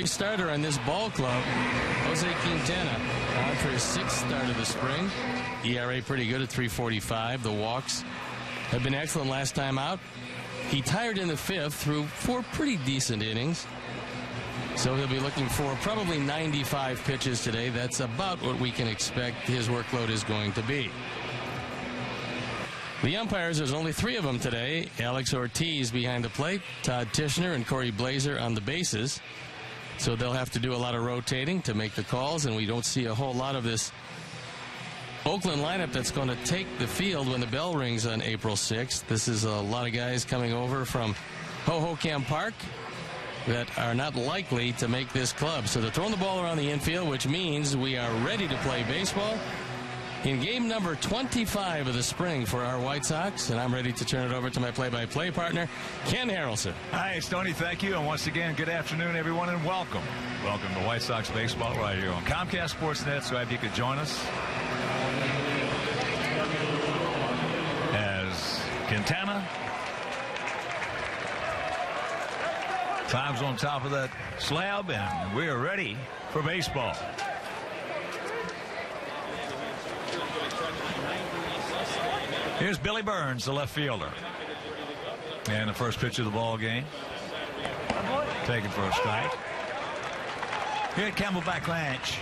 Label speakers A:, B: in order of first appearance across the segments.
A: Starter on this ball club, Jose Quintana, on for his 6th start of the spring. ERA pretty good at 3.45. The walks have been excellent last time out. He tired in the 5th through 4 pretty decent innings. So he'll be looking for probably 95 pitches today. That's about what we can expect his workload is going to be. The umpires, there's only 3 of them today. Alex Ortiz behind the plate, Todd Tishner and Corey Blazer on the bases. So they'll have to do a lot of rotating to make the calls, and we don't see a whole lot of this Oakland lineup that's going to take the field when the bell rings on April 6th. This is a lot of guys coming over from Hohokam Park that are not likely to make this club. So they're throwing the ball around the infield, which means we are ready to play baseball in game number 25 of the spring for our White Sox. And I'm ready to turn it over to my play-by-play partner, Ken Harrelson.
B: Hi, Stoney. Thank you. And once again, good afternoon, everyone, and welcome. Welcome to White Sox baseball right here on Comcast Sportsnet. So if you could join us as Quintana climbs on top of that slab, and we're ready for baseball. Here's Billy Burns, the left fielder. And the first pitch of the ball game. Taken for a strike. Here at Camelback Ranch,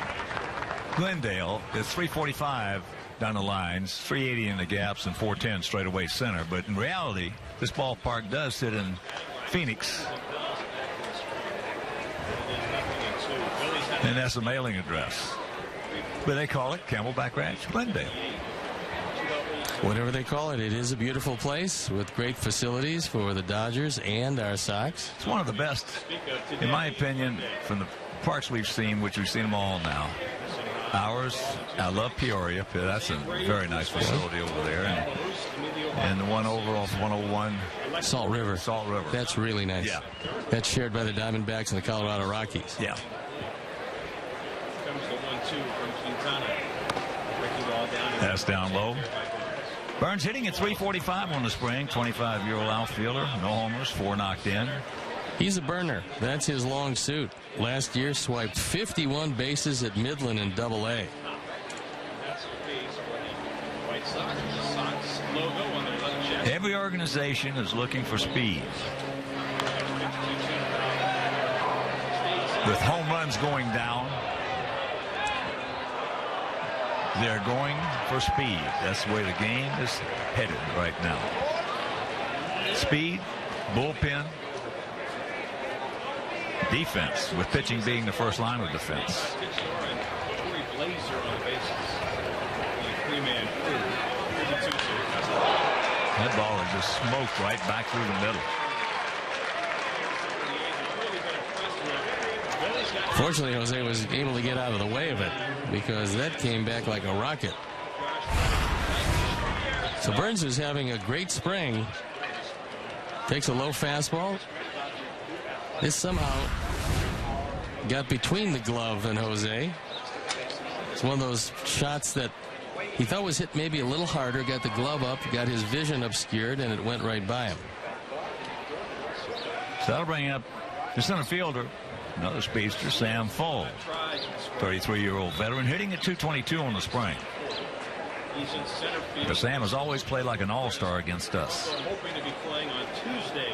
B: Glendale, it's 345 down the lines, 380 in the gaps, and 410 straight away center. But in reality, this ballpark does sit in Phoenix. And that's a mailing address. But they call it Camelback Ranch, Glendale.
A: Whatever they call it, it is a beautiful place with great facilities for the Dodgers and our Sox.
B: It's one of the best, in my opinion, from the parks we've seen, which we've seen them all now. Ours, I love Peoria. That's a very nice facility over there. And the one over off 101.
A: Salt River.
B: Salt River.
A: That's really nice.
B: Yeah.
A: That's shared by the Diamondbacks and the Colorado Rockies.
B: Yeah. That's down low. Burns hitting at 345 on the spring. 25-year-old outfielder. No homers, 4 knocked in.
A: He's a burner. That's his long suit. Last year swiped 51 bases at Midland in Double-A.
B: Every organization is looking for speed. With home runs going down, they're going for speed. That's the way the game is headed right now. Speed, bullpen, defense, with pitching being the first line of defense. That ball is just smoked right back through the middle.
A: Fortunately, Jose was able to get out of the way of it because that came back like a rocket. So Burns is having a great spring. Takes a low fastball. This somehow got between the glove and Jose. It's one of those shots that he thought was hit maybe a little harder, got the glove up, got his vision obscured, and it went right by him.
B: So that'll bring up the center fielder, another speedster, Sam Fuld, 33-year-old veteran, hitting at 222 on the spring. But Sam has always played like an all-star against us.
C: Hoping to be playing on Tuesday.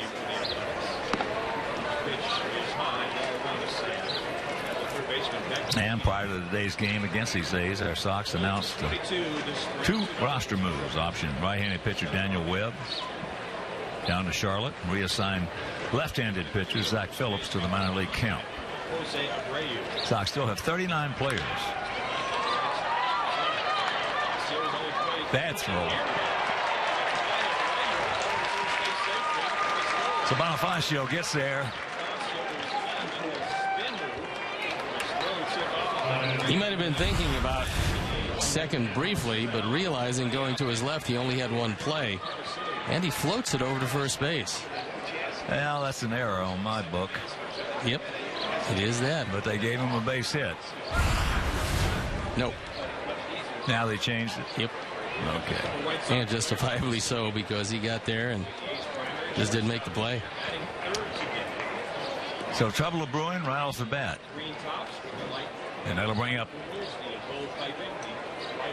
B: And prior to today's game against these A's, our Sox announced 2 roster moves. Option right-handed pitcher Daniel Webb down to Charlotte. Reassigned left-handed pitcher Zach Phillips to the minor league camp. Sox still have 39 players. Bad throw. So Bonifacio gets there.
A: He might have been thinking about second briefly, but realizing going to his left, he only had one play. And he floats it over to first base.
B: Well, that's an error on my book.
A: Yep, it is that.
B: But they gave him a base hit.
A: Nope.
B: Now they changed it?
A: Yep.
B: Okay.
A: And justifiably so, because he got there and just didn't make the play.
B: So trouble of brewing right off the bat. And that'll bring up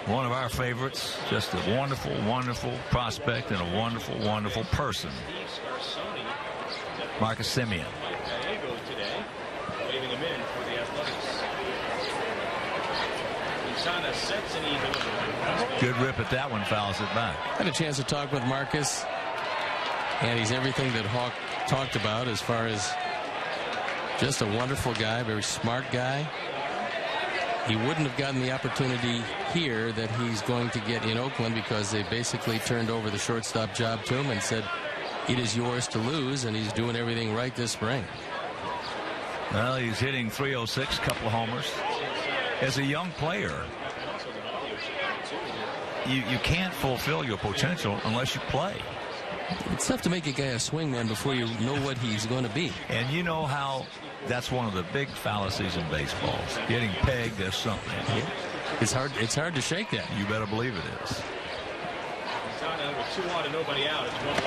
B: one of our favorites, just a wonderful, wonderful prospect and a wonderful, wonderful person, Marcus Semien. Good rip at that one, fouls it back.
A: Had a chance to talk with Marcus, and he's everything that Hawk talked about as far as just a wonderful guy, very smart guy. He wouldn't have gotten the opportunity here that he's going to get in Oakland because they basically turned over the shortstop job to him and said it is yours to lose, and he's doing everything right this spring.
B: Well, he's hitting .306, couple of homers. As a young player, you can't fulfill your potential unless you play.
A: It's tough to make a guy a swingman before you know what he's going to be.
B: And you know how that's one of the big fallacies in baseball. Getting pegged as something.
A: Yeah. It's hard to shake that.
B: You better believe it is.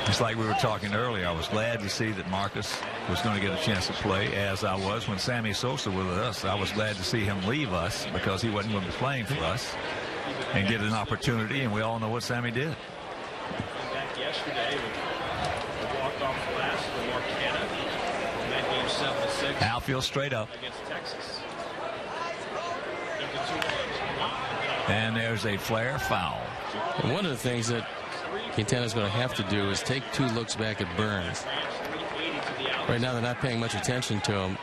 B: It's like we were talking earlier. I was glad to see that Marcus was going to get a chance to play, as I was when Sammy Sosa was with us. I was glad to see him leave us because he wasn't going to be playing for us and get an opportunity, and we all know what Sammy did.
C: Back yesterday with a walk-off blast for Marcana in that game 7-6.
B: Outfield straight up.
C: Against Texas.
B: And there's a flare foul.
A: And one of the things that Quintana's going to have to do is take 2 looks back at Burns. Right now they're not paying much attention to him.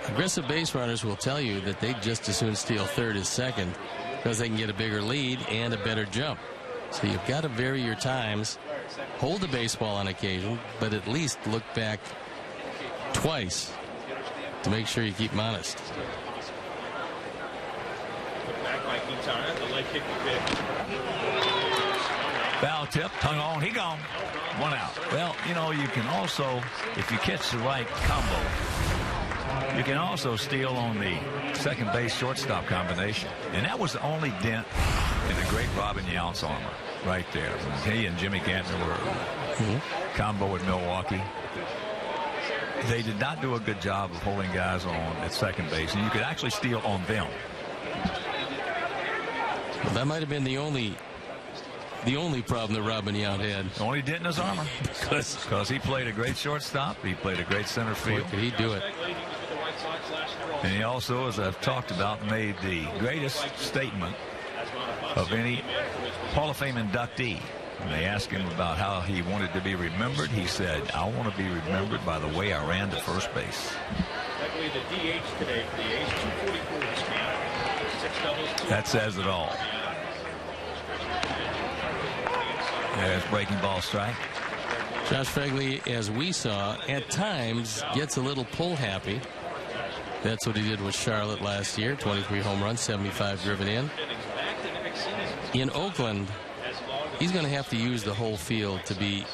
A: Aggressive base runners will tell you that they just as soon steal third as second because they can get a bigger lead and a better jump. So you've got to vary your times, hold the baseball on occasion, but at least look back twice to make sure you keep him honest.
C: Back by Quintana, the leg kick the pitch.
B: Foul tip, hung on, he gone. 1 out. Well, you know, you can also, if you catch the right combo, you can also steal on the second base shortstop combination. And that was the only dent in the great Robin Yount's armor right there. When he and Jimmy Gantner were combo with Milwaukee. They did not do a good job of holding guys on at second base, and you could actually steal on them.
A: Well, that might have been the only problem that Robin Yount had.
B: Only dent in his armor. Because he played a great shortstop. He played a great center field.
A: Boy, could he do it.
B: And he also, as I've talked about, made the greatest statement of any Hall of Fame inductee. When they asked him about how he wanted to be remembered, he said, I want to be remembered by the way I ran to first base. That says it all. There's breaking ball strike.
A: Josh Phegley, as we saw, at times gets a little pull happy. That's what he did with Charlotte last year. 23 home runs, 75 driven in. In Oakland, he's going to have to use the whole field to be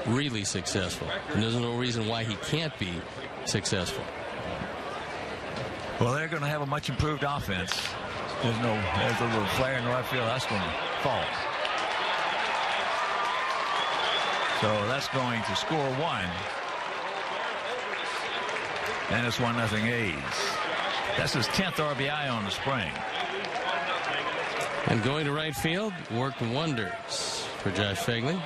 A: really successful. And there's no reason why he can't be successful.
B: Well, they're going to have a much improved offense. There's a little flare in the right field. That's going to fall. So that's going to score 1. And it's 1-0 A's. That's his 10th RBI on the spring.
A: And going to right field worked wonders for Josh Phegley.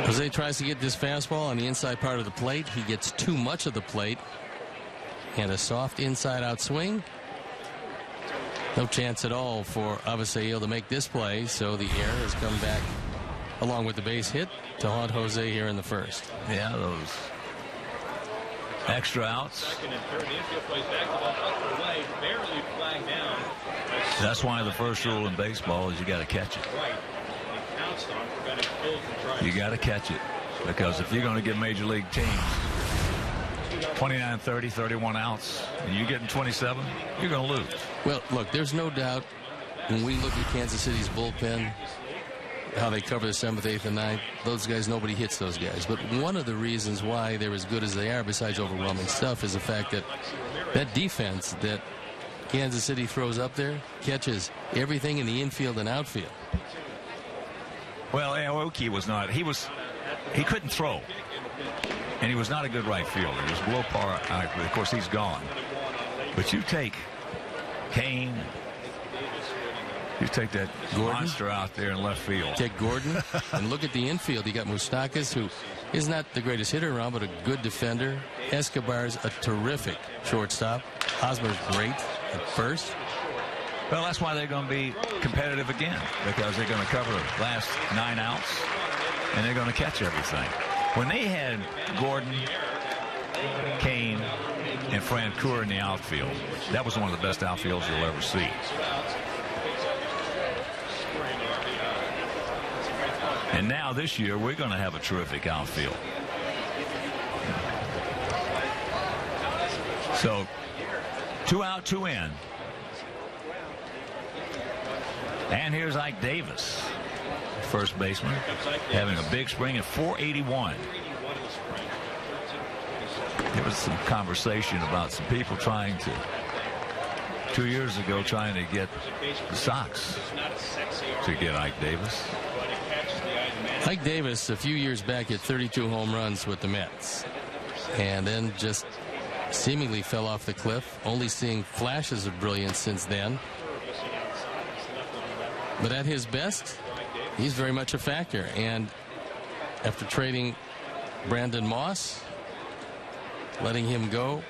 A: Jose tries to get this fastball on the inside part of the plate. He gets too much of the plate. And a soft inside-out swing. No chance at all for Avisail to make this play, so the error has come back along with the base hit to haunt Jose here in the first.
B: Yeah, those extra outs. That's why the first rule in baseball is you got to catch it. You got to catch it, because if you're going to get major league teams 29, 30, 31 outs, and you're getting 27, you're going to lose.
A: Well, look, there's no doubt when we look at Kansas City's bullpen, how they cover the 7th, 8th, and 9th, those guys, nobody hits those guys. But one of the reasons why they're as good as they are, besides overwhelming stuff, is the fact that that defense that Kansas City throws up there, catches everything in the infield and outfield.
B: Well, Aoki was not. He couldn't throw. And he was not a good right fielder. He was below par. Of course, he's gone. But you take Kane, you take that monster out there in left field.
A: Take Gordon and look at the infield. You got Moustakas, who is not the greatest hitter around, but a good defender. Escobar's a terrific shortstop. Hosmer's great at first.
B: Well, that's why they're going to be competitive again, because they're going to cover the last 9 outs, and they're going to catch everything. When they had Gordon, Kane, and Francoeur in the outfield, that was one of the best outfields you'll ever see. And now this year, we're going to have a terrific outfield. So, 2 out, 2 in. And here's Ike Davis, first baseman, having a big spring at 481. There was some conversation about some people trying to, 2 years ago, trying to get the Sox to get Ike Davis.
A: Ike Davis, a few years back, hit 32 home runs with the Mets, and then just seemingly fell off the cliff, only seeing flashes of brilliance since then. But at his best, he's very much a factor. And after trading Brandon Moss, letting him go,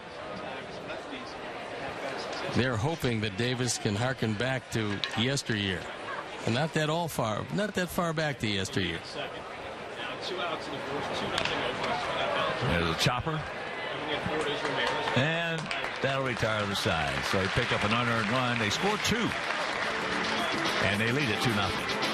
A: they're hoping that Davis can harken back to yesteryear. And not that far back to yesteryear.
B: There's a chopper. And that'll retire the side. So they pick up an unearned run. They score 2. And they lead it 2-0.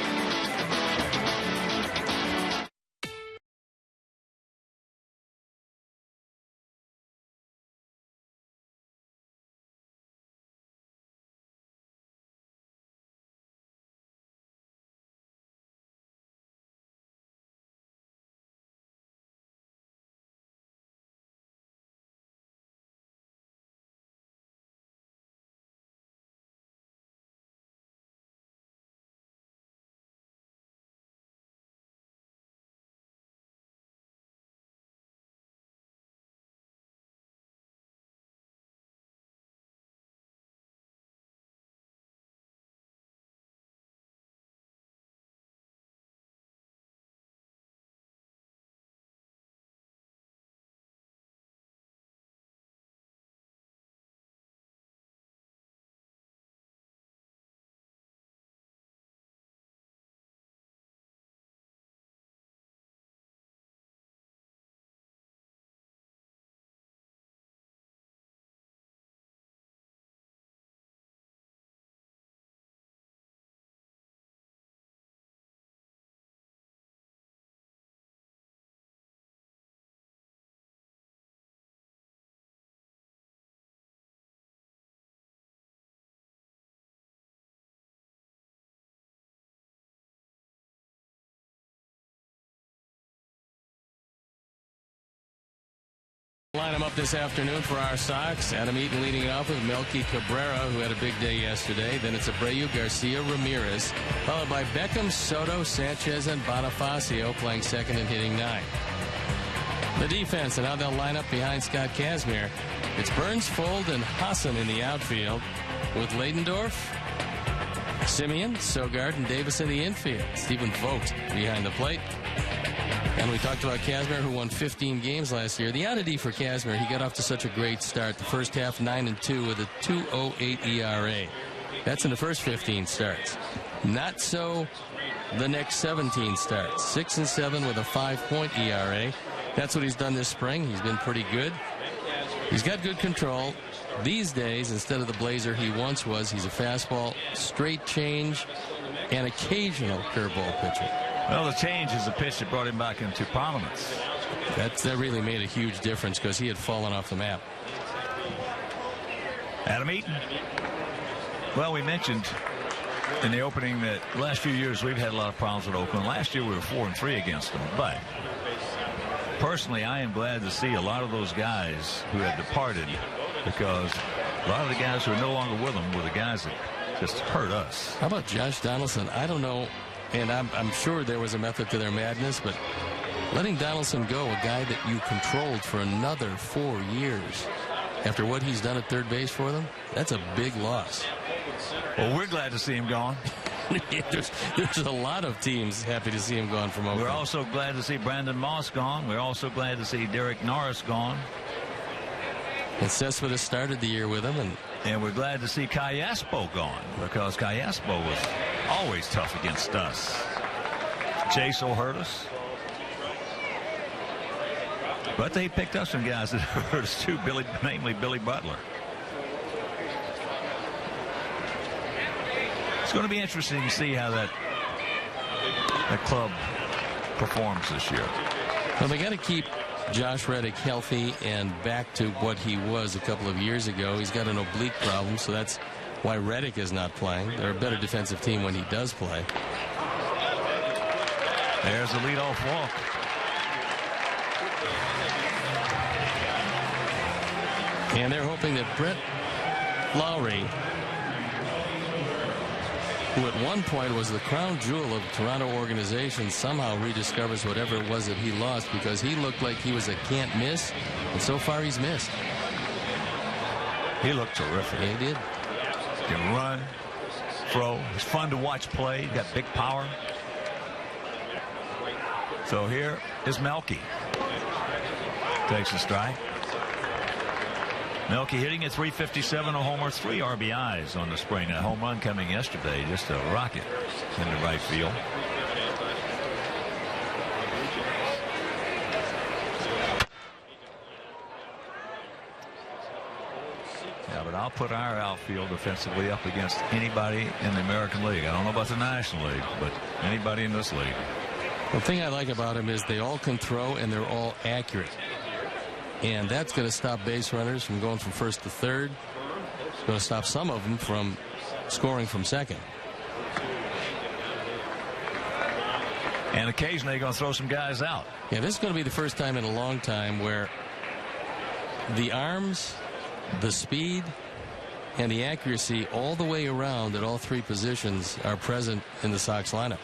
A: Line them up this afternoon for our Sox. Adam Eaton leading off with Melky Cabrera, who had a big day yesterday. Then it's Abreu, Garcia, Ramirez, followed by Beckham, Soto, Sanchez, and Bonifacio playing second and hitting 9. The defense and how they'll line up behind Scott Kazmir. It's Burns, Fold, and Hassan in the outfield, with Leidendorf, Simeon, Sogard, and Davis in the infield. Stephen Vogt behind the plate. And we talked about Kazmir, who won 15 games last year. The oddity for Kazmir, he got off to such a great start. The first half, 9-2 with a 2.08 ERA. That's in the first 15 starts. Not so the next 17 starts. 6-7 with a 5-point ERA. That's what he's done this spring. He's been pretty good. He's got good control. These days, instead of the blazer he once was, he's a fastball, straight change, and occasional curveball pitcher.
B: Well, the change is the pitch that brought him back into prominence.
A: That really made a huge difference because he had fallen off the map.
B: Adam Eaton. Well, we mentioned in the opening that last few years we've had a lot of problems with Oakland. Last year we were 4-3 against them. But personally, I am glad to see a lot of those guys who had departed, because A lot of the guys who are no longer with them were the guys that just hurt us.
A: How about Josh Donaldson? I don't know, and I'm sure there was a method to their madness, but letting Donaldson go, a guy that you controlled for another 4 years, after what he's done at third base for them, that's a big loss.
B: Well, we're glad to see him gone.
A: there's a lot of teams happy to see him gone from Oakland.
B: We're also glad to see Brandon Moss gone. We're also glad to see Derek Norris gone.
A: And Cespedes started the year with him,
B: and we're glad to see Callaspo gone, because Callaspo was always tough against us. Chase will hurt us. But they picked up some guys that hurt us too, namely Billy Butler. It's going to be interesting to see how that club performs this year.
A: Well, they got to keep Josh Reddick healthy and back to what he was a couple of years ago. He's got an oblique problem, so that's why Reddick is not playing. They're a better defensive team when he does play.
B: There's the leadoff walk.
A: And they're hoping that Brett Lowry, who at one point was the crown jewel of the Toronto organization, somehow rediscovers whatever it was that he lost, because he looked like he was a can't miss, and so far he's missed.
B: He looked terrific.
A: Yeah, he did.
B: He can run, throw. It's fun to watch play. He's got big power. So here is Melky. Takes a strike. Melky hitting at .357, a homer, 3 RBIs on the spring. A home run coming yesterday, just a rocket in the right field. Yeah, but I'll put our outfield defensively up against anybody in the American League. I don't know about the National League, but anybody in this league.
A: The thing I like about them is they all can throw and they're all accurate. And that's going to stop base runners from going from first to third. It's going to stop some of them from scoring from second.
B: And occasionally they're going to throw some guys out.
A: Yeah, this is going to be the first time in a long time where the arms, the speed, and the accuracy all the way around at all three positions are present in the Sox lineup.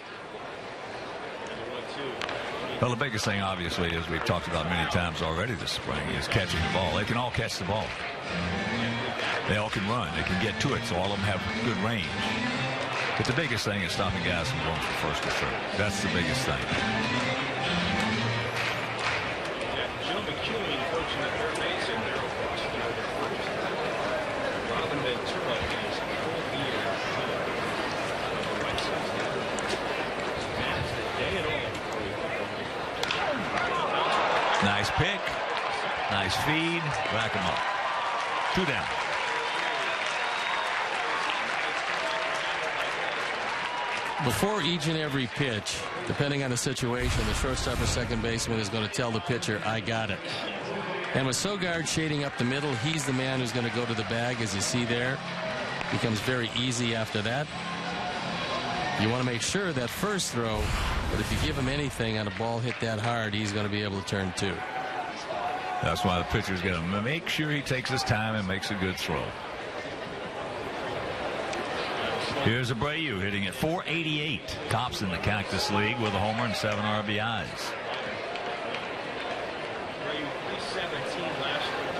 B: Well, the biggest thing, obviously, as we've talked about many times already this spring, is catching the ball. They can all catch the ball. They all can run. They can get to it, so all of them have good range. But the biggest thing is stopping guys from going from first to third. That's the biggest thing.
C: Joe McEwen coaching at third base in there. Robin Ventura is full year. That's the day at all.
B: Nice pick. Nice feed. Rack him up. 2 down.
A: Before each and every pitch, depending on the situation, the shortstop or second baseman is going to tell the pitcher, I got it. And with Sogard shading up the middle, he's the man who's going to go to the bag, as you see there. Becomes very easy after that. You want to make sure that first throw, but if you give him anything on a ball hit that hard, he's going to be able to turn 2.
B: That's why the pitcher's going to make sure he takes his time and makes a good throw. Here's Abreu hitting at .488. Tops in the Cactus League with a homer and 7 RBIs.
C: Abreu 317 last year.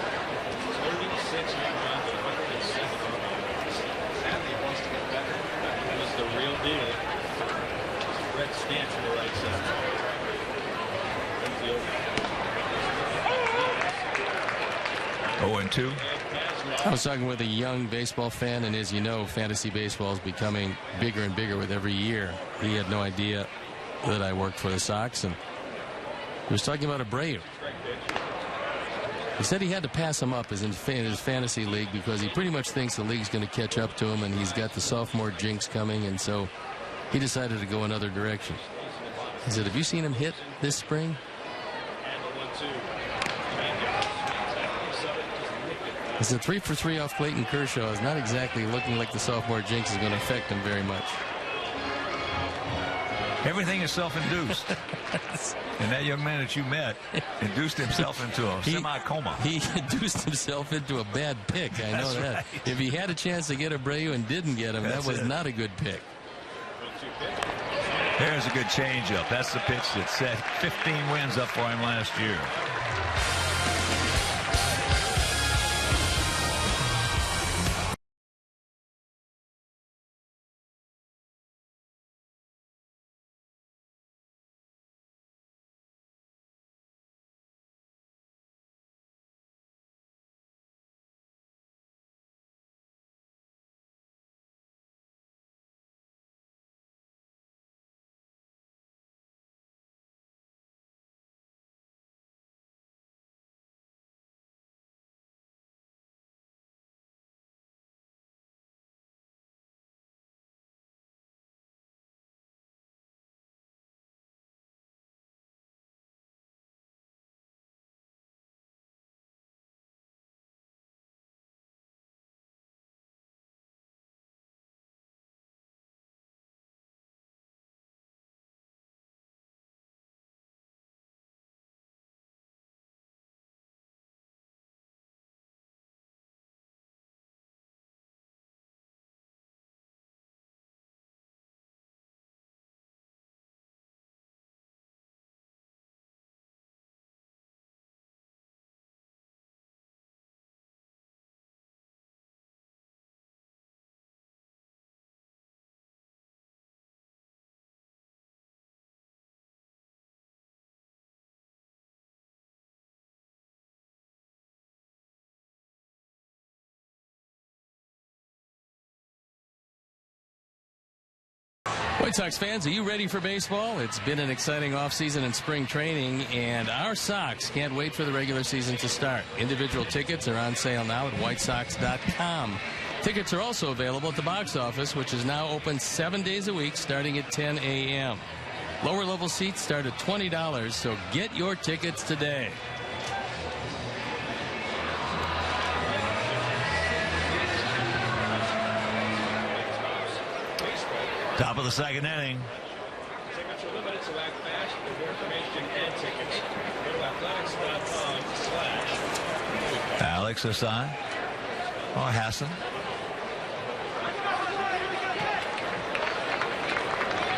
C: 36 runs, 107 RBIs. Sadly, he wants to get better. That was the real deal. Red Stance in the right side. Infield.
B: 0-2.
A: I was talking with a young baseball fan, and as you know, fantasy baseball is becoming bigger and bigger with every year. He had no idea that I worked for the Sox, and he was talking about Abreu. He said he had to pass him up in his fantasy league because he pretty much thinks the league's going to catch up to him, and he's got the sophomore jinx coming, and so he decided to go another direction. He said, have you seen him hit this spring? He said 3 for 3 off Clayton Kershaw is not exactly looking like the sophomore jinx is going to affect him very much.
B: Everything is self-induced. And that young man that you met induced himself into a semi-coma.
A: He induced himself into a bad pick. I know that.
B: Right.
A: If he had a chance to get Abreu and didn't get him, that was not a good pick.
B: There's a good changeup. That's the pitch that set 15 wins up for him last year.
A: White Sox fans, are you ready for baseball? It's been an exciting offseason and spring training, and our Sox can't wait for the regular season to start. Individual tickets are on sale now at whitesox.com. Tickets are also available at the box office, which is now open 7 days a week starting at 10 a.m. Lower level seats start at $20, so get your tickets today.
B: Top of the second inning.
C: Tickets are limited, so act fast. For more information and tickets, go to athletics.com/.
B: Alex Hassan. Or Hassan.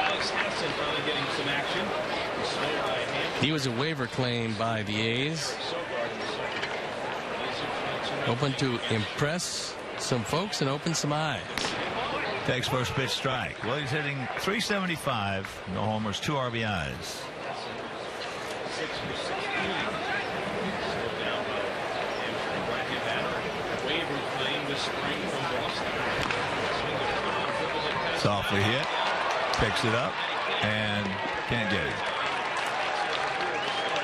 C: Alex Hassan finally getting some action.
A: He was a waiver claim by the A's. Hoping to impress some folks and open some eyes.
B: Takes first pitch strike. Well, he's hitting .375. No homers, 2 RBIs. Softly hit. Picks it up. And can't get it.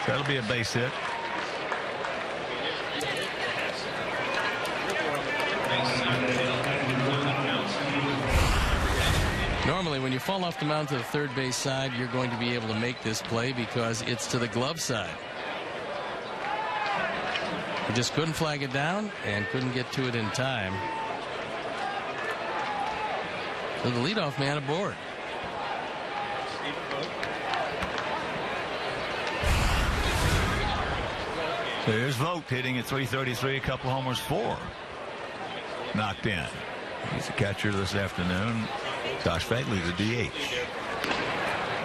B: That'll be a base hit.
A: Normally, when you fall off the mound to the third base side, you're going to be able to make this play because it's to the glove side. He just couldn't flag it down and couldn't get to it in time. So the leadoff man aboard.
B: So here's Vogt hitting at .333, a couple homers, 4 knocked in. He's a catcher this afternoon. Josh Bagley, the DH.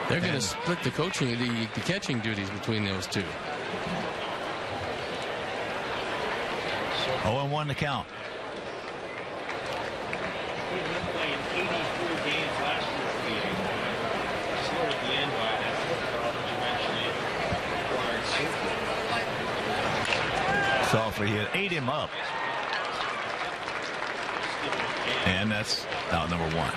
A: They're going to split the coaching, the catching duties between those two.
B: 0-1 to count.
C: He played 84 games last year for the A's. Slowed at the end by that foot problem you mentioned.
B: Softly hit, ate him up. And that's out number 1.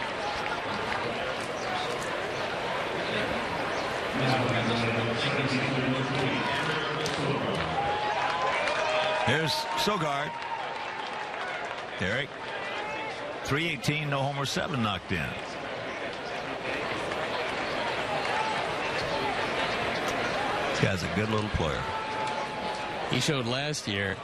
B: Here's Sogard. Eric. .318, no homer, 7 knocked in. This guy's a good little player.
A: He showed last year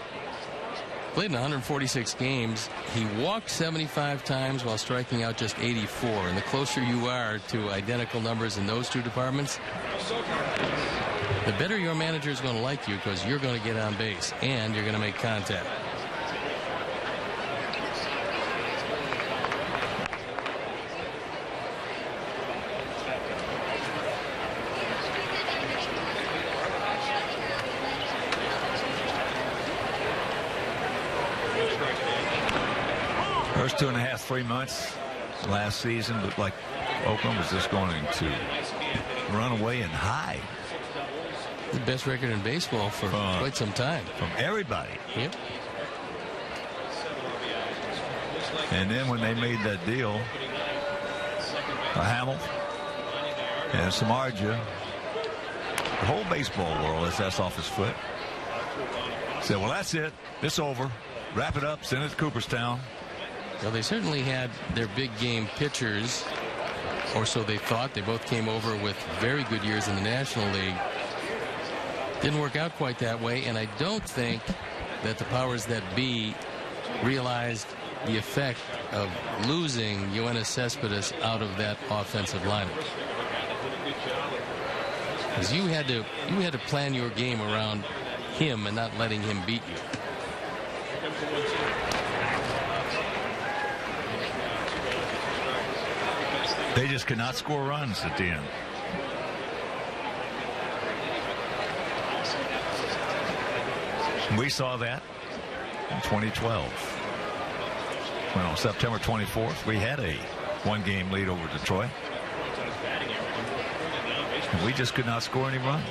A: played in 146 games. He walked 75 times while striking out just 84. And the closer you are to identical numbers in those two departments, the better your manager is going to like you, because you're going to get on base and you're going to make contact.
B: First 2.5, 3 months last season looked like Oakland was just going to run away and hide.
A: The best record in baseball for quite some time.
B: From everybody.
A: Yep.
B: And then when they made that deal, Hamill and Samardzija, the whole baseball world, as that's off his foot, said, well, that's it. It's over. Wrap it up. Send it to Cooperstown.
A: Well, they certainly had their big game pitchers, or so they thought. They both came over with very good years in the National League. Didn't work out quite that way, and I don't think that the powers that be realized the effect of losing Yoenis Cespedes out of that offensive lineup. Because you had to plan your game around him and not letting him beat you.
B: They just could not score runs at the end. We saw that in 2012. When on September 24th, we had a one-game lead over Detroit. And we just could not score any runs.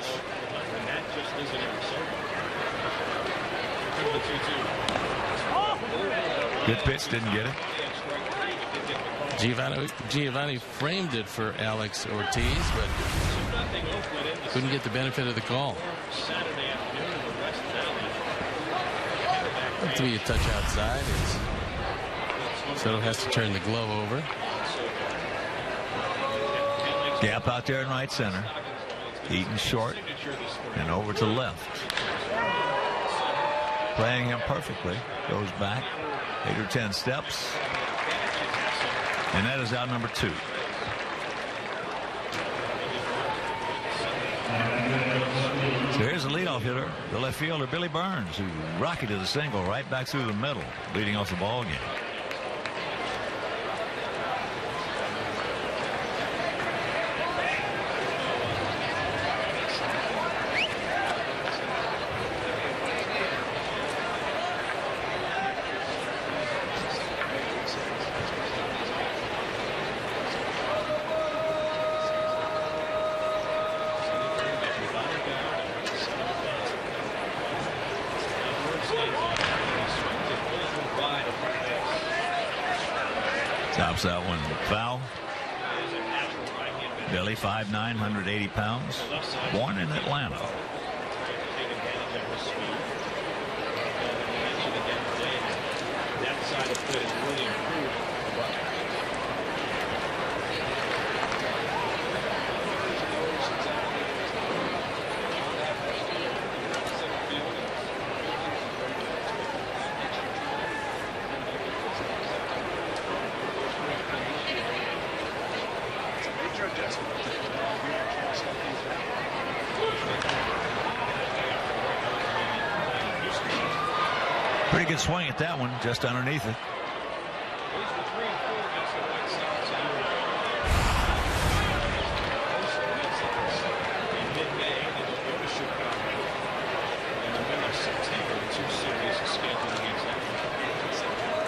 B: Good pitch, didn't get it.
A: Giovanni framed it for Alex Ortiz, but couldn't get the benefit of the call. Looked to be a touch outside as Soto has to turn the glove over.
B: Gap out there in right center. Eaton short and over to left. Playing him perfectly. Goes back 8 or 10 steps. And that is out number 2. So here's the leadoff hitter, the left fielder, Billy Burns, who rocketed a single right back through the middle, leading off the ball game. Tops that one foul. Billy, 5'9", 180 pounds, born in Atlanta. Pretty good swing at that one, just underneath it.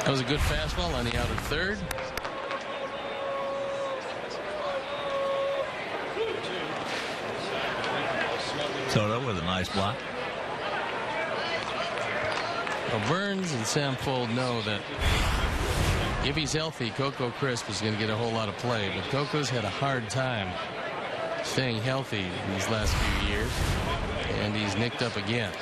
A: That was a good fastball on the out of third.
B: Soto with a nice block.
A: Well, Burns and Sam Fold know that if he's healthy, Coco Crisp is going to get a whole lot of play. But Coco's had a hard time staying healthy these last few years, and he's nicked up again.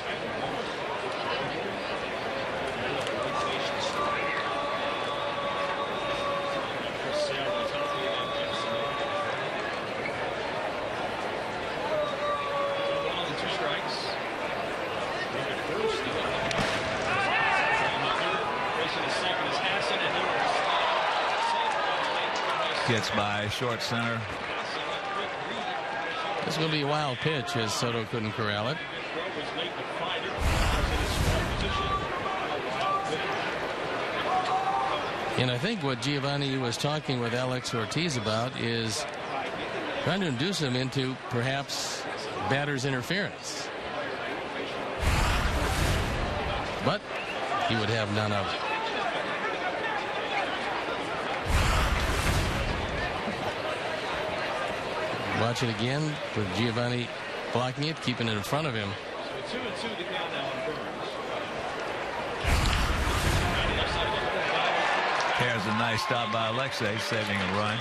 B: Gets by short center.
A: This will be a wild pitch as Soto couldn't corral it. And I think what Giovanni was talking with Alex Ortiz about is trying to induce him into perhaps batter's interference. But he would have none of it. Watch it again with Giovanni blocking it, keeping it in front of him.
C: 2-2 to count now on Burns.
B: There's a nice stop by Alexei, saving a run.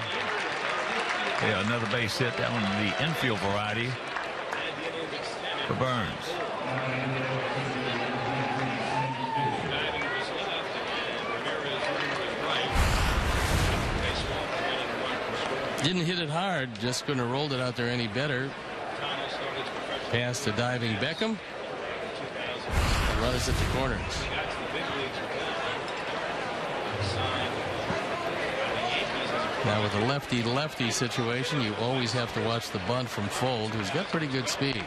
B: Yeah, another base hit. That one the infield variety for Burns.
A: Didn't hit it hard, just couldn't have rolled it out there any better. Pass to diving Beckham. Runners at the corners. Now with a lefty-lefty situation, you always have to watch the bunt from Fold, who's got pretty good speed.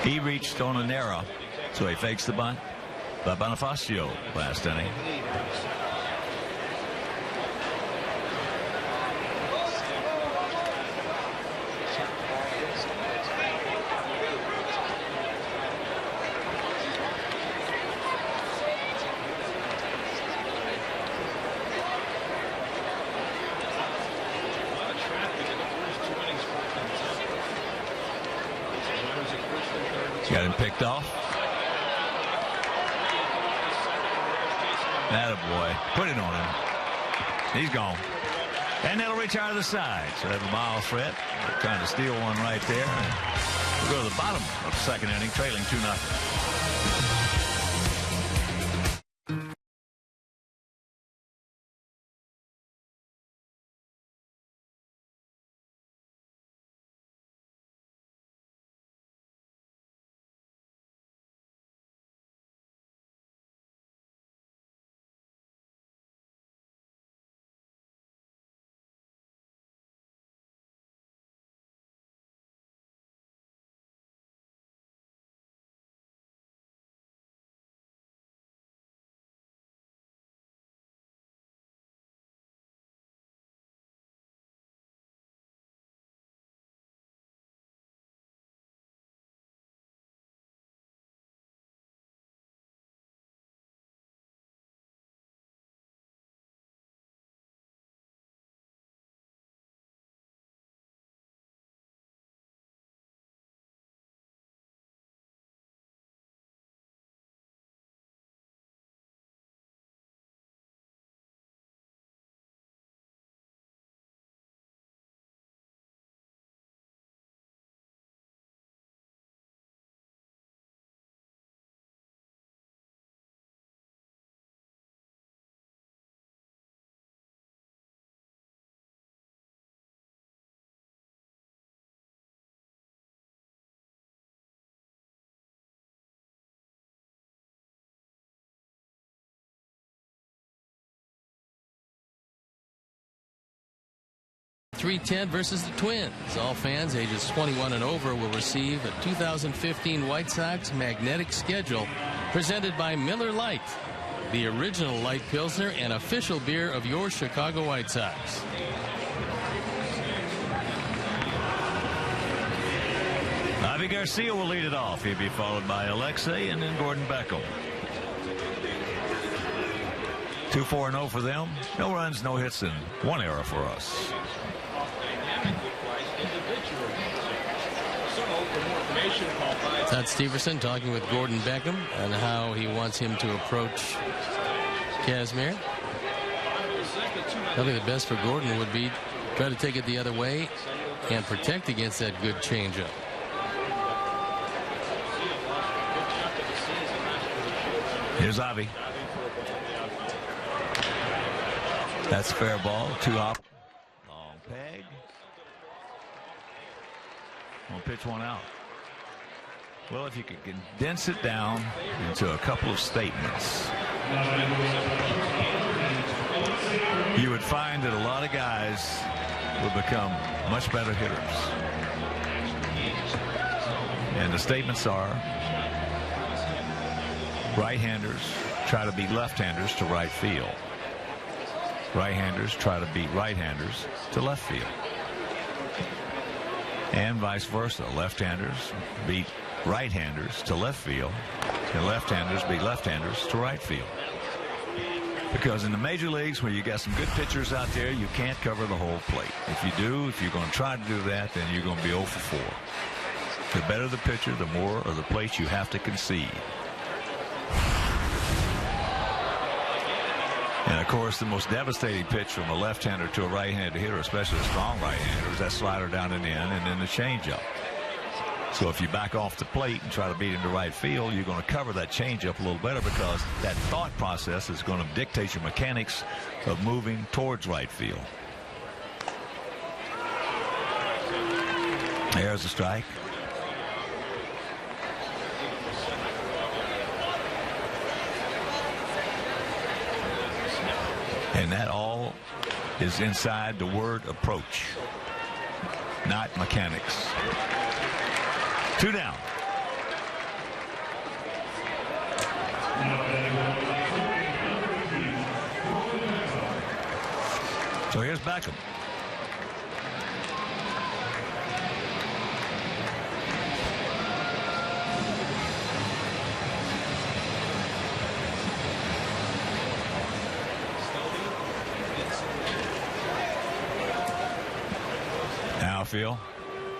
B: He reached on an error, so he fakes the bunt by Bonifacio last inning. Got him picked off. Attaboy. Put it on him. He's gone. And that'll reach out of the side. So they have a mild threat. They're trying to steal one right there. We'll go to the bottom of the second inning, trailing 2-0.
A: .310 versus the Twins. All fans ages 21 and over will receive a 2015 White Sox magnetic schedule presented by Miller Lite, the original light Pilsner and official beer of your Chicago White Sox.
B: Javi Garcia will lead it off. He'll be followed by Alexei and then Gordon Beckham. 2-4-0 for them. No runs, no hits, and one error for us.
A: Todd Steverson talking with Gordon Beckham and how he wants him to approach Kazmir. I think the best for Gordon would be try to take it the other way and protect against that good changeup.
B: Here's Avi. That's fair ball. 2 hop. Long peg. We'll pitch one out. Well, if you could condense it down into a couple of statements, you would find that a lot of guys will become much better hitters. And the statements are: right-handers try to beat left-handers to right field. Right-handers try to beat right-handers to left field. And vice versa. Left-handers beat right-handers to left field, and left-handers beat left-handers to right field. Because in the major leagues, where you got some good pitchers out there, you can't cover the whole plate. If you do, if you're going to try to do that, then you're going to be 0 for 4. The better the pitcher, the more of the plate you have to concede. And, of course, the most devastating pitch from a left-hander to a right-handed hitter, especially a strong right-hander, is that slider down and in, and then the changeup. So if you back off the plate and try to beat him to right field, you're going to cover that changeup a little better, because that thought process is going to dictate your mechanics of moving towards right field. There's a strike. And that all is inside the word approach, not mechanics. 2 down. So here's Beckham. Outfield,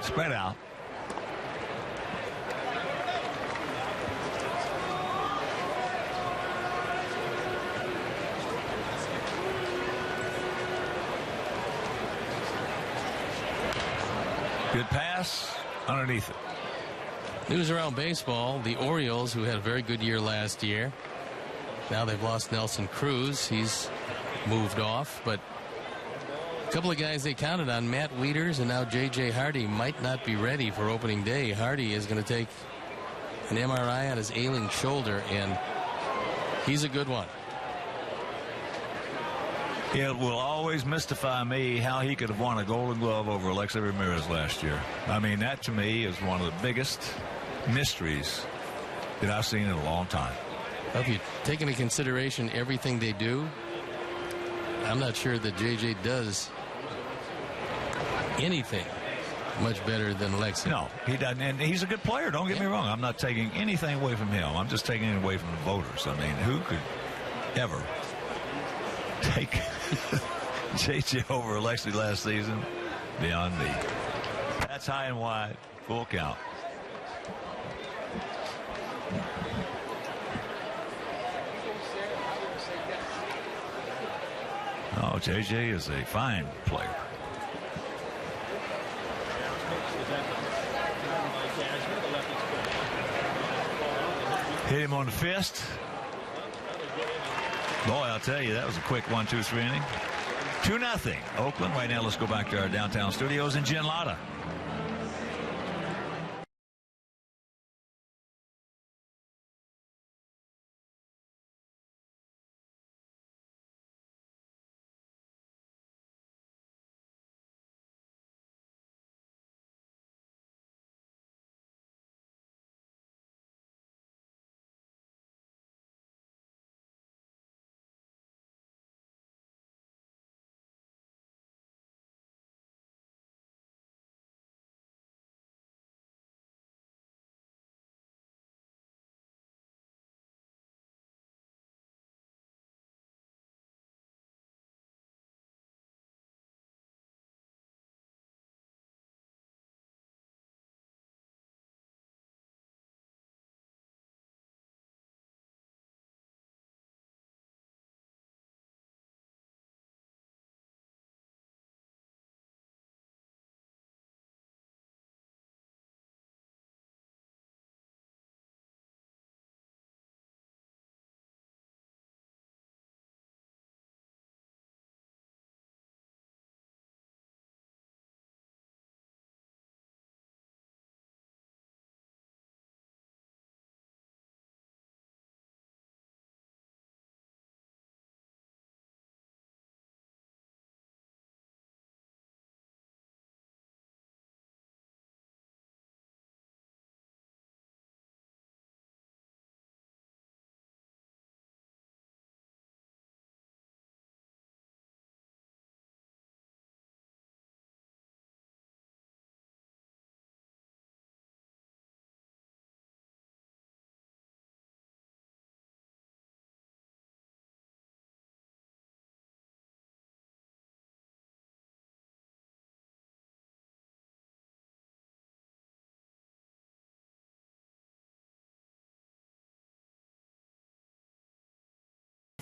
B: spread out. Good pass underneath it.
A: News around baseball: the Orioles, who had a very good year last year, now they've lost Nelson Cruz. He's moved off, but a couple of guys they counted on, Matt Wieters and now J.J. Hardy, might not be ready for opening day. Hardy is going to take an MRI on his ailing shoulder, and he's a good one.
B: It will always mystify me how he could have won a Golden Glove over Alexei Ramirez last year. I mean, that to me is one of the biggest mysteries that I've seen in a long time.
A: Well, if you take into consideration everything they do, I'm not sure that J.J. does anything much better than Alexei.
B: No, he doesn't, and he's a good player. Don't get me wrong. I'm not taking anything away from him. I'm just taking it away from the voters. I mean, who could ever take J.J. over Alexei last season? Beyond me. That's high and wide, full count. Oh, J.J. is a fine player. Hit him on the fist. Boy, I'll tell you, that was a quick 1-2-3 inning. 2-0 Oakland. Right now, let's go back to our downtown studios in Gin Lotta.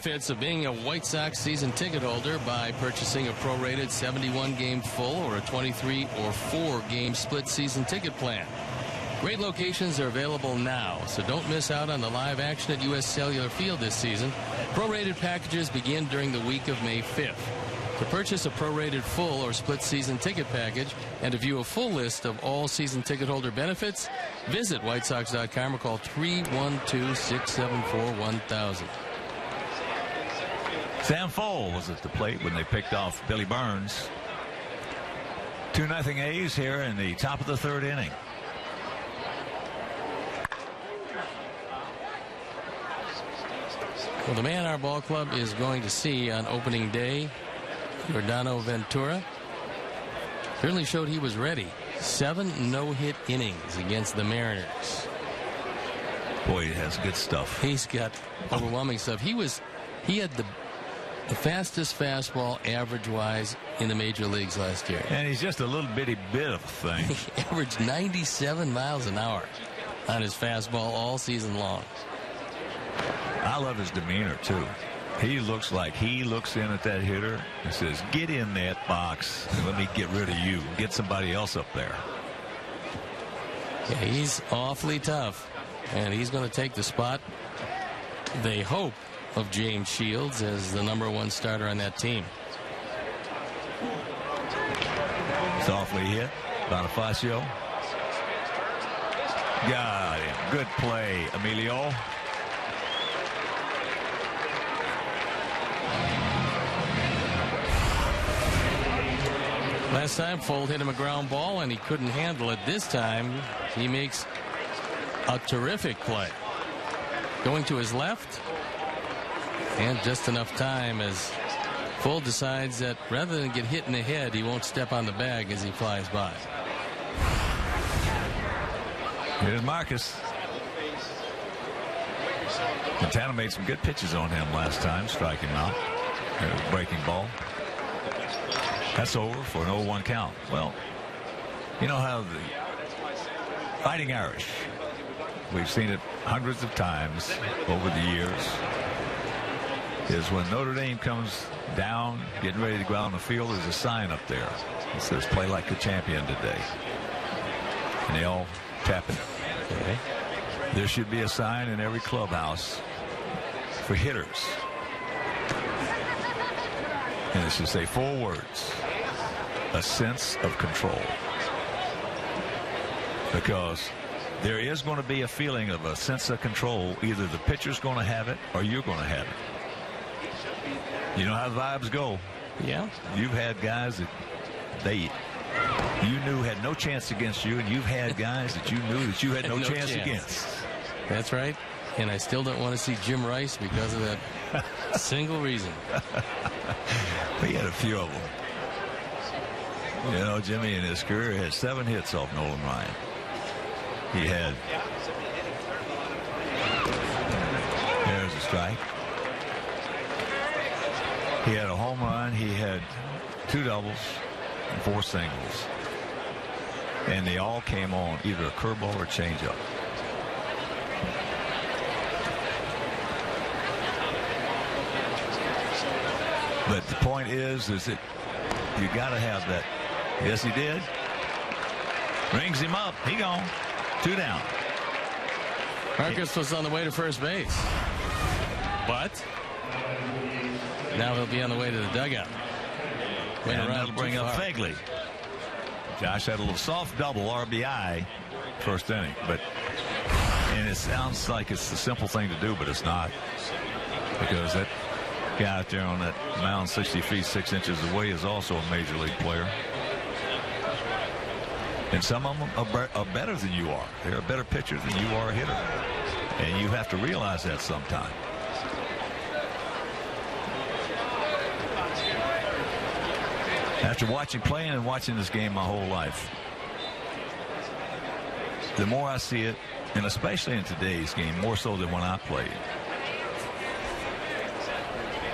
A: benefits of being a White Sox season ticket holder by purchasing a prorated 71-game full or a 23 or 4-game split season ticket plan. Great locations are available now, so don't miss out on the live action at U.S. Cellular Field this season. Prorated packages begin during the week of May 5th. To purchase a prorated full or split season ticket package and to view a full list of all season ticket holder benefits, visit WhiteSox.com or call 312-674-1000.
B: Sam Fowle was at the plate when they picked off Billy Burns. 2-0 A's here in the top of the third inning.
A: Well, the man our ball club is going to see on opening day, Giordano Ventura, certainly showed he was ready. 7 no-hit innings against the Mariners.
B: Boy, he has good stuff.
A: He's got overwhelming stuff. He had the fastest fastball average-wise in the major leagues last year.
B: And he's just a little bitty bit of a thing.
A: He averaged 97 miles an hour on his fastball all season long.
B: I love his demeanor, too. He looks like he looks in at that hitter and says, get in that box and let me get rid of you. Get somebody else up there.
A: Yeah, he's awfully tough, and he's going to take the spot, they hope, of James Shields as the #1 starter on that team.
B: Softly hit. Bonifacio. Got him. Good play, Emilio.
A: Last time, Fold hit him a ground ball, and he couldn't handle it. This time, he makes a terrific play. Going to his left, and just enough time as Fold decides that rather than get hit in the head, he won't step on the bag as he flies by.
B: Here's Marcus. Montana made some good pitches on him last time, striking him out. Breaking ball. That's over for an 0-1 count. Well, you know how the Fighting Irish, we've seen it hundreds of times over the years, is when Notre Dame comes down, getting ready to go out on the field, there's a sign up there that says, play like a champion today. And they all tap it. Okay. There should be a sign in every clubhouse for hitters. And it should say 4 words. A sense of control. Because there is going to be a feeling of a sense of control. Either the pitcher's going to have it or you're going to have it. You know how the vibes go.
A: Yeah.
B: You've had guys that you knew had no chance against you, and you've had guys that you knew that you had no chance against. That's
A: right. And I still don't want to see Jim Rice because of that single reason.
B: We had a few of them. You know, Jimmy in his career had 7 hits off Nolan Ryan. He had. There's a strike. He had a home run. He had 2 doubles and 4 singles. And they all came on either a curveball or a changeup. But the point is that you got to have that. Yes, he did. Rings him up. He gone. 2 down.
A: Marcus was on the way to first base. But now he'll be on the way to the dugout.
B: And that'll bring up Fegley. Josh had a little soft double RBI first inning. And it sounds like it's the simple thing to do, but it's not. Because that guy out there on that mound 60 feet 6 inches away is also a major league player. And some of them are better than you are. They're a better pitcher than you are a hitter. And you have to realize that sometime. After playing and watching this game my whole life, the more I see it, and especially in today's game, more so than when I played,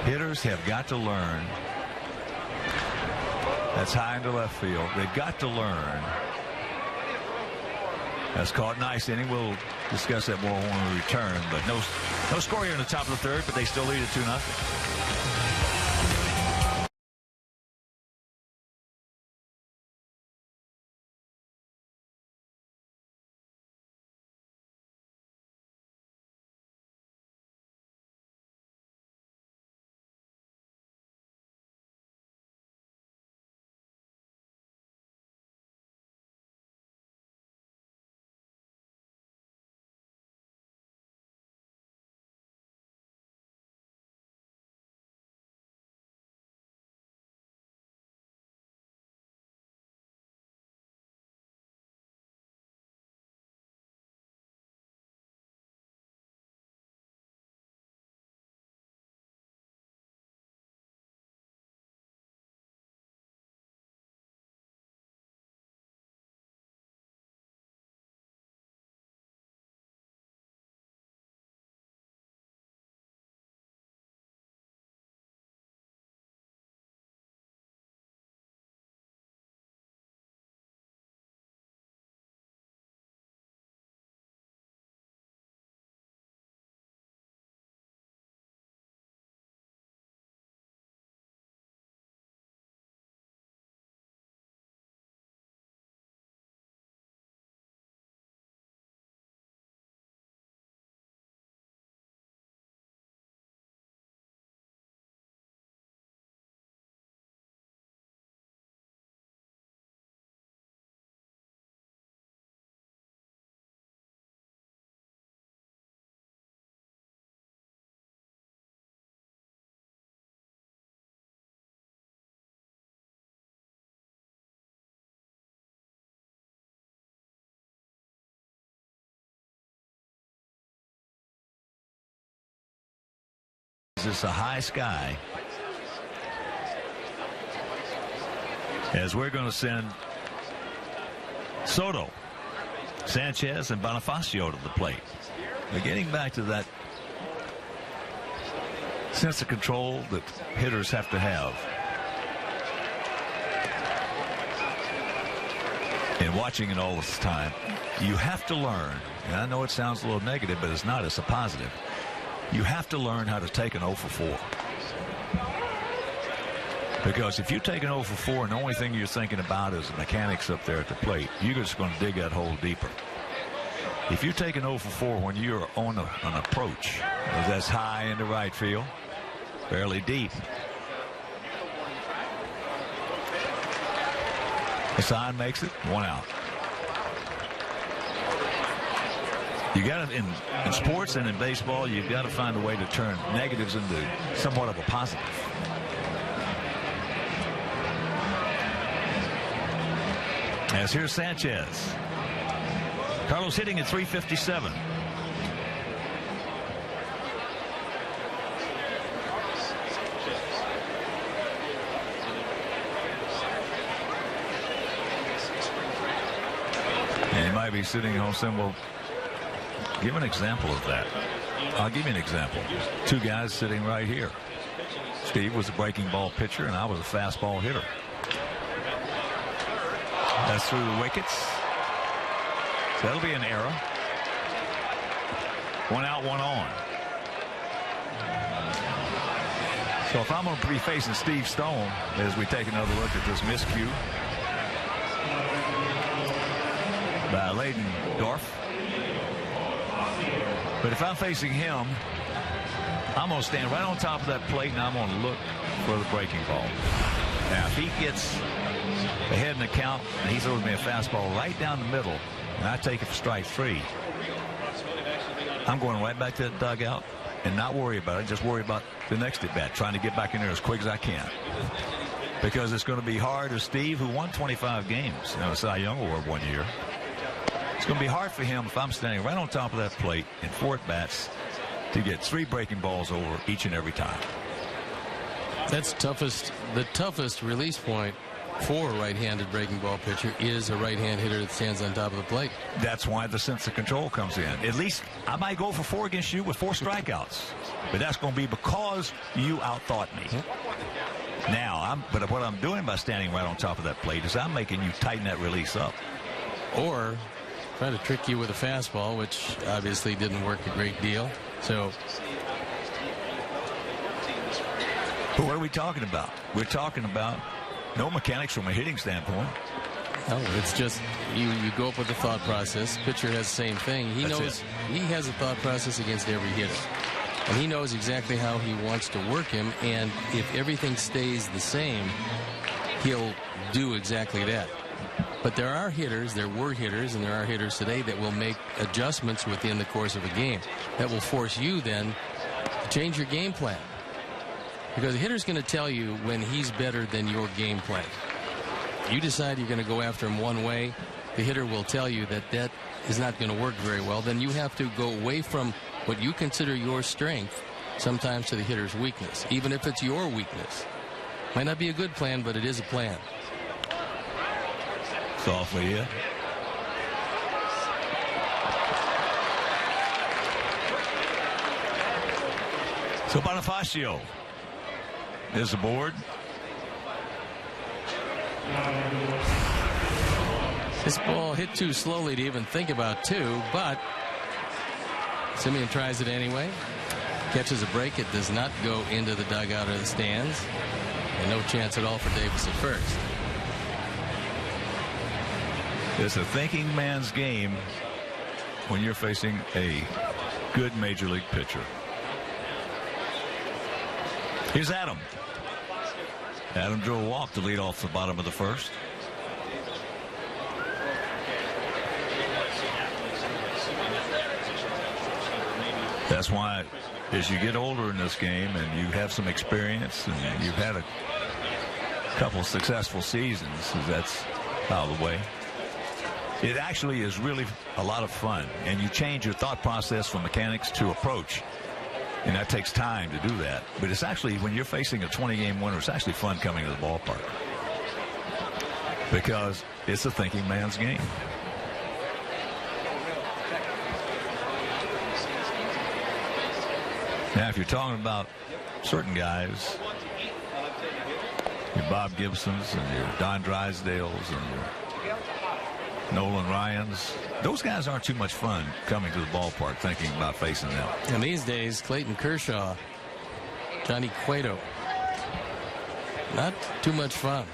B: hitters have got to learn. That's high into left field. They've got to learn That's caught nice inning. We'll discuss that more when we return. But no score here in the top of the third, but they still lead it 2-0. It's a high sky as we're going to send Soto, Sanchez, and Bonifacio to the plate. We're getting back to that sense of control that hitters have to have. And watching it all this time, you have to learn, and I know it sounds a little negative, but it's not, it's a positive. You have to learn how to take an 0 for 4. Because if you take an 0 for 4 and the only thing you're thinking about is the mechanics up there at the plate, you're just going to dig that hole deeper. If you take an 0 for 4 when you're on an approach that's high into right field, fairly deep, the sign makes it 1 out. You got to, in sports and in baseball, you've got to find a way to turn negatives into somewhat of a positive. As here's Sanchez. Carlos hitting at .357. And he might be sitting home saying, well, give an example of that. I'll give you an example. Two guys sitting right here. Steve was a breaking ball pitcher, and I was a fastball hitter. That's through the wickets. So that'll be an error. 1 out, 1 on. So if I'm going to be facing Steve Stone as we take another look at this miscue by Leydendorf. But if I'm facing him, I'm going to stand right on top of that plate, and I'm going to look for the breaking ball. Now, if he gets ahead in the count and he throws me a fastball right down the middle, and I take it for strike 3, I'm going right back to the dugout and not worry about it. Just worry about the next at bat, trying to get back in there as quick as I can. Because it's going to be hard as Steve, who won 25 games in the Cy Young Award one year. It's going to be hard for him if I'm standing right on top of that plate in 4 at-bats to get 3 breaking balls over each and every time.
A: That's the toughest release point for a right-handed breaking ball pitcher is a right-hand hitter that stands on top of the plate.
B: That's why the sense of control comes in. At least I might go for 4 against you with 4 strikeouts, but that's going to be because you outthought me. Now, but what I'm doing by standing right on top of that plate is I'm making you tighten that release up.
A: Or try to trick you with a fastball, which obviously didn't work a great deal. So,
B: but what are we talking about? We're talking about no mechanics from a hitting standpoint.
A: no, it's just you go up with the thought process. Pitcher has the same thing. He knows he has a thought process against every hitter. And he knows exactly how he wants to work him. And if everything stays the same, he'll do exactly that. But there were hitters, and there are hitters today that will make adjustments within the course of a game that will force you then to change your game plan. Because the hitter's going to tell you when he's better than your game plan. You decide you're going to go after him one way, the hitter will tell you that that is not going to work very well. Then you have to go away from what you consider your strength sometimes to the hitter's weakness, even if it's your weakness. Might not be a good plan, but it is a plan.
B: Softly hit. So Bonifacio is aboard.
A: This ball hit too slowly to even think about two, but Simeon tries it anyway. Catches a break. It does not go into the dugout or the stands. And no chance at all for Davis at first.
B: It's a thinking man's game when you're facing a good major league pitcher. Here's Adam. Adam drew a walk to lead off the bottom of the first. That's why as you get older in this game and you have some experience and you've had a couple successful seasons, that's out of the way. It actually is really a lot of fun, and you change your thought process from mechanics to approach, and that takes time to do that. But it's actually, when you're facing a 20-game winner, it's actually fun coming to the ballpark because it's a thinking man's game. Now, if you're talking about certain guys, your Bob Gibsons and your Don Drysdales and your Nolan Ryans, those guys aren't too much fun coming to the ballpark thinking about facing them.
A: And these days, Clayton Kershaw, Johnny Cueto, not too much fun.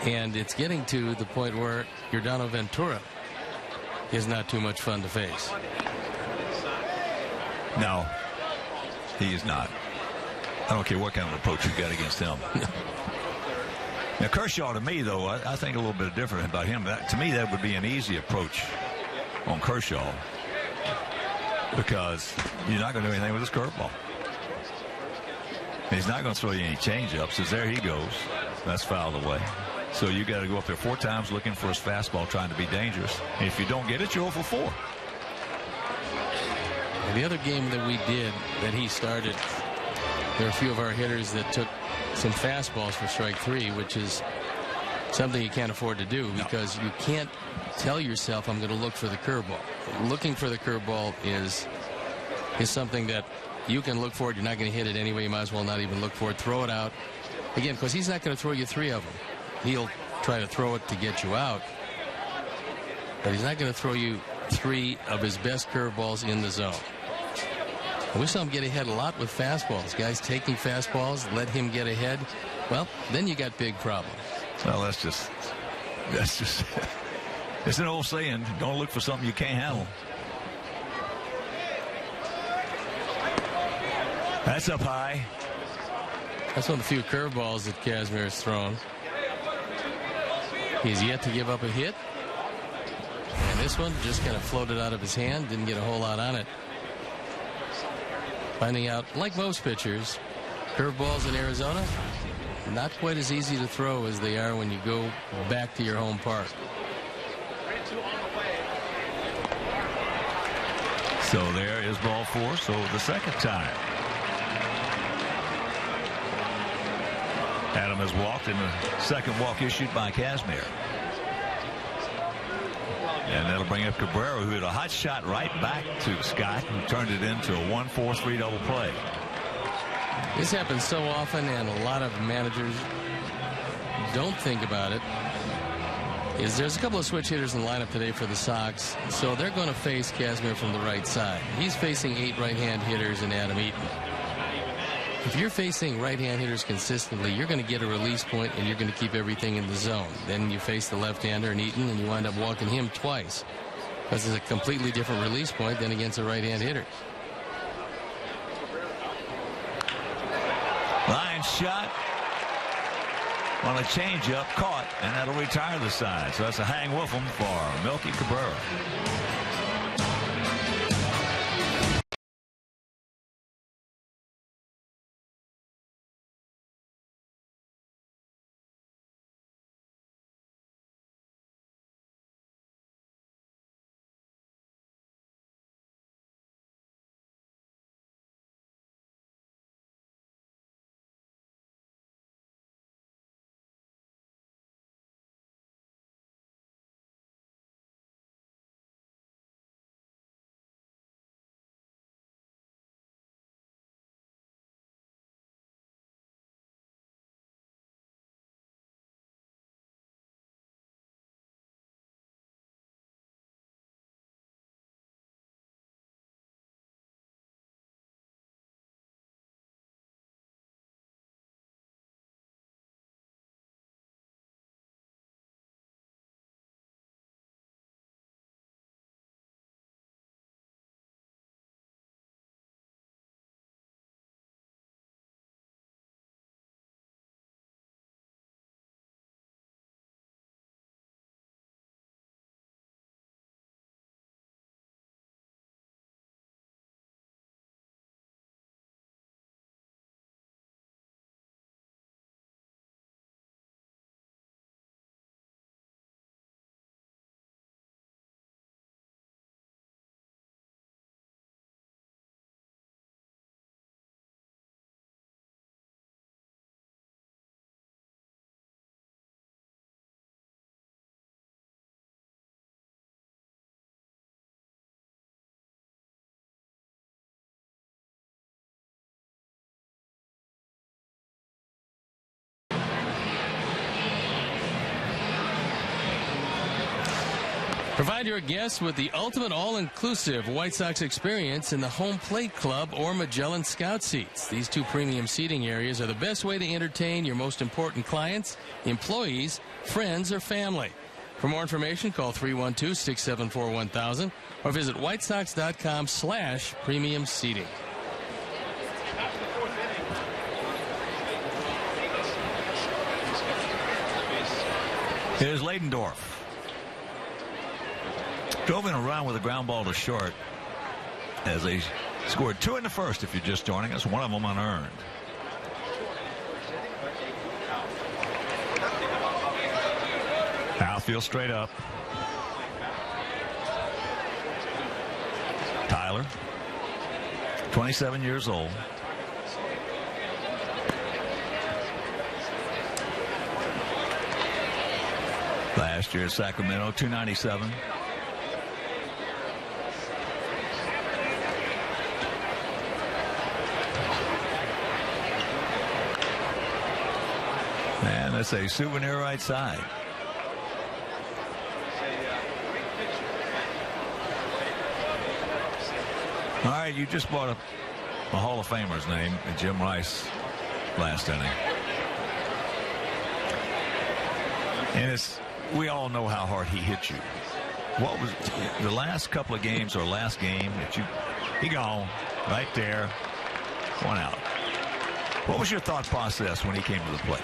A: And it's getting to the point where Yordano Ventura is not too much fun to face.
B: No, he is not. I don't care what kind of approach you got against him. Now, Kershaw, to me, though, I think a little bit different about him. To me, that would be an easy approach on Kershaw because you're not going to do anything with his curveball. He's not going to throw you any changeups. As there he goes. That's fouled away. So you got to go up there 4 times looking for his fastball, trying to be dangerous. And if you don't get it, you're 0 for 4.
A: The other game that we did that he started, there were a few of our hitters that took some fastballs for strike 3, which is something you can't afford to do because you can't tell yourself I'm going to look for the curveball. Looking for the curveball is something that you can look for it. You're not going to hit it anyway. You might as well not even look for it. Throw it out. Again, because he's not going to throw you 3 of them. He'll try to throw it to get you out, but he's not going to throw you 3 of his best curveballs in the zone. We saw him get ahead a lot with fastballs. Guys taking fastballs, let him get ahead. Well, then you got big problems.
B: Well, that's just it's an old saying, don't look for something you can't handle. That's up high.
A: That's one of the few curveballs that Kazmir has thrown. He's yet to give up a hit. And this one just kind of floated out of his hand, didn't get a whole lot on it. Finding out, like most pitchers, curveballs in Arizona, not quite as easy to throw as they are when you go back to your home park.
B: So there is ball 4. So the second time. Adam has walked in the second walk issued by Kazmir. And that'll bring up Cabrera, who had a hot shot right back to Scott, who turned it into a 1-4-3 double play.
A: This happens so often, and a lot of managers don't think about it. is there's a couple of switch hitters in the lineup today for the Sox, so they're going to face Kazmir from the right side. He's facing 8 right-hand hitters in Adam Eaton. If you're facing right-hand hitters consistently, you're going to get a release point and you're going to keep everything in the zone. Then you face the left-hander in Eaton and you wind up walking him twice. Because it's a completely different release point than against a right-hand hitter.
B: Line shot on a changeup, caught, and that'll retire the side. So that's a hang with him for Milky Cabrera.
A: Provide your guests with the ultimate all-inclusive White Sox experience in the Home Plate Club or Magellan Scout Seats. These 2 premium seating areas are the best way to entertain your most important clients, employees, friends, or family. For more information, call 312-674-1000 or visit whitesox.com/premium seating.
B: Here's Ladendorf. Drove in a run with a ground ball to short as they scored 2 in the first. If you're just joining us, one of them unearned. Outfield straight up. Tyler, 27 years old. Last year at Sacramento, 297. And that's a souvenir right side. All right, you just brought up a Hall of Famer's name, Jim Rice, last inning. And we all know how hard he hit you. What was the last couple of games or last game that he gone right there, 1 out. What was your thought process when he came to the plate?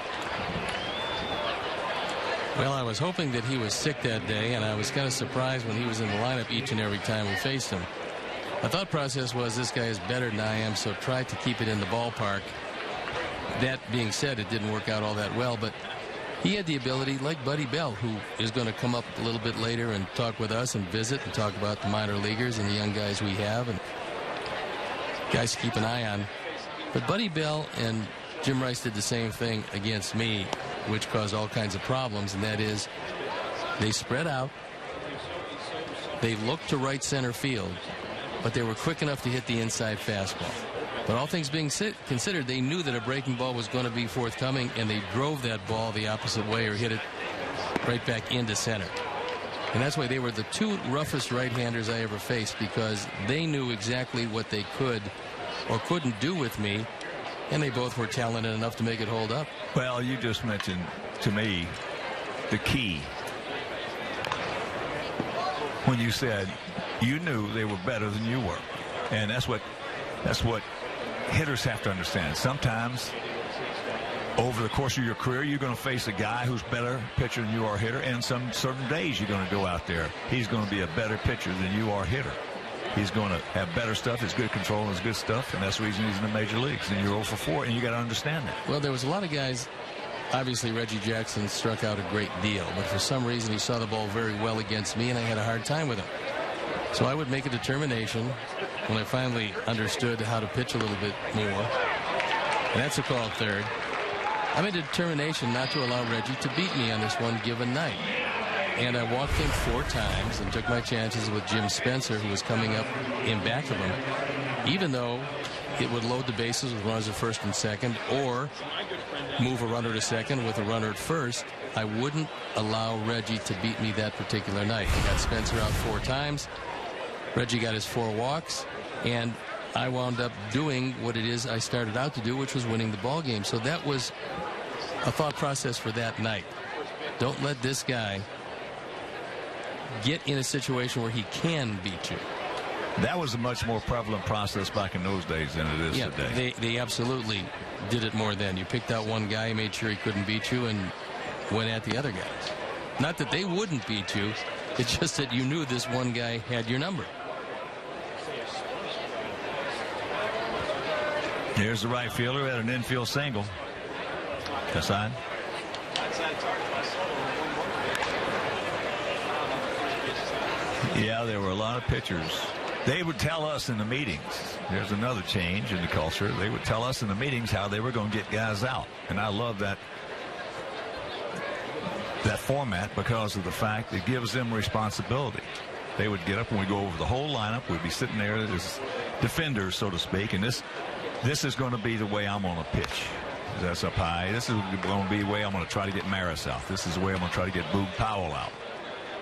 A: Well, I was hoping that he was sick that day, and I was kind of surprised when he was in the lineup each and every time we faced him. My thought process was this guy is better than I am, so try to keep it in the ballpark. That being said, it didn't work out all that well, but he had the ability, like Buddy Bell, who is going to come up a little bit later and talk with us and visit and talk about the minor leaguers and the young guys we have and guys to keep an eye on. But Buddy Bell and Jim Rice did the same thing against me, which caused all kinds of problems, and that is they spread out, they looked to right center field, but they were quick enough to hit the inside fastball. But all things being considered, they knew that a breaking ball was going to be forthcoming, and they drove that ball the opposite way or hit it right back into center. And that's why they were the two roughest right-handers I ever faced, because they knew exactly what they could or couldn't do with me, and they both were talented enough to make it hold up.
B: Well, you just mentioned to me the key when you said you knew they were better than you were. And that's what hitters have to understand. Sometimes over the course of your career, you're going to face a guy who's better pitcher than you are hitter, and some certain days you're going to go out there, he's going to be a better pitcher than you are hitter. He's going to have better stuff, his good control, and his good stuff, and that's the reason he's in the major leagues. And you're 0 for 4, and you got to understand that.
A: Well, there was a lot of guys. Obviously, Reggie Jackson struck out a great deal, but for some reason he saw the ball very well against me, and I had a hard time with him. So I would make a determination when I finally understood how to pitch a little bit more, and that's a call third. I made a determination not to allow Reggie to beat me on this one given night. And I walked him 4 times and took my chances with Jim Spencer, who was coming up in back of him, even though it would load the bases with runners at first and second, or move a runner to second with a runner at first. I wouldn't allow Reggie to beat me that particular night. I got Spencer out 4 times. Reggie got his 4 walks, and I wound up doing what it is I started out to do, which was winning the ball game. So that was a thought process for that night. Don't let this guy get in a situation where he can beat you.
B: That was a much more prevalent process back in those days than it is today.
A: They absolutely did it more then. You picked out one guy, made sure he couldn't beat you, and went at the other guys. Not that they wouldn't beat you, it's just that you knew this one guy had your number.
B: Here's the right fielder at an infield single. Hassan. Yeah, there were a lot of pitchers. They would tell us in the meetings. There's another change in the culture. They would tell us in the meetings how they were going to get guys out. And I love that format because of the fact it gives them responsibility. They would get up and we'd go over the whole lineup. We'd be sitting there as defenders, so to speak. And this is going to be the way I'm going to pitch. That's up high. This is going to be the way I'm going to try to get Maris out. This is the way I'm going to try to get Boog Powell out.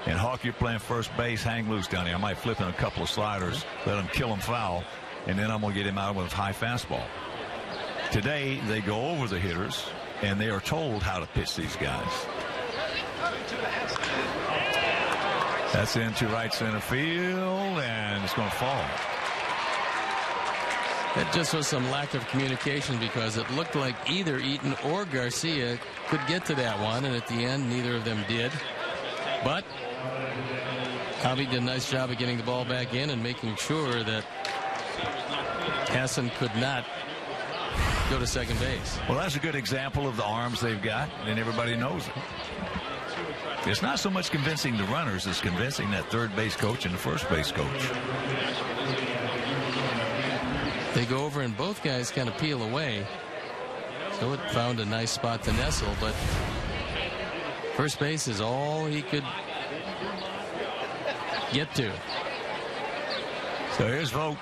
B: And Hawk, you're playing first base, hang loose down here. I might flip in a couple of sliders, let him kill him foul, and then I'm going to get him out with a high fastball. Today, they go over the hitters, and they are told how to pitch these guys. That's into right center field, and it's going to fall.
A: It just was some lack of communication because it looked like either Eaton or Garcia could get to that one, and at the end, neither of them did. But Javi did a nice job of getting the ball back in and making sure that Hassan could not go to second base.
B: Well, that's a good example of the arms they've got, and everybody knows it. It's not so much convincing the runners as convincing that third base coach and the first base coach.
A: They go over and both guys kind of peel away. So it found a nice spot to nestle, but first base is all he could get to.
B: So here's Vogt.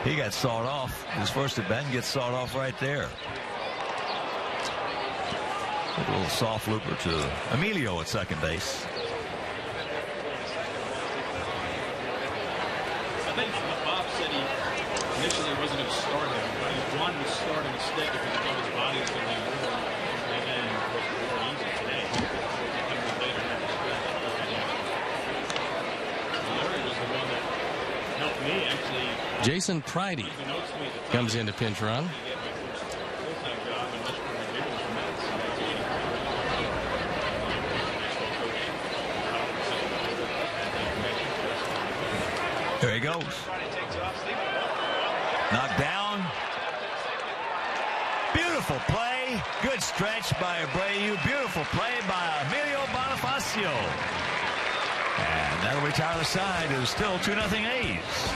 B: He got sawed off. His first at bat gets sawed off right there. A little soft looper to Emilio at second base.
C: I think Bob said he initially wasn't going to start him, but he wanted to start him instead because he thought his body was going to be more easy today. Larry was the one that helped me actually.
A: Jason Pridey comes in to pinch run.
B: There he goes. Knocked down. Beautiful play. Good stretch by Abreu. Beautiful play by Emilio Bonifacio. And that'll retire the side. It is still 2-0 A's.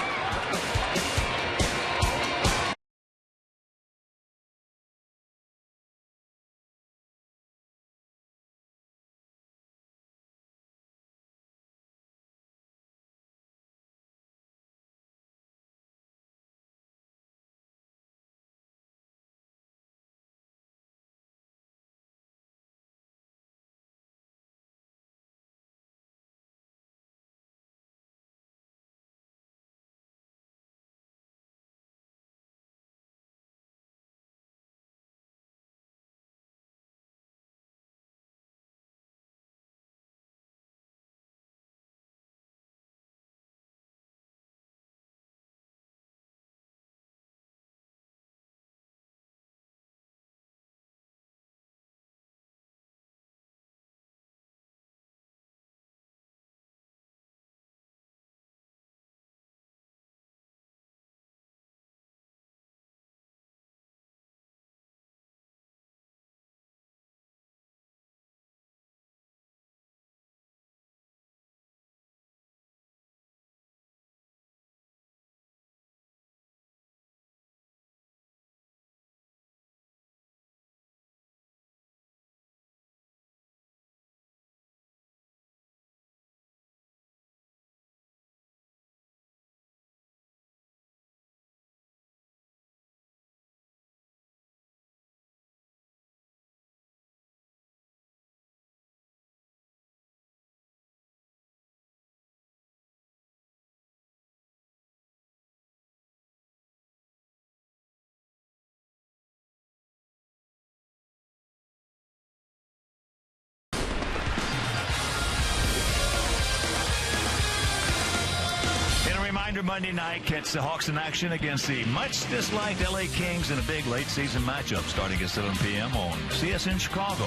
B: Reminder, Monday night, catch the Hawks in action against the much-disliked L.A. Kings in a big late-season matchup starting at 7 p.m. on CSN Chicago.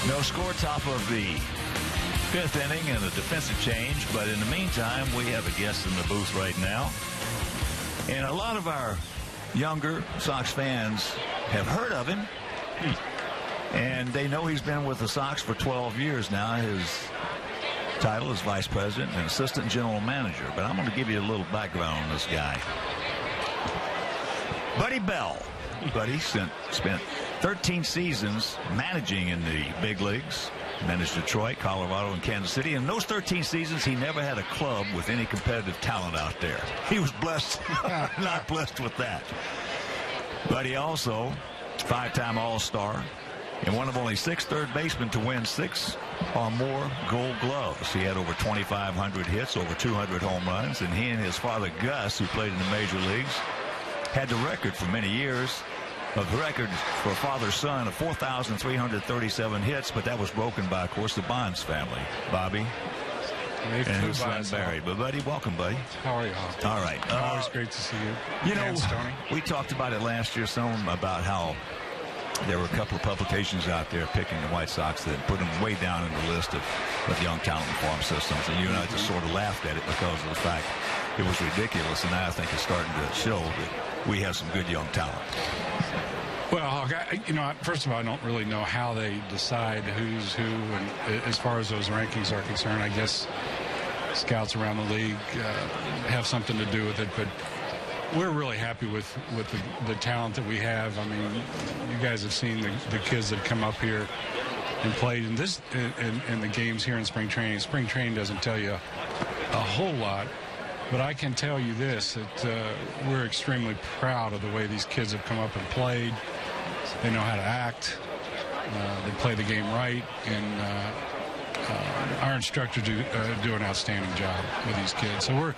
B: No score, top of the 5th inning and a defensive change, but in the meantime, we have a guest in the booth right now. And a lot of our younger Sox fans have heard of him, and they know he's been with the Sox for 12 years now. His title is Vice President and Assistant General Manager, but I'm going to give you a little background on this guy. Buddy Bell. Buddy spent 13 seasons managing in the big leagues. Managed Detroit, Colorado, and Kansas City. In those 13 seasons, he never had a club with any competitive talent out there. He was blessed, not blessed with that. But he also, 5-time All-Star, and one of only 6 third basemen to win 6 or more Gold Gloves. He had over 2,500 hits, over 200 home runs, and he and his father, Gus, who played in the major leagues, had the record for many years of the record for father-son of 4,337 hits, but that was broken by, of course, the Bonds family. Bobby and his son Barry. But, Buddy, welcome, buddy.
D: How are you?
B: All right.
D: Always great to see you.
B: You know, we talked about it last year, some about how there were a couple of publications out there picking the White Sox that put them way down in the list of young talent and farm systems, and you and I just sort of laughed at it because of the fact it was ridiculous, and now I think it's starting to show that we have some good young talent.
D: Well, Hawk, first of all, I don't really know how they decide who's who, and as far as those rankings are concerned, I guess scouts around the league have something to do with it, but we're really happy with the talent that we have. I mean, you guys have seen the kids that come up here and played in the games here in spring training. Spring training doesn't tell you a whole lot, but I can tell you this, that we're extremely proud of the way these kids have come up and played. They know how to act. They play the game right, and our instructors do an outstanding job with these kids. So we're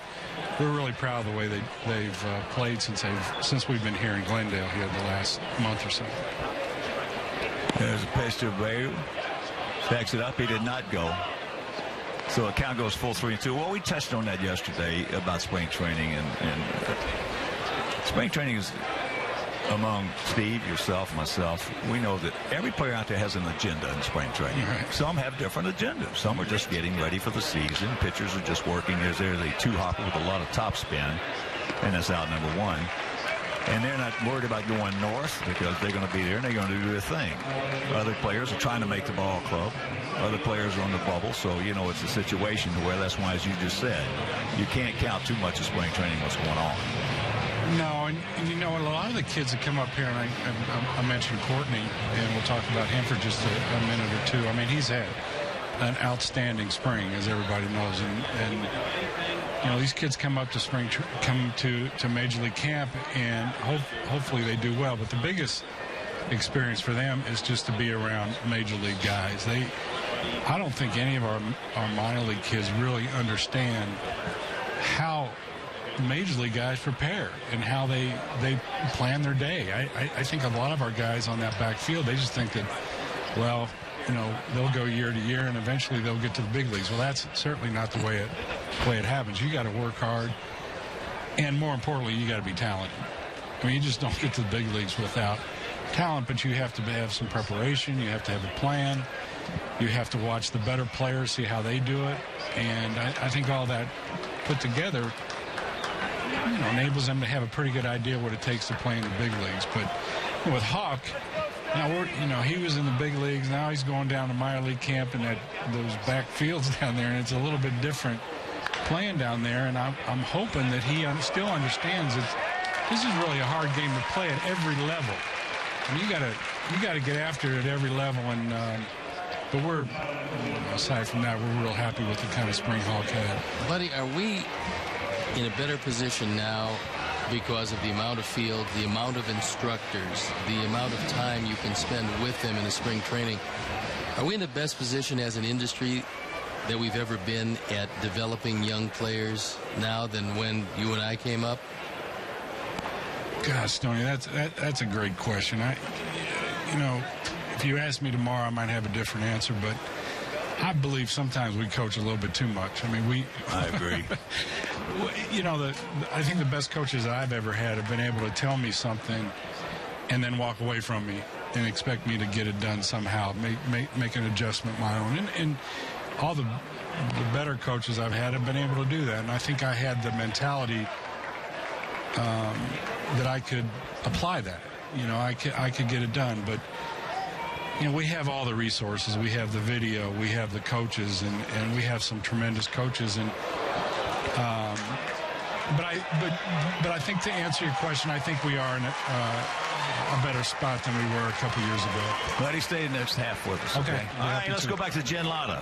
D: really proud of the way they've played since we've been here in Glendale here the last month or so.
B: There's a pitch to Bayu. Backs it up. He did not go. So the count goes full 3-2. Well, we touched on that yesterday about spring training, and spring training is among Steve, yourself, myself. We know that every player out there has an agenda in spring training.
D: Right.
B: Some have different agendas. Some are just getting ready for the season. Pitchers are just working. There's a two-hopper with a lot of top spin, and that's out number 1. And they're not worried about going north because they're going to be there and they're going to do their thing. Other players are trying to make the ball club. Other players are on the bubble. So, it's a situation where that's why, as you just said, you can't count too much of spring training what's going on.
D: No, and a lot of the kids that come up here, and I mentioned Courtney, and we'll talk about him for just a minute or two. I mean, he's had an outstanding spring, as everybody knows, and these kids come up to spring, come to Major League Camp, and hopefully they do well. But the biggest experience for them is just to be around Major League guys. I don't think any of our minor league kids really understand how Major League guys prepare and how they plan their day. I think a lot of our guys on that backfield, they just think that, well, they'll go year to year and eventually they'll get to the big leagues. Well, that's certainly not the way it happens. You got to work hard, and more importantly, you got to be talented. I mean, you just don't get to the big leagues without talent, but you have to have some preparation. You have to have a plan. You have to watch the better players, see how they do it, and I think all that put together enables them to have a pretty good idea what it takes to play in the big leagues. But with Hawk, now he was in the big leagues. Now he's going down to minor league camp and those back fields down there, and it's a little bit different playing down there. And I'm hoping that he still understands that this is really a hard game to play at every level. And you gotta get after it at every level. And but we're, aside from that, we're real happy with the kind of spring Hawk had.
A: Buddy, are we in a better position now because of the amount of field, the amount of instructors, the amount of time you can spend with them in the spring training? Are we in the best position as an industry that we've ever been at developing young players now than when you and I came up?
D: Gosh, Tony, that's a great question. If you ask me tomorrow, I might have a different answer, but I believe sometimes we coach a little bit too much. I mean,
B: I agree.
D: You know, I think the best coaches I've ever had have been able to tell me something and then walk away from me and expect me to get it done somehow, make an adjustment my own. And all the better coaches I've had have been able to do that. And I think I had the mentality that I could apply that. You know, I could get it done. But, you know, we have all the resources. We have the video. We have the coaches. And we have some tremendous coaches. And but I think to answer your question, I think we are in a better spot than we were a couple years ago.
B: Glad he stayed next half with us.
D: Okay.
B: All right, let's go back to Jen Latta.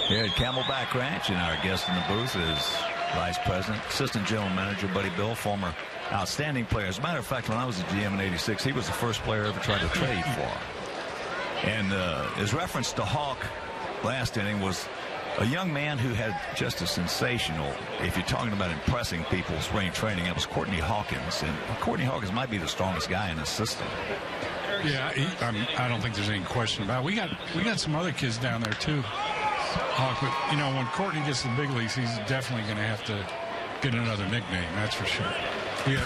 B: Here at Camelback Ranch, and our guest in the booth is Vice President, Assistant General Manager Buddy Bill, former outstanding player. As a matter of fact, when I was a GM in '86, he was the first player I ever tried to trade for. And his reference to Hawk last inning was a young man who had just a sensational, if you're talking about impressing people, spring training, it was Courtney Hawkins. And Courtney Hawkins might be the strongest guy in the system.
D: Yeah, I don't think there's any question about it. We got some other kids down there, too. But, you know, when Courtney gets to the big leagues, he's definitely going to have to get another nickname. That's for sure. We'll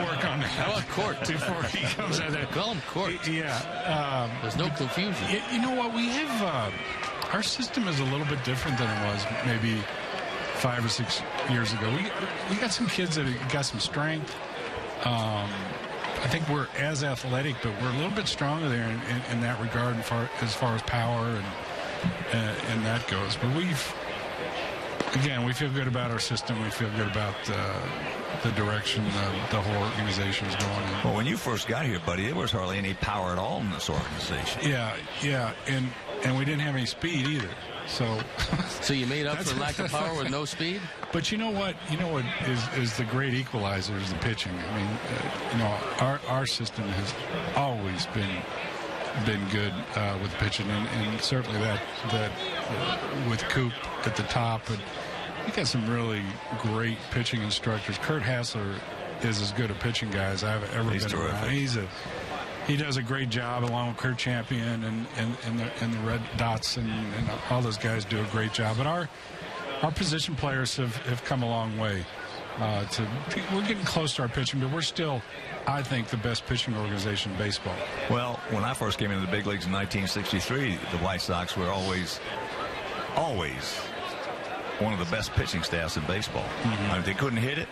D: work on that.
A: How about Court?
D: Before he comes out there.
A: Call him Court.
D: Yeah.
A: There's no confusion.
D: You know what? We have our system is a little bit different than it was maybe 5 or 6 years ago. We got some kids that got some strength. I think we're as athletic, but we're a little bit stronger there in that regard as far as power and that goes. But we feel good about our system. We feel good about the direction the whole organization is going in.
B: Well, when you first got here, buddy, there was hardly any power at all in this organization.
D: Yeah, and we didn't have any speed either.
A: So you made up for lack of power with no speed?
D: But you know what? Is the great equalizer is the pitching. I mean, our system has always been good with pitching, and certainly that with Coop at the top, and we got some really great pitching instructors. Kurt Hassler is as good a pitching guy as I've ever been around. He does a great job along with Kurt Champion and the Red Dots and all those guys do a great job. But our position players have come a long way. We're getting close to our pitching, but we're still, I think, the best pitching organization in baseball.
B: Well, when I first came into the big leagues in 1963, the White Sox were always one of the best pitching staffs in baseball.
D: Mm-hmm.
B: I mean, they couldn't hit it,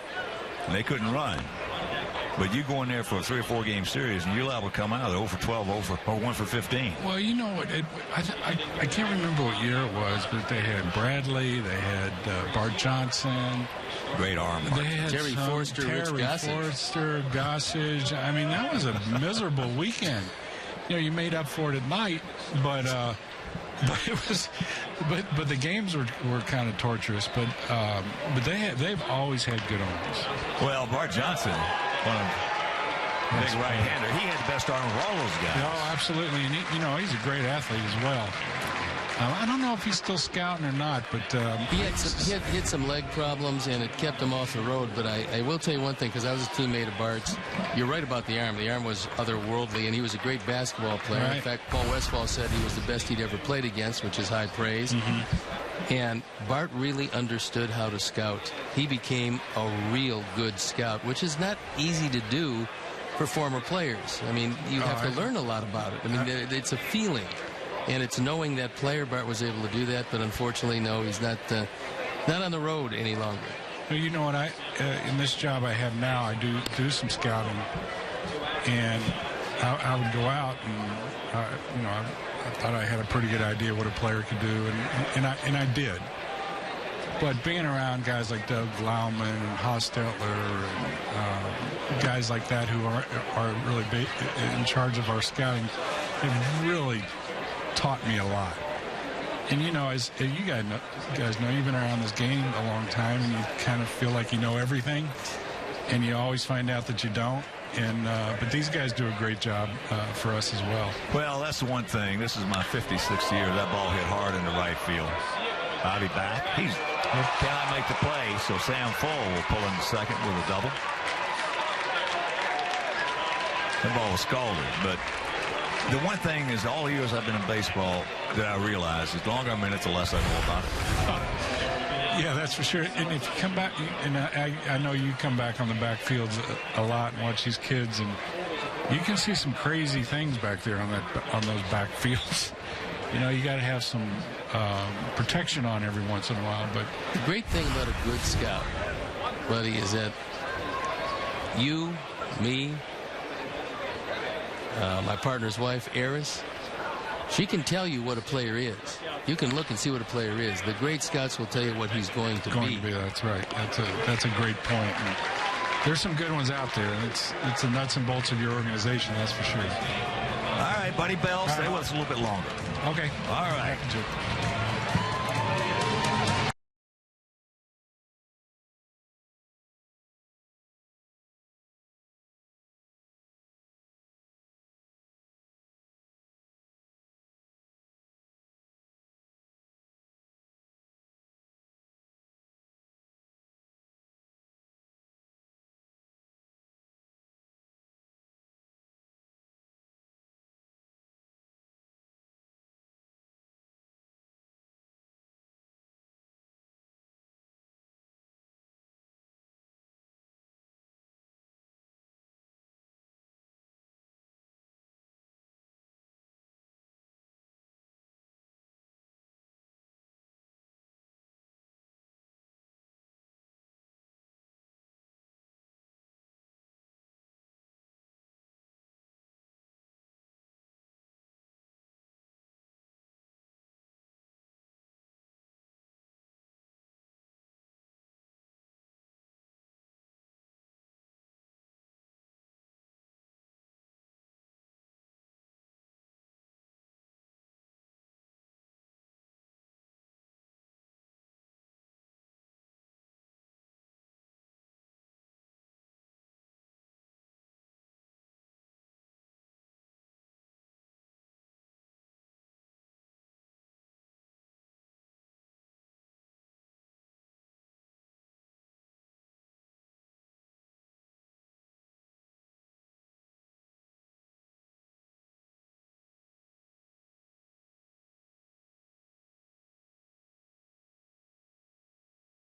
B: and they couldn't run. But you go in there for a 3 or 4 game series, and you're liable to come out of 0 for 12, 1 for 15.
D: Well, you know what? I can't remember what year it was, but they had Bradley, they had Bart Johnson.
B: Great arm.
D: They had
A: Terry Forster, Rich
D: Gossage. I mean, that was a miserable weekend. You know, you made up for it at night, but it was, but the games were kind of torturous. But they've always had good arms.
B: Well, Bart Johnson, one of big right-hander, he had the best arm of all those guys.
D: Oh, absolutely, and he's a great athlete as well. I don't know if he's still scouting or not, but
A: he had some leg problems, and it kept him off the road. But I will tell you one thing, because I was a teammate of Bart's. You're right about the arm. The arm was otherworldly, and he was a great basketball player.
D: Right.
A: In fact, Paul Westphal said he was the best he'd ever played against, which is high praise. Mm-hmm. And Bart really understood how to scout. He became a real good scout, which is not easy to do for former players. I mean, you have to learn a lot about it. I mean, it's a feeling. And it's knowing that player. Bart was able to do that, but unfortunately, no, he's not on the road any longer.
D: Well, you know what? In this job I have now, I do some scouting, and I would go out and I thought I had a pretty good idea what a player could do, and I did. But being around guys like Doug Lauman and Hostetler and guys like that who are really in charge of our scouting, it really taught me a lot. And as you guys know, you've been around this game a long time, and you kind of feel like you know everything, and you always find out that you don't. And but these guys do a great job for us as well.
B: Well, that's the one thing. This is my 56th year. That ball hit hard in the right field. Bobby back. He cannot make the play, so Sam Full will pull in the second with a double. That ball was scalded, but the one thing is, all the years I've been in baseball, that I realize is the longer I'm in it, the less I know about it.
D: Yeah, that's for sure. And if you come back, and I know you come back on the backfields a lot and watch these kids, and you can see some crazy things back there on those backfields. You got to have some protection on every once in a while. But
A: the great thing about a good scout, buddy, is that you, me, my partner's wife, Eris, she can tell you what a player is. You can look and see what a player is. The great scouts will tell you what he's going to be.
D: That's right. That's a great point. And there's some good ones out there, and it's the nuts and bolts of your organization, that's for sure.
B: All right, Buddy Bell, stay with us a little bit longer.
D: Okay.
B: All right.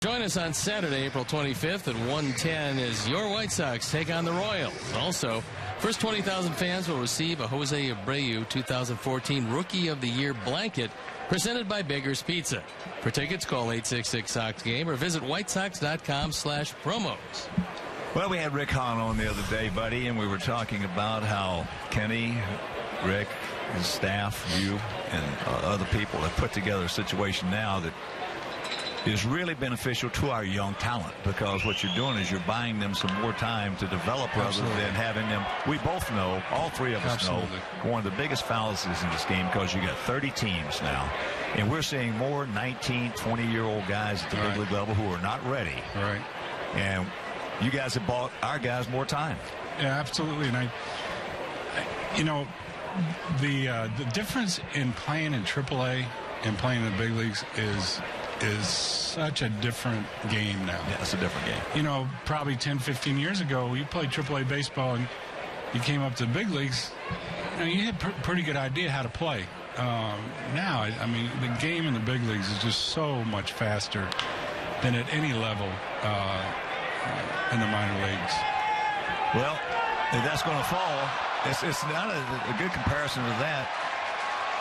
A: Join us on Saturday, April 25th at 1:10 as your White Sox take on the Royals. Also, first 20,000 fans will receive a Jose Abreu 2014 Rookie of the Year blanket presented by Beggar's Pizza. For tickets, call 866-SOX-GAME or visit whitesox.com/promos.
B: Well, we had Rick Hahn on the other day, buddy, and we were talking about how Kenny, Rick, his staff, you, and other people have put together a situation now that is really beneficial to our young talent, because what you're doing is you're buying them some more time to develop rather than having them. We both know, all three of us know, one of the biggest fallacies in this game, because you got 30 teams now, and we're seeing more 19, 20-year-old guys at the big league level who are not ready.
D: Right.
B: And you guys have bought our guys more time.
D: Yeah, absolutely. And you know, the difference in playing in AAA and playing in the big leagues is such a different game now.
B: Yeah, it's a different game.
D: You know, probably 10, 15 years ago, you played AAA baseball and you came up to the big leagues, you know, you had a pretty good idea how to play. Now, I mean, the game in the big leagues is just so much faster than at any level in the minor leagues.
B: Well, if that's going to fall, it's not a good comparison to that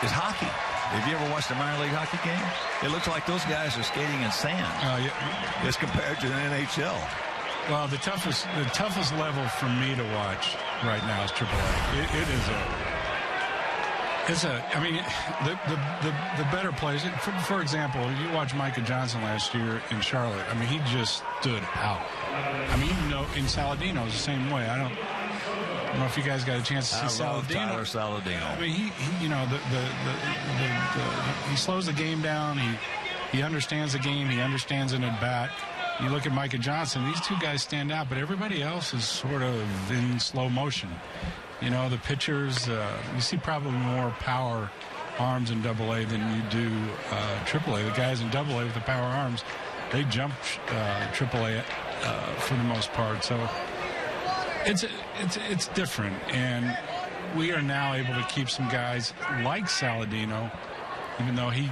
B: is hockey. Have you ever watched a minor league hockey game? It looks like those guys are skating in sand.
D: Yeah.
B: As compared to the NHL.
D: Well, the toughest level for me to watch right now is AAA. I mean, the better players. For example, you watch Micah Johnson last year in Charlotte. I mean, he just stood out. I mean, you know, in Saladino, it's the same way. I don't know if you guys got a chance to see Saladino.
B: Tyler Saladino.
D: I mean, he you know, he slows the game down. He understands the game. He understands an at bat. You look at Micah Johnson; these two guys stand out, but everybody else is sort of in slow motion. You know, the pitchers, you see probably more power arms in AA than you do AAA. The guys in AA with the power arms, they jump AAA for the most part. So it's different, and we are now able to keep some guys like Saladino, even though he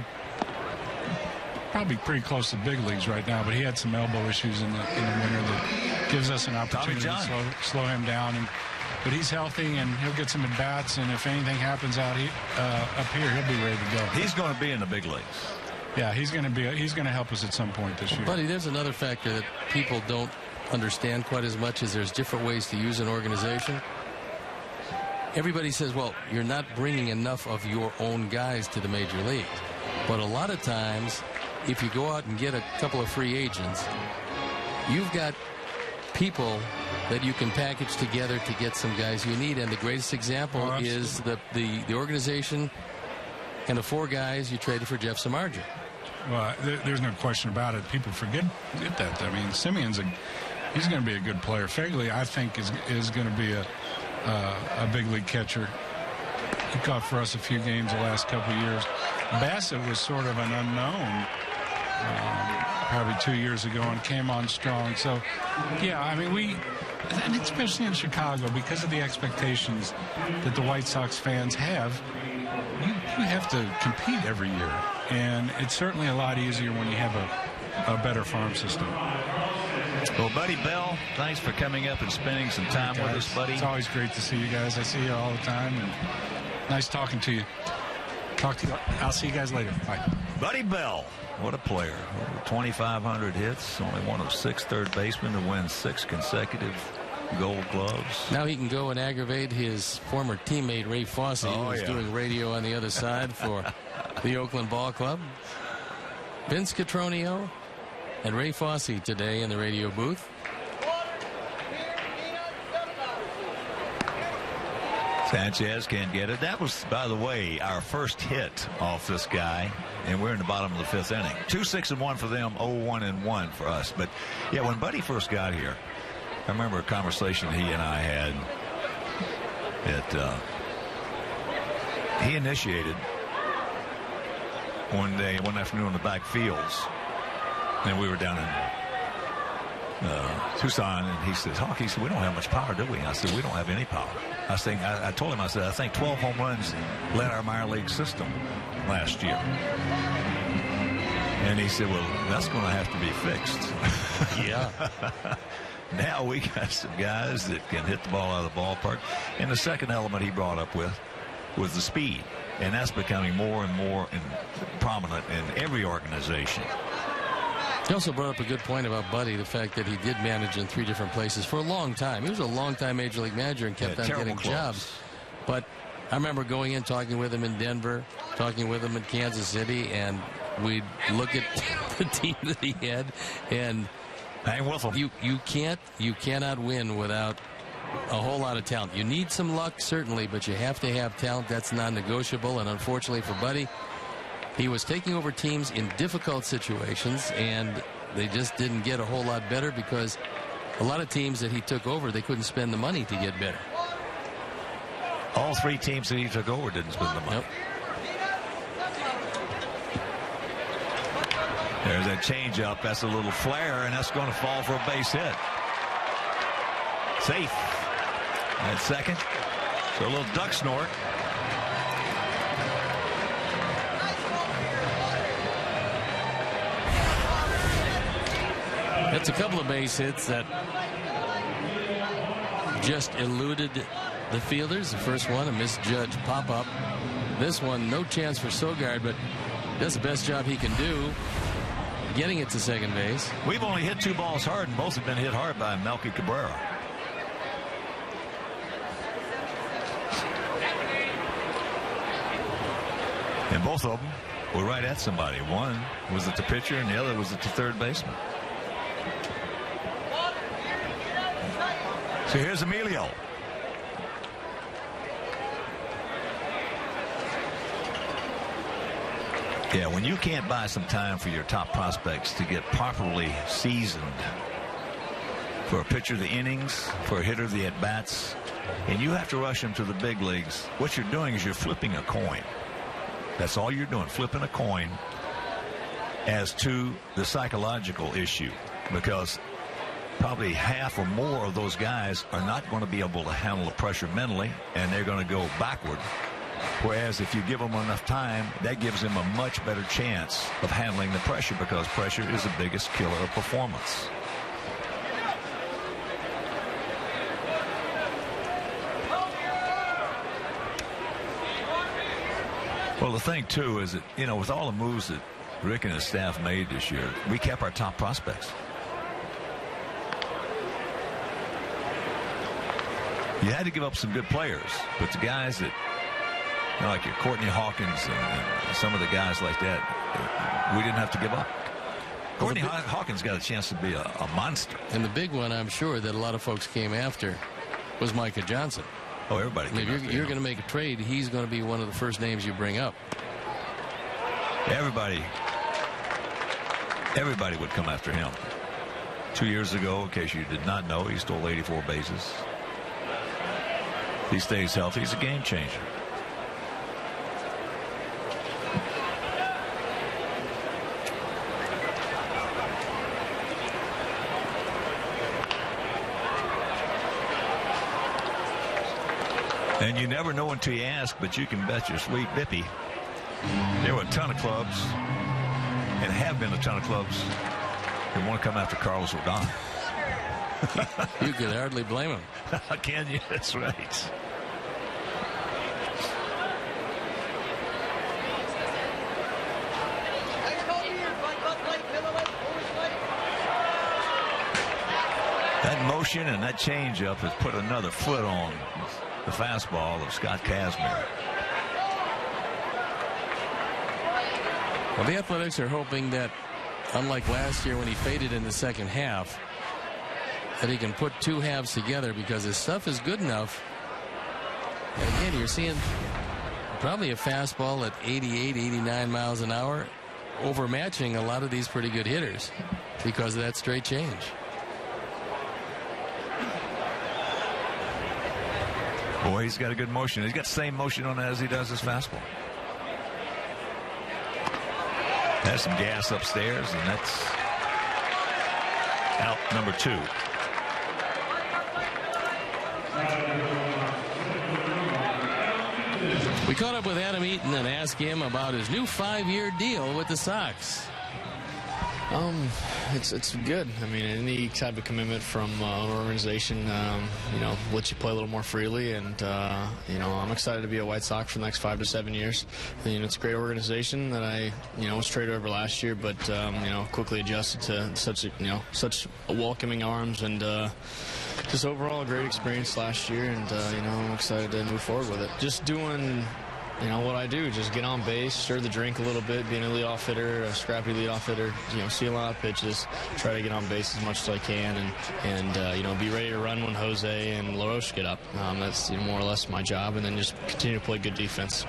D: probably pretty close to big leagues right now, but he had some elbow issues in the winter that gives us an opportunity to slow him down. But he's healthy, and he'll get some at-bats, and if anything happens out up here, he'll be ready to go.
B: He's going to be in the big leagues.
D: Yeah, he's going to help us at some point this year.
A: Buddy, there's another factor that people don't understand quite as much as there's different ways to use an organization. Everybody says, well, you're not bringing enough of your own guys to the major leagues. But a lot of times, if you go out and get a couple of free agents, you've got people that you can package together to get some guys you need. And the greatest example is the organization and the 4 guys you traded for Jeff Samardzija.
D: Well, there's no question about it. People forget that. I mean, Simeon's he's going to be a good player. Fagley, I think, is going to be a big league catcher. He caught for us a few games the last couple of years. Bassett was sort of an unknown probably 2 years ago and came on strong. So, yeah, I mean, and especially in Chicago, because of the expectations that the White Sox fans have, you have to compete every year. And it's certainly a lot easier when you have a better farm system.
B: Well, Buddy Bell, thanks for coming up and spending some time with us, buddy.
D: It's always great to see you guys. I see you all the time, and nice talking to you. I'll see you guys later. Bye.
B: Buddy Bell, what a player. Over 2,500 hits, only one of 6 third basemen to win 6 consecutive Gold Gloves.
A: Now he can go and aggravate his former teammate Ray Fosse, who's doing radio on the other side for the Oakland Ball Club. Vince Cotroneo and Ray Fosse today in the radio booth.
B: Sanchez can't get it. That was, by the way, our first hit off this guy, and we're in the bottom of the 5th inning. 2-6-1 for them, 0-1-1 for us. But, yeah, when Buddy first got here, I remember a conversation he and I had that he initiated one afternoon in the back fields, and we were down in Tucson, and he says, Hawk, he said, we don't have much power, do we? I said, we don't have any power. I told him, I said, I think 12 home runs led our minor league system last year. And he said, well, that's going to have to be fixed.
A: Yeah.
B: Now we got some guys that can hit the ball out of the ballpark. And the second element he brought up with was the speed. And that's becoming more and more prominent in every organization.
A: He also brought up a good point about Buddy, the fact that he did manage in 3 different places for a long time. He was a long-time Major League manager and kept on getting jobs. But I remember going in, talking with him in Denver, talking with him in Kansas City, and we'd look at the team that he had, and
B: hang with him.
A: You cannot win without a whole lot of talent. You need some luck, certainly, but you have to have talent. That's non-negotiable, and unfortunately for Buddy, he was taking over teams in difficult situations, and they just didn't get a whole lot better because a lot of teams that he took over, they couldn't spend the money to get better.
B: All 3 teams that he took over didn't spend the money.
A: Nope.
B: There's that changeup. That's a little flare, and that's going to fall for a base hit. Safe. At second. So a little duck snort.
A: That's a couple of base hits that just eluded the fielders. The first one, a misjudged pop-up. This one, no chance for Sogard, but does the best job he can do getting it to second base.
B: We've only hit 2 balls hard, and both have been hit hard by Melky Cabrera. And both of them were right at somebody. One was at the pitcher, and the other was at the third baseman. So here's Emilio. Yeah, when you can't buy some time for your top prospects to get properly seasoned, for a pitcher the innings, for a hitter the at-bats, and you have to rush them to the big leagues, what you're doing is you're flipping a coin. That's all you're doing, flipping a coin as to the psychological issue, because probably half or more of those guys are not going to be able to handle the pressure mentally, and they're going to go backward. Whereas if you give them enough time, that gives them a much better chance of handling the pressure, because pressure is the biggest killer of performance. Well, the thing, too, is that, you know, with all the moves that Rick and his staff made this year, we kept our top prospects. You had to give up some good players, but the guys that, you know, like your Courtney Hawkins and some of the guys like that, we didn't have to give up. Courtney Hawkins got a chance to be a monster.
A: And the big one, I'm sure, that a lot of folks came after was Micah Johnson.
B: Oh, everybody.
A: I mean, if you're going to make a trade, he's going to be one of the first names you bring up.
B: Everybody would come after him. 2 years ago, in case you did not know, he stole 84 bases. If he stays healthy, he's a game changer. And you never know until you ask, but you can bet your sweet Bippy there were a ton of clubs, and have been a ton of clubs, that want to come after Carlos Rodon.
A: You could hardly blame him.
B: Can you? That's right. That motion and that changeup has put another foot on the fastball of Scott Kazmir.
A: Well, the Athletics are hoping that, unlike last year when he faded in the second half, that he can put 2 halves together, because his stuff is good enough. And again, you're seeing probably a fastball at 88, 89 miles an hour, overmatching a lot of these pretty good hitters because of that straight change.
B: Boy, he's got a good motion. He's got the same motion on it as he does his fastball. There's some gas upstairs, and that's out number 2.
A: We caught up with Adam Eaton and asked him about his new 5-year deal with the Sox.
E: It's good. I mean, any type of commitment from an organization, lets you play a little more freely, and I'm excited to be a White Sox for the next 5 to 7 years. It's a great organization that I was traded over last year, but quickly adjusted to such welcoming arms, and just overall a great experience last year, and I'm excited to move forward with it. Just doing what I do, just get on base, stir the drink a little bit, being a leadoff hitter, a scrappy leadoff hitter, see a lot of pitches, try to get on base as much as I can, and be ready to run when Jose and LaRoche get up. That's more or less my job, and then just continue to play good defense.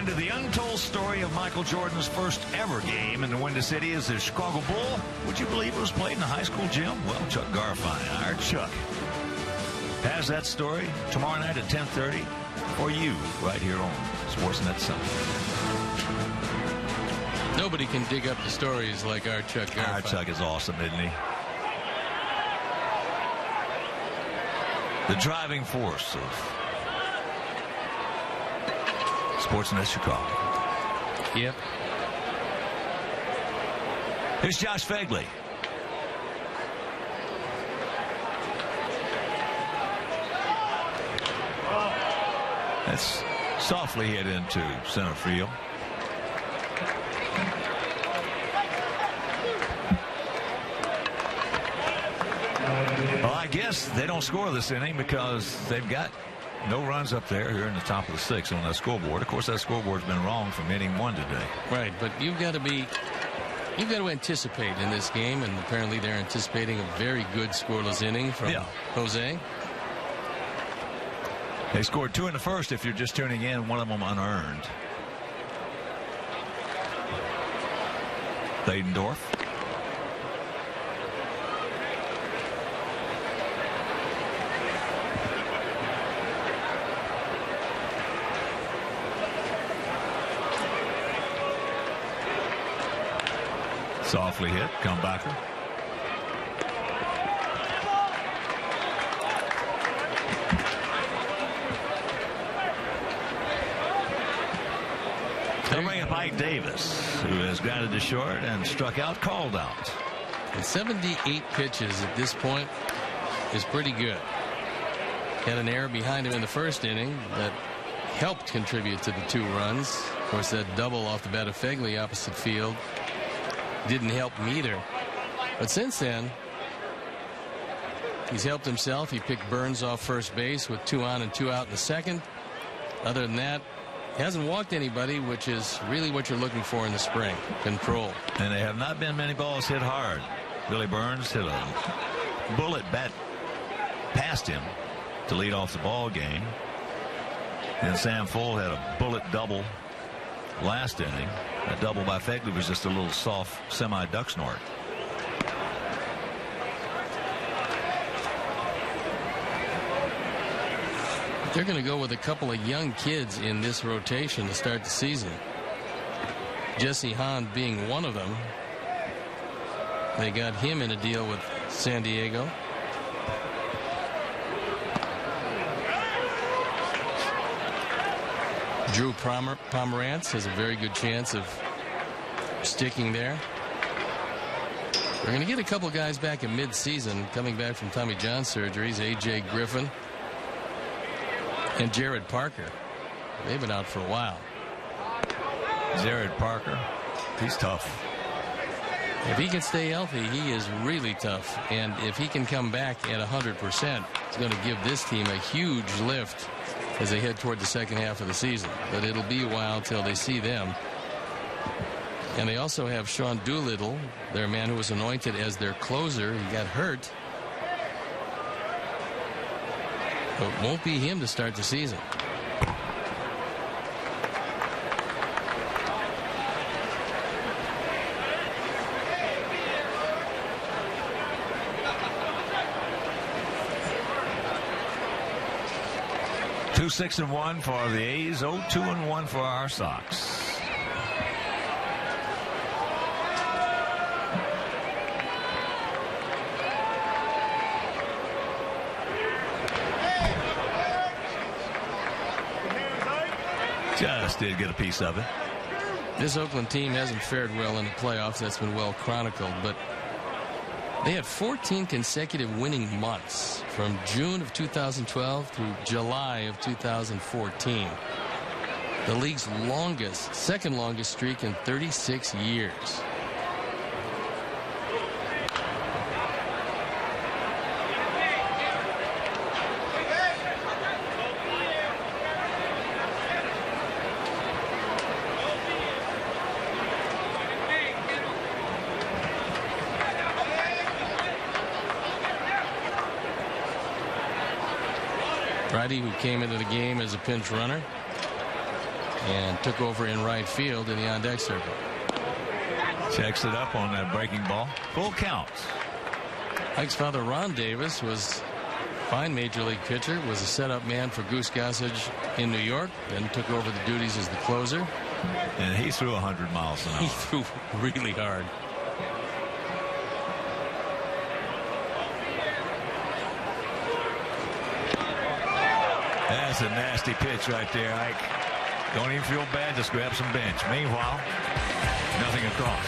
B: The untold story of Michael Jordan's first ever game in the Windy City as the Chicago Bull. Would you believe it was played in a high school gym? Well, Chuck Garfien, our Chuck, has that story tomorrow night at 10:30 for you right here on Sportsnet Sunday.
A: Nobody can dig up the stories like our Chuck Garfien.
B: Our Chuck is awesome, isn't he? The driving force of Sportsnet Chicago.
A: Yep.
B: Here's Josh Fagley. That's softly hit into center field. Well, I guess they don't score this inning because they've got no runs up there here in the top of the sixth on that scoreboard. Of course, that scoreboard's been wrong from inning one today.
A: Right, but you've got to anticipate in this game, and apparently they're anticipating a very good scoreless inning from Jose.
B: They scored 2 in the first if you're just tuning in, one of them unearned. Leidendorf. Softly hit, comebacker. They'll bring up Ike Davis, who has grounded to short and struck out, called out.
A: And 78 pitches at this point is pretty good. Had an error behind him in the first inning that helped contribute to the 2 runs. Of course, that double off the bat of Fagley opposite field didn't help him either. But since then, he's helped himself. He picked Burns off first base with 2 on and 2 out in the second. Other than that, he hasn't walked anybody, which is really what you're looking for in the spring. Control.
B: And there have not been many balls hit hard. Billy Burns hit a bullet bat past him to lead off the ball game. And Sam Full had a bullet double last inning. A double by Fegley was just a little soft semi-duck snort.
A: They're going to go with a couple of young kids in this rotation to start the season. Jesse Hahn being one of them. They got him in a deal with San Diego. Drew Pomerantz has a very good chance of sticking there. We're going to get a couple guys back in mid-season coming back from Tommy John surgeries. A.J. Griffin and Jared Parker. They've been out for a while.
B: Jared Parker, he's tough.
A: If he can stay healthy, he is really tough. And if he can come back at 100%, it's going to give this team a huge lift as they head toward the second half of the season. But it'll be a while till they see them. And they also have Sean Doolittle, their man who was anointed as their closer. He got hurt. But it won't be him to start the season.
B: Two 6-1 for the A's. 0-2-1 for our Sox. Just did get a piece of it.
A: This Oakland team hasn't fared well in the playoffs. That's been well chronicled, but they had 14 consecutive winning months from June of 2012 through July of 2014. The league's longest, second longest streak in 36 years. Friday, who came into the game as a pinch runner and took over in right field in the on-deck circle.
B: Checks it up on that breaking ball. Full count.
A: Ike's father, Ron Davis, was a fine major league pitcher, was a setup man for Goose Gossage in New York, then took over the duties as the closer.
B: And he threw 100 miles an hour.
A: He threw really hard.
B: That's a nasty pitch right there, Ike. Don't even feel bad. Just grab some bench. Meanwhile, nothing across.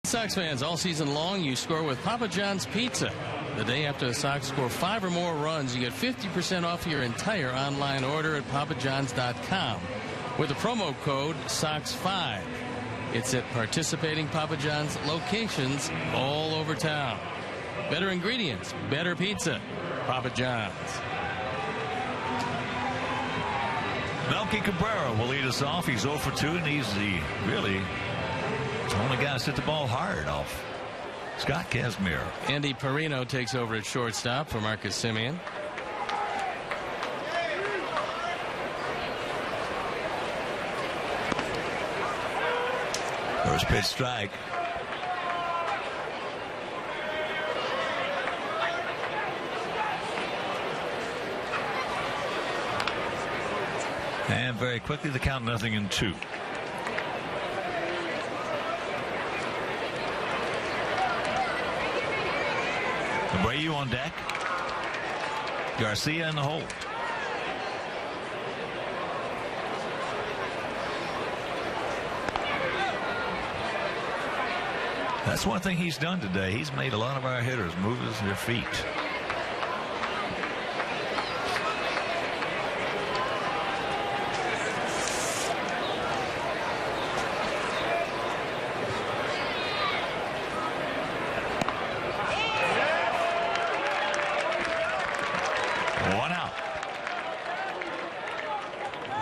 A: Sox fans, all season long, you score with Papa John's Pizza. The day after the Sox score 5 or more runs, you get 50% off your entire online order at papajohns.com with the promo code SOX5. It's at participating Papa John's locations all over town. Better ingredients, better pizza. Papa John's.
B: Melky Cabrera will lead us off. He's 0 for 2, and he's the really only guy that's hit the ball hard off Scott Kazmir.
A: Andy Perino takes over at shortstop for Marcus Semien.
B: First pitch strike. And very quickly the count 0-2. Abreu on deck. Garcia in the hole. That's one thing he's done today. He's made a lot of our hitters move their feet.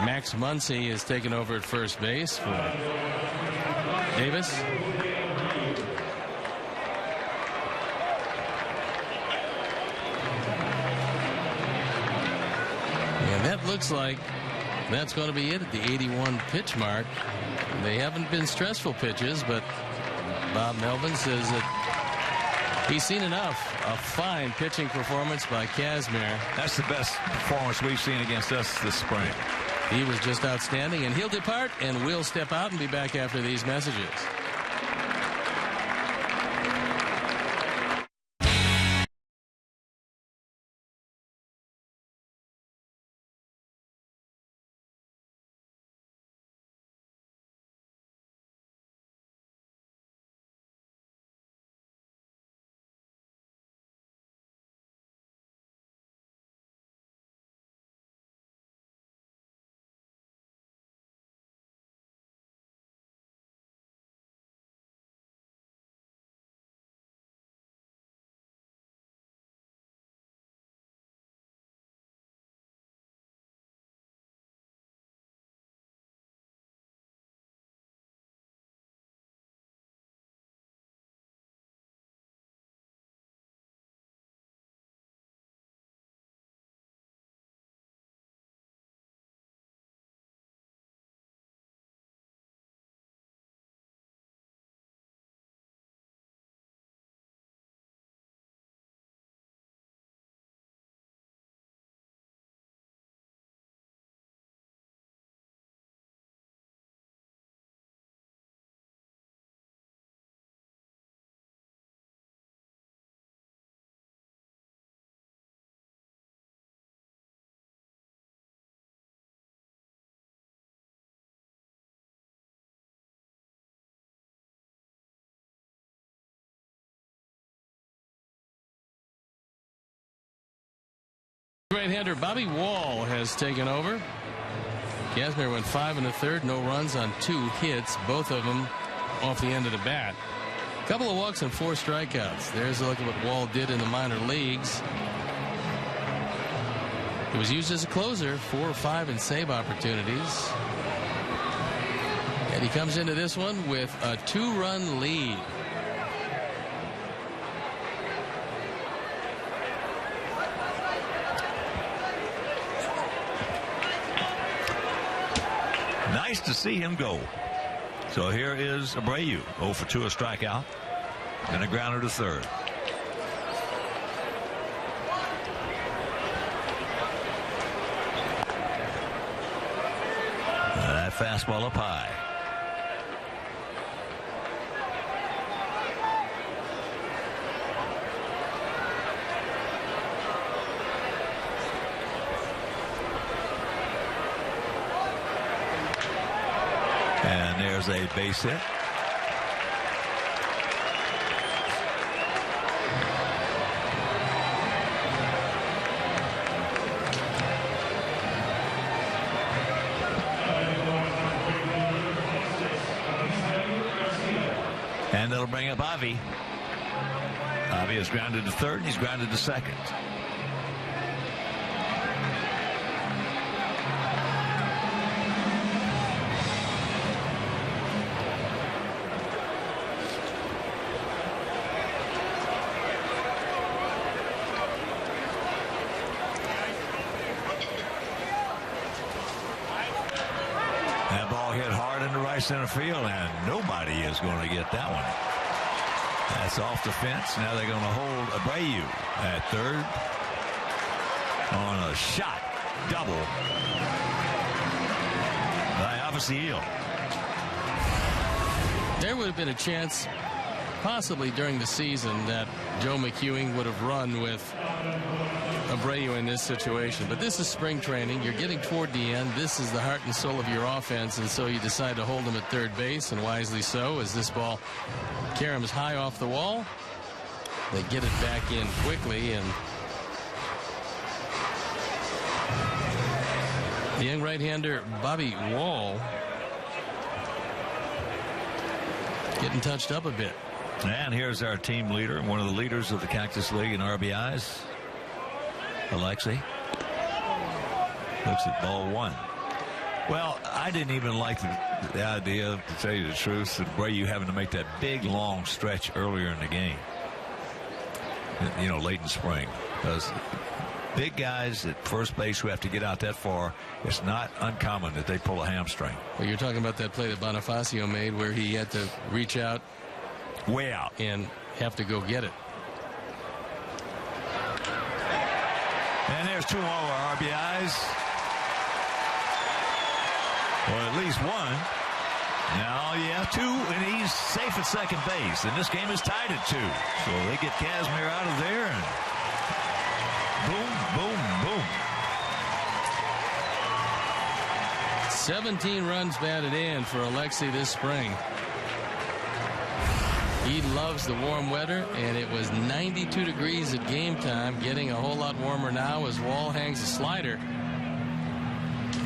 A: Max Muncy is taken over at first base for Davis. And that looks like that's going to be it at the 81 pitch mark. They haven't been stressful pitches, but Bob Melvin says that he's seen enough. A fine pitching performance by Kazmir.
B: That's the best performance we've seen against us this spring.
A: He was just outstanding, and he'll depart, and we'll step out and be back after these messages. Right-hander Bobby Wall has taken over. Kazmir went 5 1/3, no runs on 2 hits, both of them off the end of the bat. A couple of walks and 4 strikeouts. There's a look at what Wall did in the minor leagues. He was used as a closer, 4 or 5 in save opportunities. And he comes into this one with a 2-run lead.
B: Nice to see him go. So here is Abreu, 0 for 2, a strikeout, and a grounder to third. That fastball up high. And there's a base hit. And that'll bring up Avi. Avi is grounded to third, and he's grounded to second. center field, and nobody is going to get that one. That's off the fence. Now they're going to hold Abreu at third on a shot double by Avicillo.
A: There would have been a chance, possibly during the season, that Joe McEwing would have run with Abreu in this situation. But this is spring training. You're getting toward the end. This is the heart and soul of your offense, and so you decide to hold him at third base, and wisely so, as this ball caroms high off the wall. They get it back in quickly, and the young right-hander Bobby Wall getting touched up a bit.
B: And here's our team leader, one of the leaders of the Cactus League in RBIs, Alexi. Looks at ball one. Well, I didn't even like the idea, to tell you the truth, of Abreu having to make that big, long stretch earlier in the game. You know, late in spring. Because big guys at first base who have to get out that far, it's not uncommon that they pull a hamstring.
A: Well, you're talking about that play that Bonifacio made where he had to reach out.
B: Way out.
A: And have to go get it.
B: And there's 2 more RBIs. Or at least one. Now, yeah, 2, and he's safe at second base. And this game is tied at 2. So they get Kazmir out of there, and boom, boom, boom.
A: 17 runs batted in for Alexi this spring. He loves the warm weather, and it was 92 degrees at game time, getting a whole lot warmer now as Wall hangs a slider.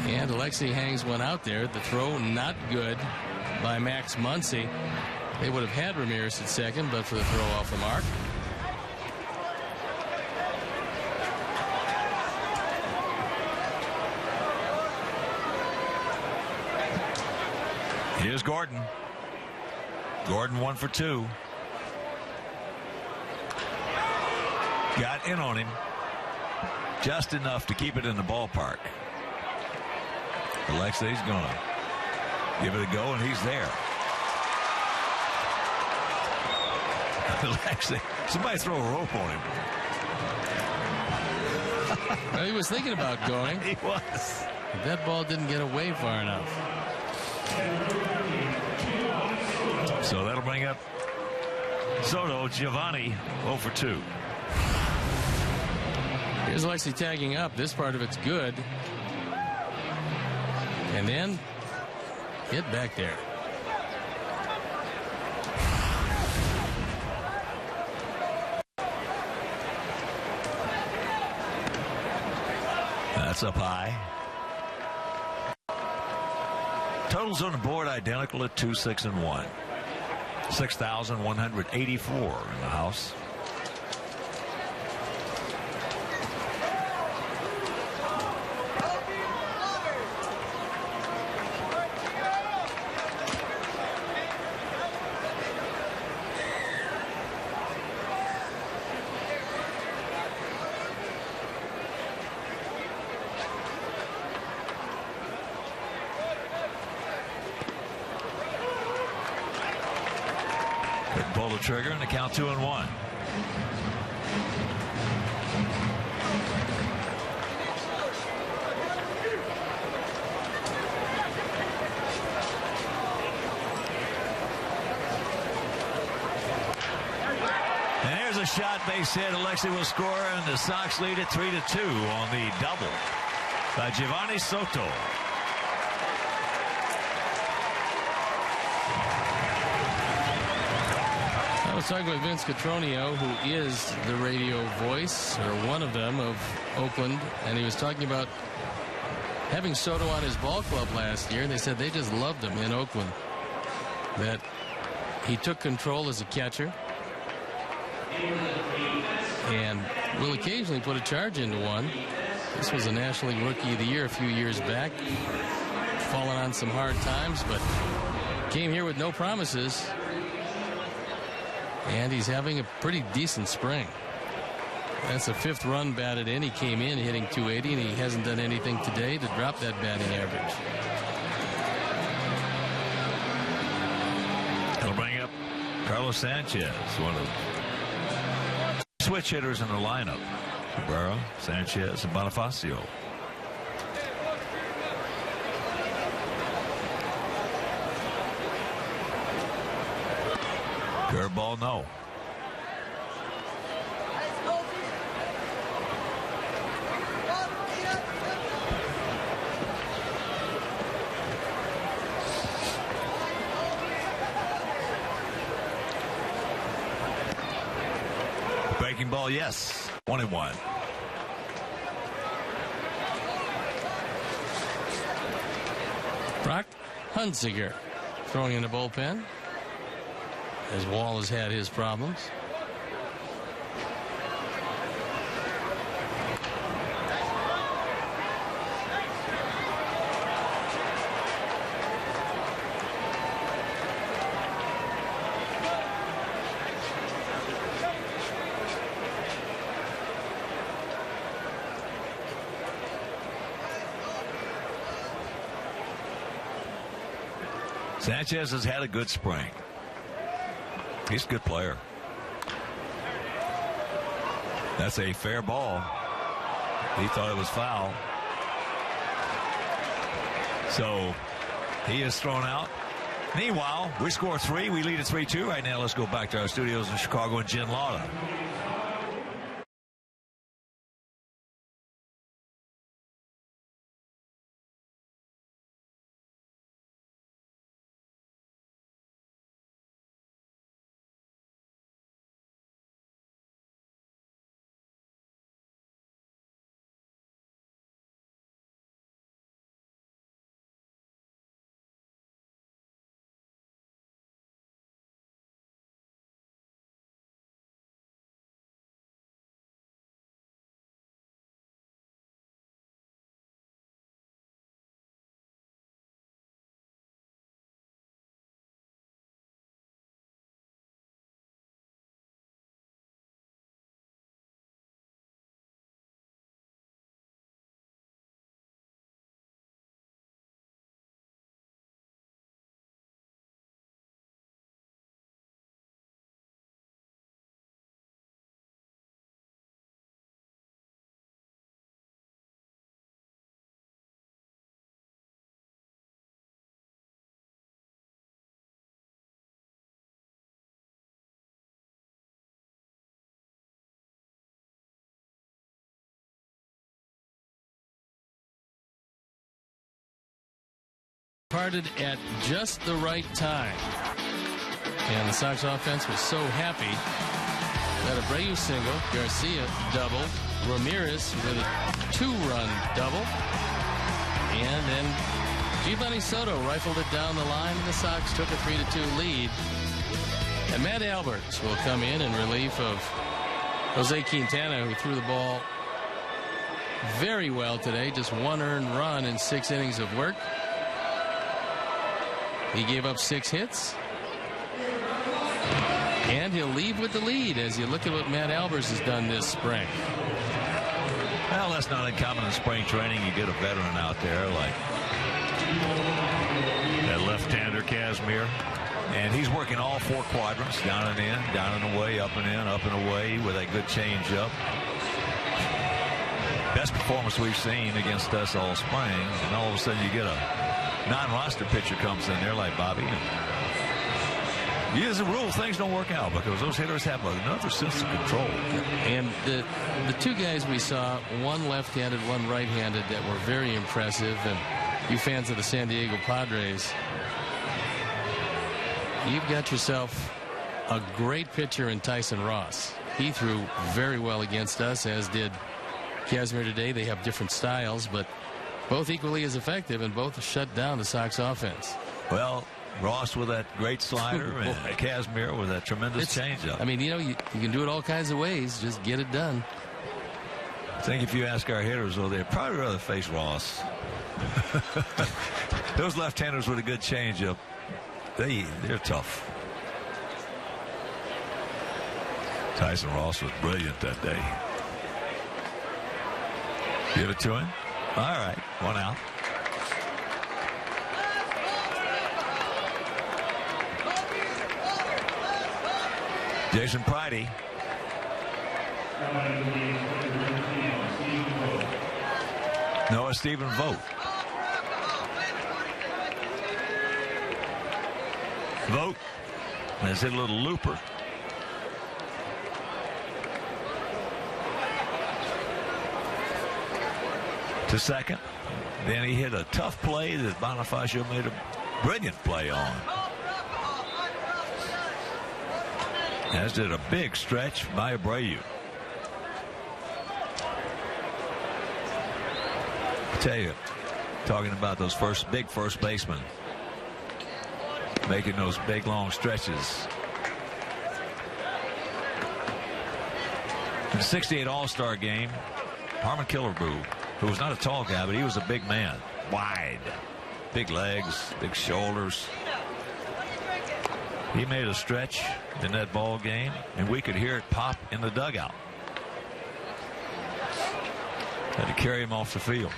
A: And Alexi hangs one out there. The throw not good by Max Muncy. They would have had Ramirez at second, but for the throw off the mark.
B: Here's Gordon. Gordon 1 for 2. Got in on him just enough to keep it in the ballpark. Alexi's gonna give it a go, and he's there. Alexi, somebody throw a rope on him.
A: Well, he was thinking about going.
B: He was.
A: But that ball didn't get away far enough.
B: So that'll bring up Soto. Giovanni 0 for 2.
A: Here's Alexi tagging up. This part of it's good. And then get back there.
B: That's up high. Totals on the board identical at 2, 6, and 1. 6,184 in the house. Pull the trigger and the count 2-1. And here's a shot, base hit. Alexi will score, and the Sox lead at 3-2 on the double by Giovanni Soto.
A: I was talking with Vince Cotroneo, who is the radio voice, or one of them, of Oakland, and he was talking about having Soto on his ball club last year, and they said they just loved him in Oakland. That he took control as a catcher and will occasionally put a charge into one. This was a National League Rookie of the Year a few years back, fallen on some hard times, but came here with no promises. And he's having a pretty decent spring. That's a 5th run batted in. He came in hitting .280, and he hasn't done anything today to drop that batting average.
B: Carlos Sanchez, one of the switch hitters in the lineup. Cabrera, Sanchez, and Bonifacio. Curveball, no. Breaking ball, yes. 1-1.
A: Brock Hunziker throwing in the bullpen, as Wall has had his problems.
B: Sanchez has had a good spring. He's a good player. That's a fair ball. He thought it was foul. So he is thrown out. Meanwhile, we score 3. We lead at 3-2 right now. Let's go back to our studios in Chicago and Jen Lauda.
A: Parted at just the right time. And the Sox offense was so happy that Abreu single, Garcia double, Ramirez with a 2-run double, and then Giovanni Soto rifled it down the line, and the Sox took a 3-2 lead. And Matt Alberts will come in relief of Jose Quintana, who threw the ball very well today. Just 1 earned run in 6 innings of work. He gave up 6 hits. And he'll leave with the lead as you look at what Matt Alberts has done this spring.
B: Well, that's not uncommon in spring training. You get a veteran out there like that left-hander Kazmir. And he's working all 4 quadrants, down and in, down and away, up and in, up and away with a good change-up. Best performance we've seen against us all spring. And all of a sudden you get a non-roster pitcher comes in there like Bobby. And as a rule, things don't work out because those hitters have another sense of control.
A: And the 2 guys we saw, one left-handed, one right-handed, that were very impressive. And you fans of the San Diego Padres, you've got yourself a great pitcher in Tyson Ross. He threw very well against us, as did Kazmir today. They have different styles, but both equally as effective, and both shut down the Sox offense.
B: Well, Ross with that great slider and Kazmir with that tremendous changeup.
A: I mean, you can do it all kinds of ways. Just get it done.
B: I think if you ask our hitters, though, they'd probably rather face Ross. Those left-handers with a good changeup, they're tough. Tyson Ross was brilliant that day. Give it to him. All right, 1 out. Jason Pridey. Noah Stephen Vogt. Vogt has hit a little looper. To second. Then he hit a tough play that Bonifacio made a brilliant play on. As did a big stretch by Abreu. I tell you, talking about those big first basemen making those big long stretches. In the '68 All-Star game, Harmon Killebrew, who was not a tall guy, but he was a big man, wide, big legs, big shoulders. He made a stretch in that ball game, and we could hear it pop in the dugout. Had to carry him off the field.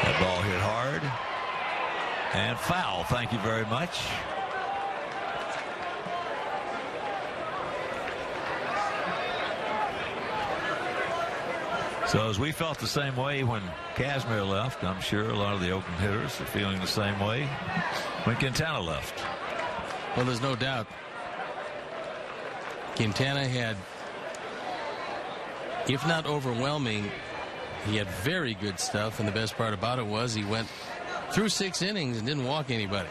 B: That ball hit hard. And foul, thank you very much. So as we felt the same way when Kazmir left, I'm sure a lot of the Oakland hitters are feeling the same way when Quintana left.
A: Well, there's no doubt. Quintana had, if not overwhelming, he had very good stuff, and the best part about it was he went through 6 innings and didn't walk anybody.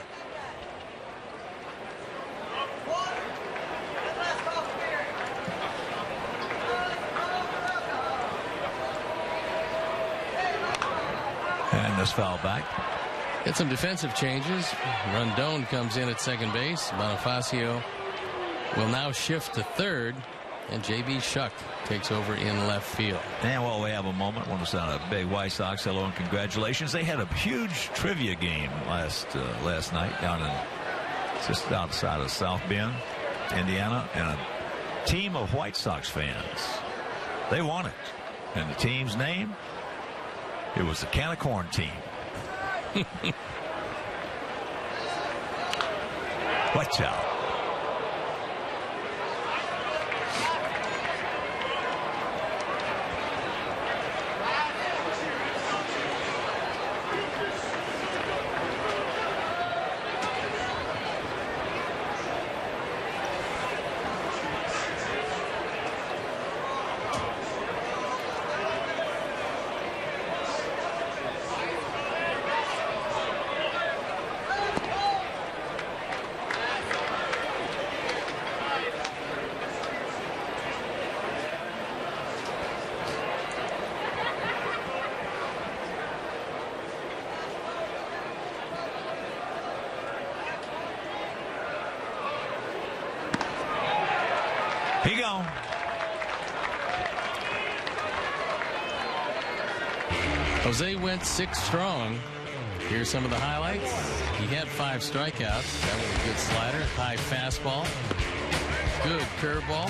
B: And this foul back.
A: Get some defensive changes. Rondon comes in at second base. Bonifacio will now shift to third, and J.B. Shuck takes over in left field.
B: And while we have a moment, I want to sound a big White Sox hello and congratulations. They had a huge trivia game last night down in just outside of South Bend, Indiana, and a team of White Sox fans. They won it, and the team's name, it was the Can of Corn team. Watch out. He gone.
A: Jose went 6 strong. Here's some of the highlights. He had 5 strikeouts. That was a good slider. High fastball. Good curveball.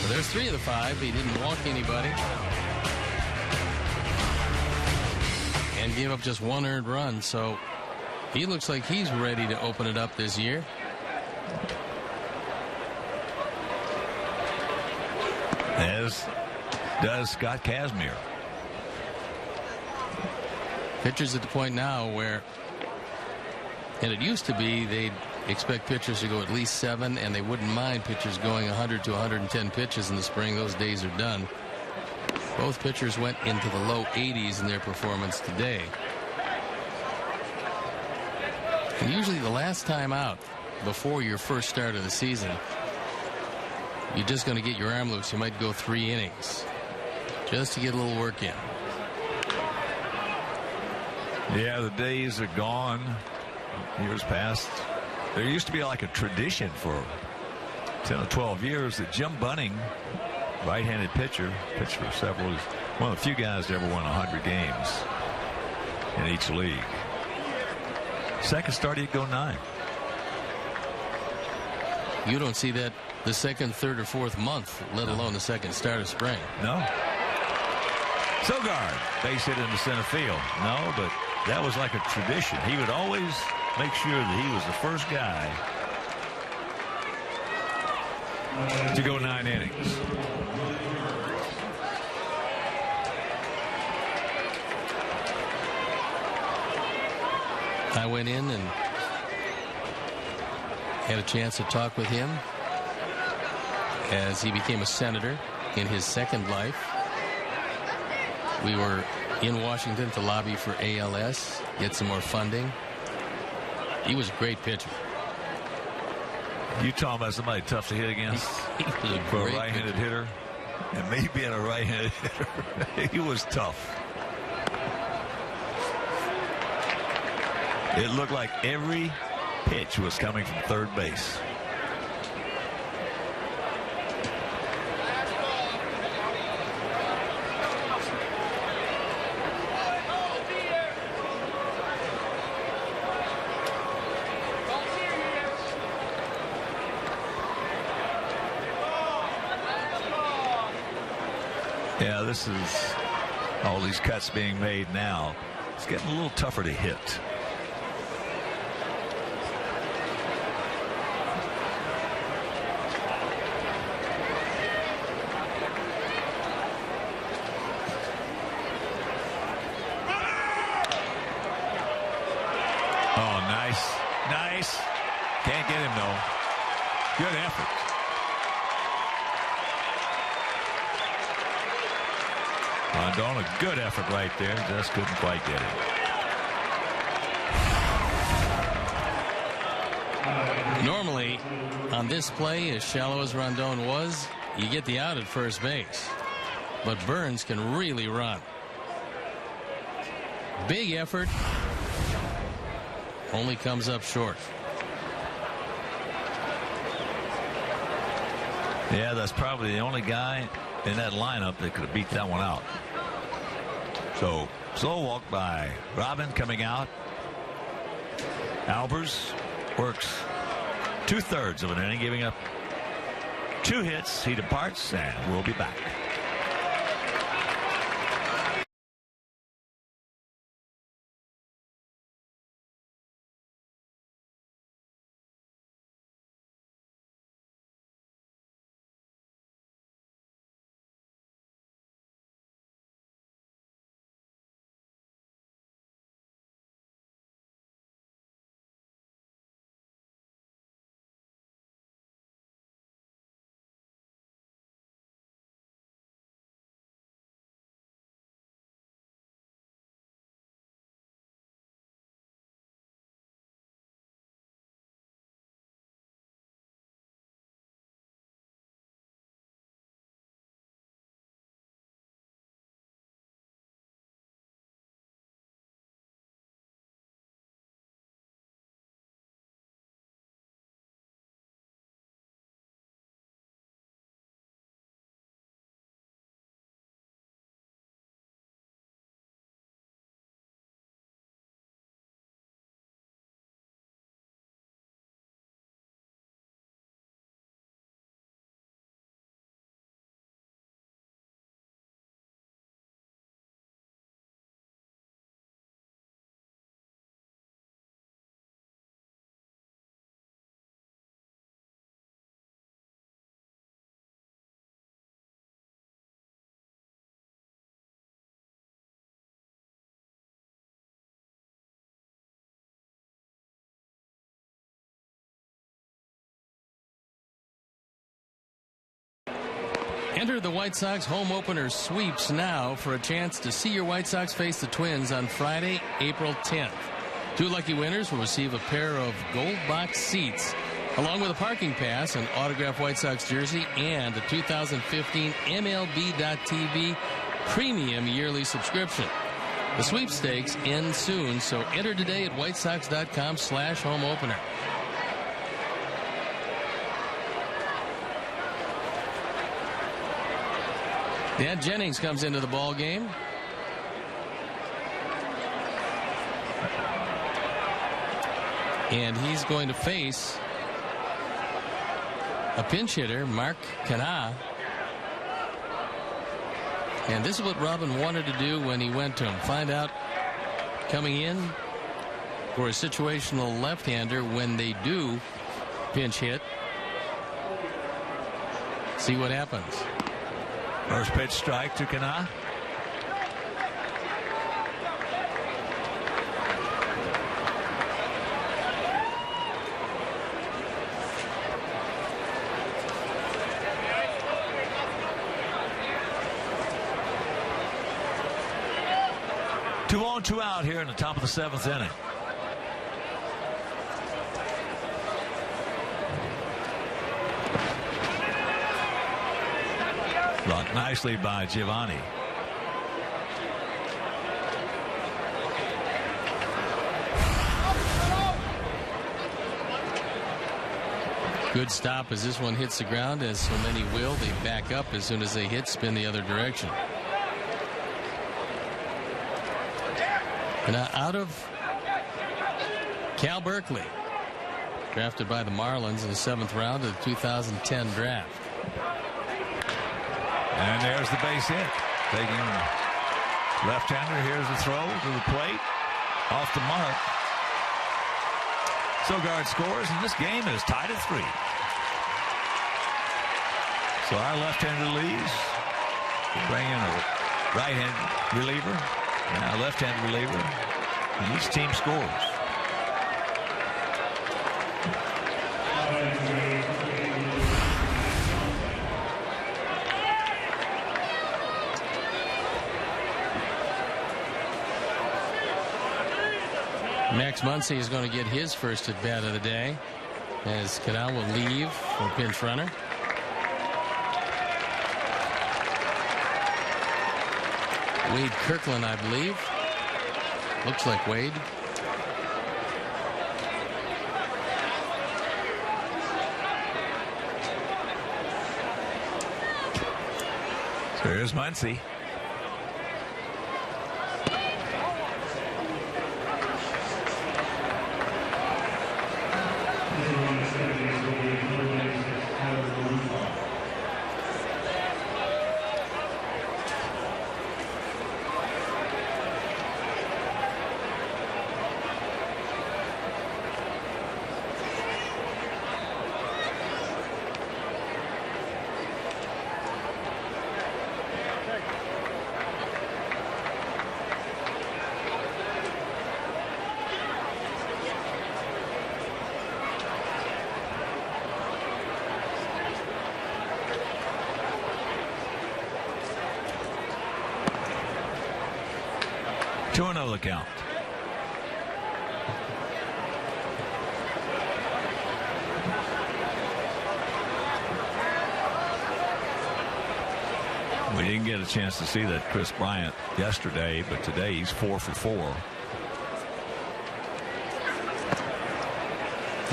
A: So there's 3 of the 5. He didn't walk anybody. And gave up just 1 earned run. So he looks like he's ready to open it up this year.
B: As does Scott Kazmir.
A: Pitchers at the point now where, and it used to be they'd expect pitchers to go at least 7, and they wouldn't mind pitchers going 100 to 110 pitches in the spring. Those days are done. Both pitchers went into the low 80s in their performance today. And usually the last time out before your first start of the season, you're just going to get your arm loose. You might go 3 innings just to get a little work in.
B: Yeah, the days are gone. Years past. There used to be like a tradition for 10 or 12 years that Jim Bunning, right-handed pitcher, pitched for several, one of the few guys that ever won 100 games in each league. Second start, he'd go 9.
A: You don't see that the second, third, or fourth month, let alone the second start of spring.
B: No. Sogard, base hit into center field. No, but that was like a tradition. He would always make sure that he was the first guy to go 9 innings.
A: I went in and had a chance to talk with him as he became a senator in his second life. We were in Washington to lobby for ALS, get some more funding. He was a great pitcher.
B: You talking about somebody tough to hit against?
A: He was a
B: For a
A: great
B: right-handed
A: pitcher.
B: hitter, and me being a right-handed hitter, he was tough. It looked like every pitch was coming from third base. Yeah, this is all these cuts being made now. It's getting a little tougher to hit. Oh, nice. Nice. Can't get him, though. Good effort. Rondon, a good effort right there. Just couldn't quite get it.
A: Normally, on this play, as shallow as Rondon was, you get the out at first base. But Burns can really run. Big effort. Only comes up short.
B: Yeah, that's probably the only guy in that lineup that could have beat that one out. So, slow walk by Robin coming out. Albers works 2/3 of an inning, giving up 2 hits. He departs, and we'll be back.
A: Enter the White Sox home opener sweeps now for a chance to see your White Sox face the Twins on Friday, April 10th. 2 lucky winners will receive a pair of gold box seats, along with a parking pass, an autographed White Sox jersey, and a 2015 MLB.TV premium yearly subscription. The sweepstakes end soon, so enter today at whitesox.com/home opener. Dan Jennings comes into the ball game. And he's going to face a pinch hitter, Mark Canha, And this is what Robin wanted to do when he went to him. Find out coming in for a situational left-hander when they do pinch hit. See what happens.
B: First pitch strike to Kana. Two on, two out here in the top of the 7th inning. Blocked nicely by Giovanni.
A: Good stop as this one hits the ground, as so many will. They back up as soon as they hit, spin the other direction. Now out of Cal Berkeley, drafted by the Marlins in the 7th round of the 2010 draft.
B: And there's the base hit. Taking left-hander. Here's the throw to the plate. Off the mark. Sogard scores, and this game is tied at 3. So our left-hander leads. Bring in a right-hand reliever. Now left-hand reliever. And each team scores.
A: Max Muncy is going to get his first at bat of the day as Canal will leave for pinch runner. Wade Kirkland, I believe. Looks like Wade.
B: So here's Muncy. The count. We didn't get a chance to see that Chris Bryant yesterday, but today he's 4 for 4.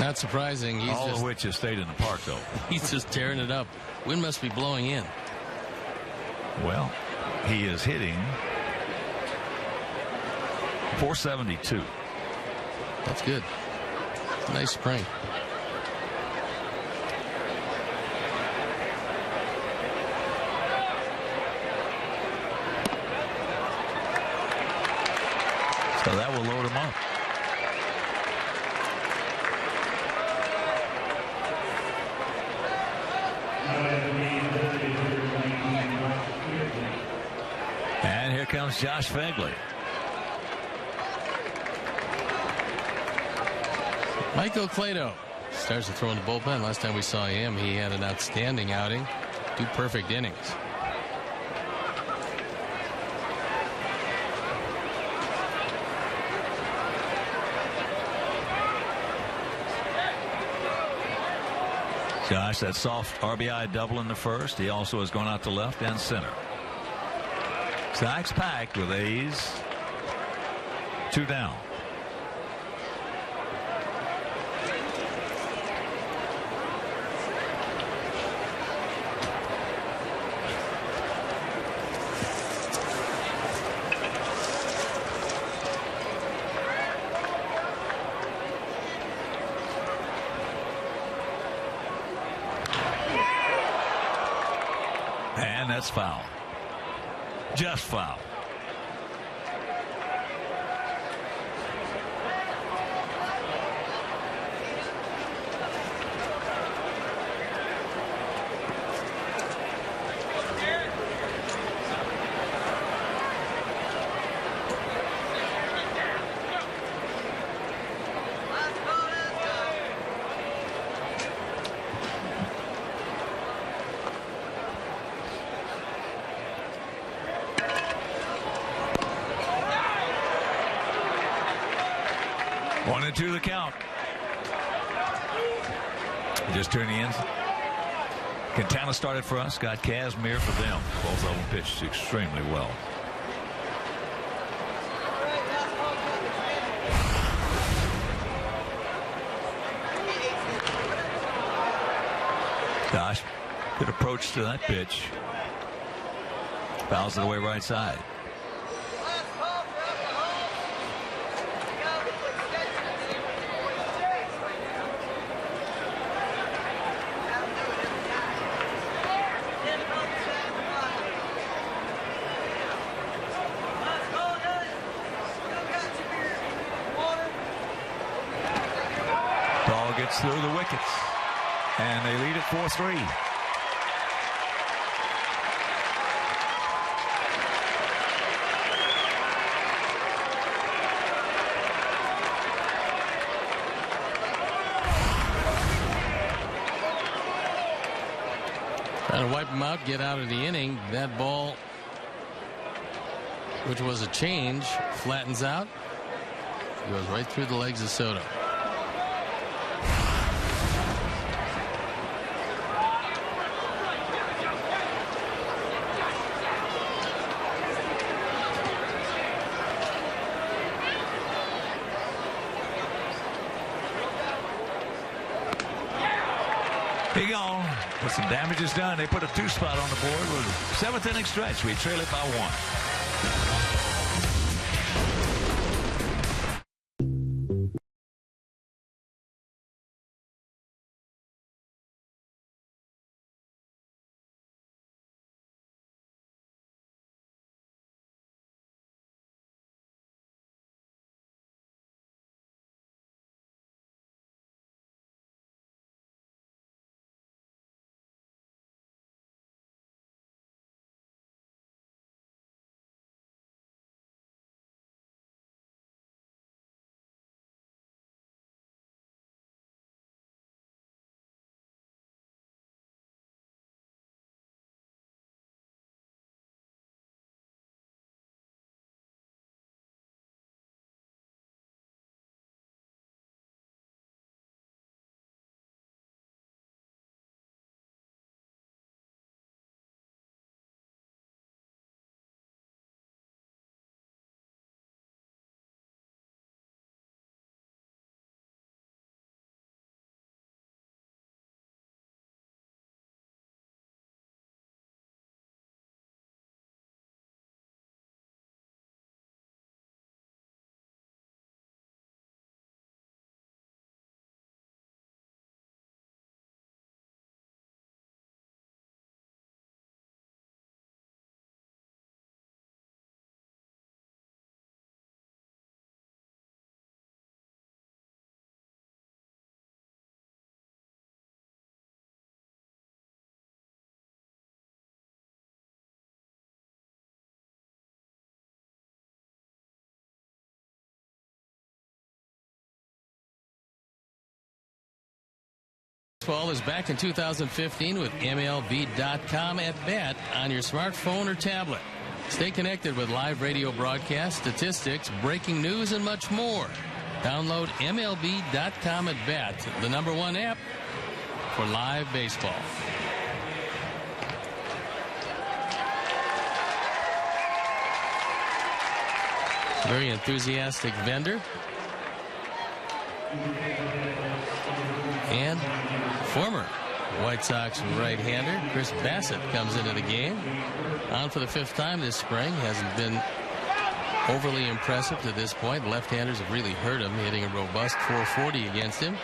A: Not surprising. He's
B: all of which has stayed in the park, though.
A: He's just tearing it up. Wind must be blowing in.
B: Well, he is hitting 472.
A: That's good. Nice spring.
B: So that will load him up. And here comes Josh Fagley.
A: Michael Clado starts to throw in the bullpen. Last time we saw him, he had an outstanding outing. 2 perfect innings.
B: Josh, that soft RBI double in the first. He also has gone out to left and center. Stacks packed with A's. 2 down. That's foul. Just foul. One and two the count. Just turn the ends. Quintana started for us. Got Kazmir for them. Both of them pitched extremely well. Gosh, good approach to that pitch. Fouls it away right side. Gets through the wickets, and they lead it 4-3.
A: Trying to wipe them out, get out of the inning. That ball, which was a change, flattens out. Goes right through the legs of Soto.
B: He gone. With some damage is done. They put a 2-spot on the board with a 7th inning stretch. We trail it by 1.
A: Baseball is back in 2015 with MLB.com at bat on your smartphone or tablet. Stay connected with live radio broadcasts, statistics, breaking news, and much more. Download MLB.com at bat, the #1 app for live baseball. Very enthusiastic vendor. And former White Sox right-hander Chris Bassett comes into the game. On for the 5th time this spring. Hasn't been overly impressive to this point. Left-handers have really hurt him, hitting a robust .440 against him.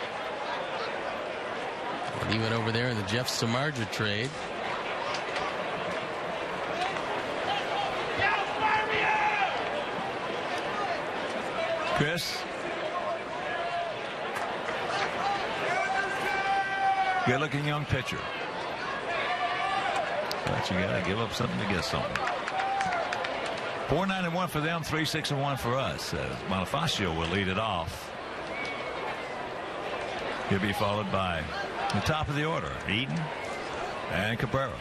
A: And he went over there in the Jeff Samardzija trade.
B: Chris. Good-looking young pitcher. But you got to give up something to get something. 4-9-1 for them, 3-6-1 for us. Bonifacio will lead it off. He'll be followed by the top of the order, Eden and Cabrera.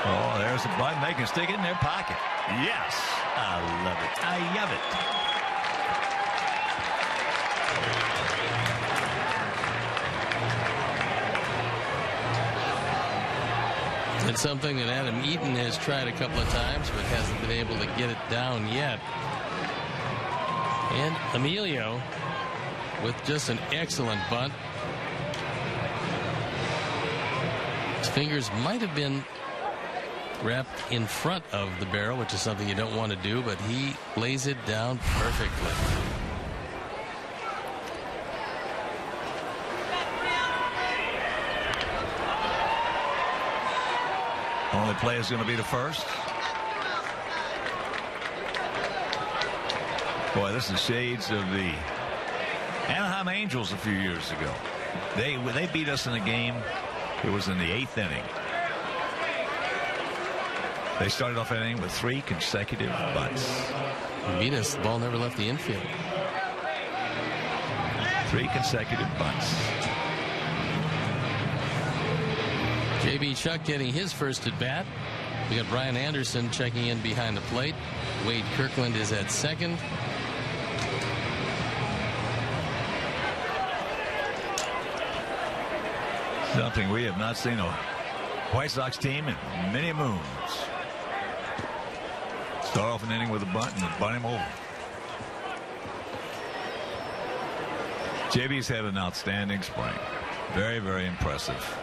B: Oh, there's the button. They can stick it in their pocket. Yes, I love it. I love it.
A: It's something that Adam Eaton has tried a couple of times, but hasn't been able to get it down yet. And Emilio with just an excellent bunt. His fingers might have been wrapped in front of the barrel, which is something you don't want to do, but he lays it down perfectly.
B: Only play is going to be the first. Boy, this is shades of the Anaheim Angels a few years ago. They beat us in a game. It was in the 8th inning. They started off an inning with 3 consecutive bunts.
A: They beat us. The ball never left the infield.
B: 3 consecutive bunts.
A: J.B. Chuck getting his first at bat. We got Brian Anderson checking in behind the plate. Wade Kirkland is at second.
B: Something we have not seen a White Sox team in many moons. Start off an inning with a bunt and bunt him over. JB's had an outstanding spring. Very, very impressive.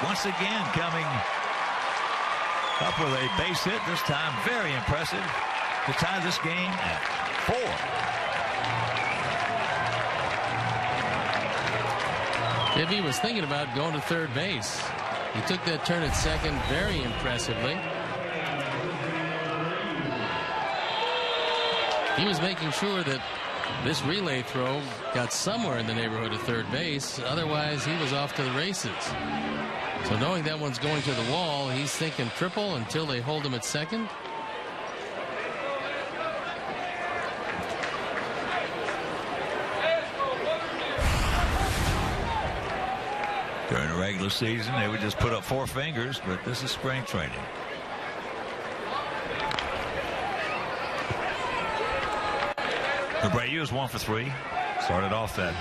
B: Once again coming up with a base hit, this time very impressive to tie this game at 4.
A: If he was thinking about going to third base, he took that turn at second very impressively. He was making sure that this relay throw got somewhere in the neighborhood of third base. Otherwise, he was off to the races. So knowing that one's going to the wall, he's thinking triple until they hold him at second.
B: During the regular season, they would just put up 4 fingers, but this is spring training. Abreu is 1 for 3. Started off that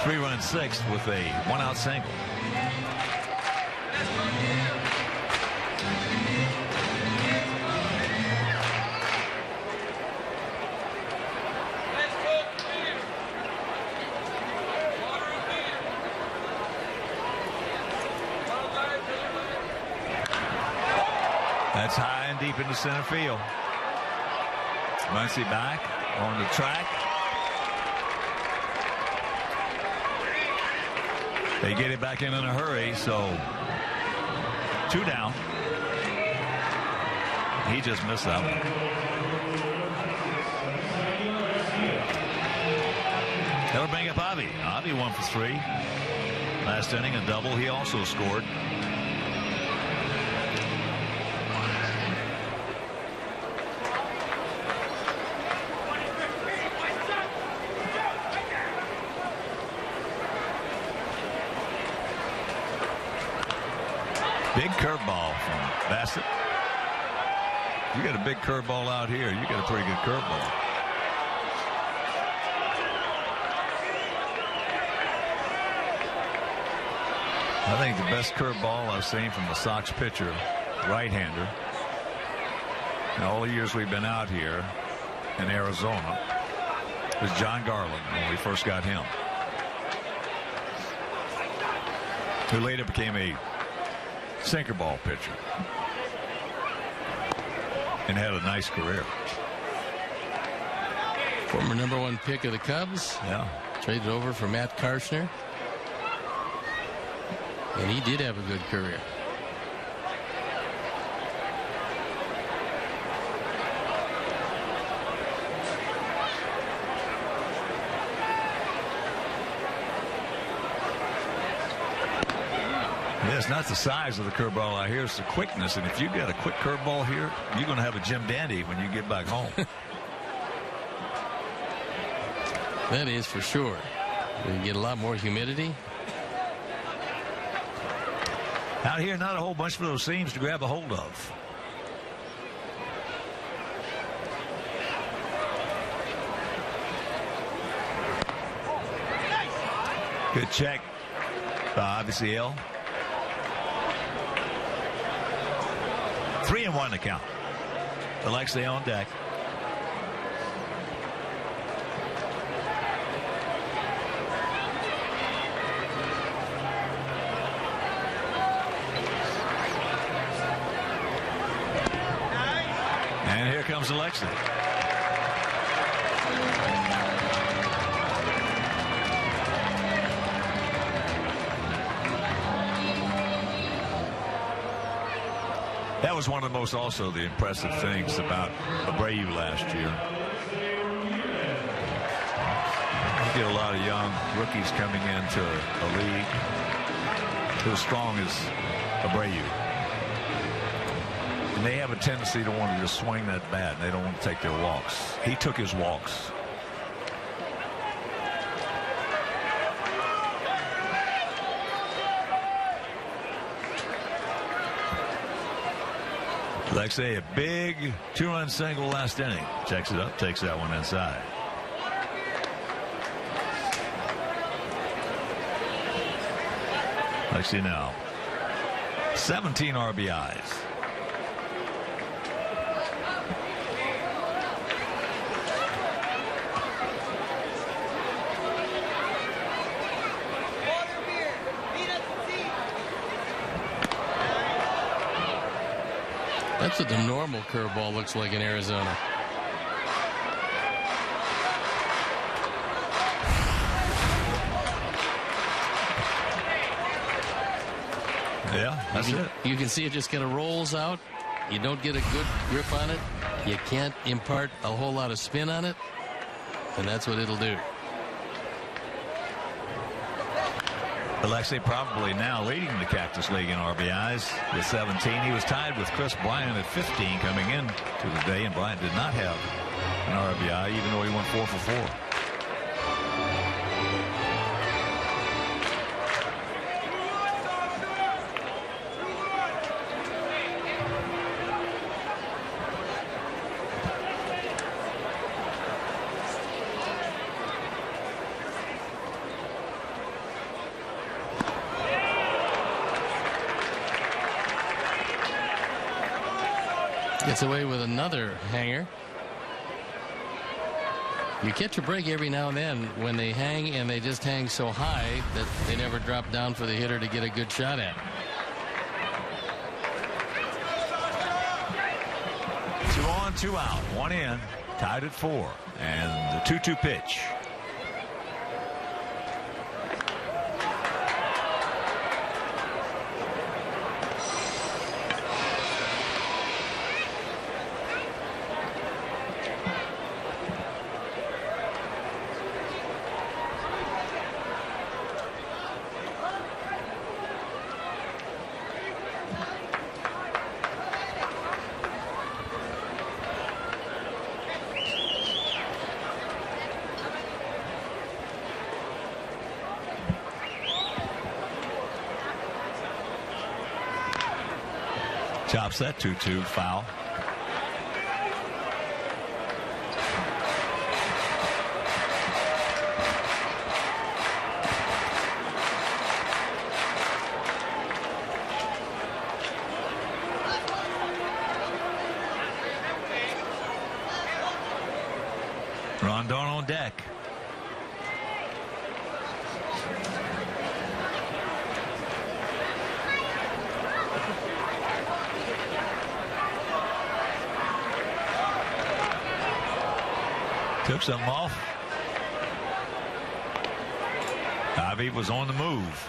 B: 3-run 6th with a 1-out single. That's high and deep into center field. Muncy back on the track. They get it back in a hurry, so 2 down. He just missed that one. That'll bring up Avi. Avi 1 for 3. Last inning, a double. He also scored. Big curveball from Bassett. You got a big curveball out here. You got a pretty good curveball. I think the best curveball I've seen from the Sox pitcher, right-hander, in all the years we've been out here in Arizona, was John Garland when we first got him, who later became a sinker ball pitcher and had a nice career.
A: Former #1 pick of the Cubs.
B: Yeah.
A: Traded over for Matt Karshner. And he did have a good career.
B: Yeah, it's not the size of the curveball out here, it's the quickness. And if you got a quick curveball here, you're going to have a Jim Dandy when you get back home.
A: That is for sure. You get a lot more humidity.
B: Out here, not a whole bunch of those seams to grab a hold of. Good check. Obviously, L. 3-1 to count. Alexei on deck. And here comes Alexei. That was one of the most also the impressive things about Abreu last year. You get a lot of young rookies coming into a league who are as strong as Abreu. And they have a tendency to want to just swing that bat. They don't want to take their walks. He took his walks. Alexei, a big 2-run single last inning. Checks it up, takes that one inside. Alexei now 17 RBIs.
A: That's what the normal curveball looks like in Arizona.
B: Yeah, that's it.
A: You can see it just kind of rolls out. You don't get a good grip on it. You can't impart a whole lot of spin on it. And that's what it'll do.
B: Alexei probably now leading the Cactus League in RBIs with 17. He was tied with Chris Bryant at 15 coming in to the day, and Bryant did not have an RBI even though he went 4 for 4.
A: Gets away with another hanger. You catch a break every now and then when they hang, and they just hang so high that they never drop down for the hitter to get a good shot at.
B: 2 on, 2 out, 1 in, tied at 4, and the 2-2 pitch. Chops that 2-2 foul. Rondon on deck. Took something off. Ivy was on the move.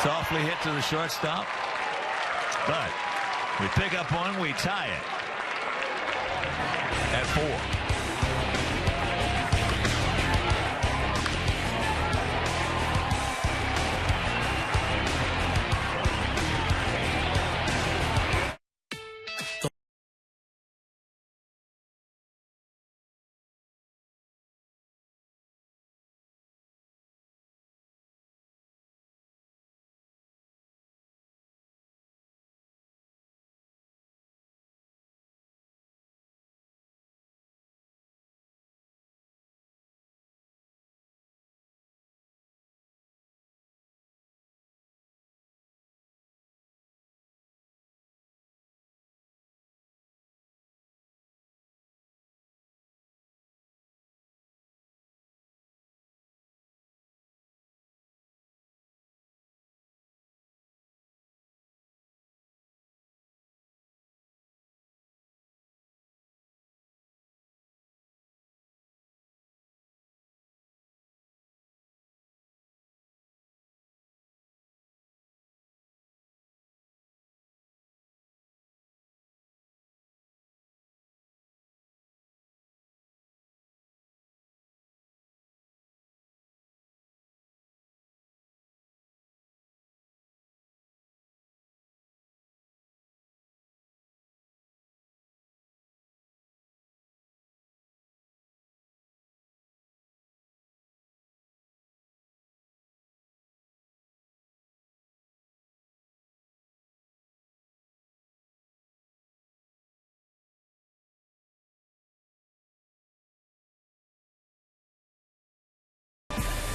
B: Softly hit to the shortstop, but we pick up one, we tie it at 4.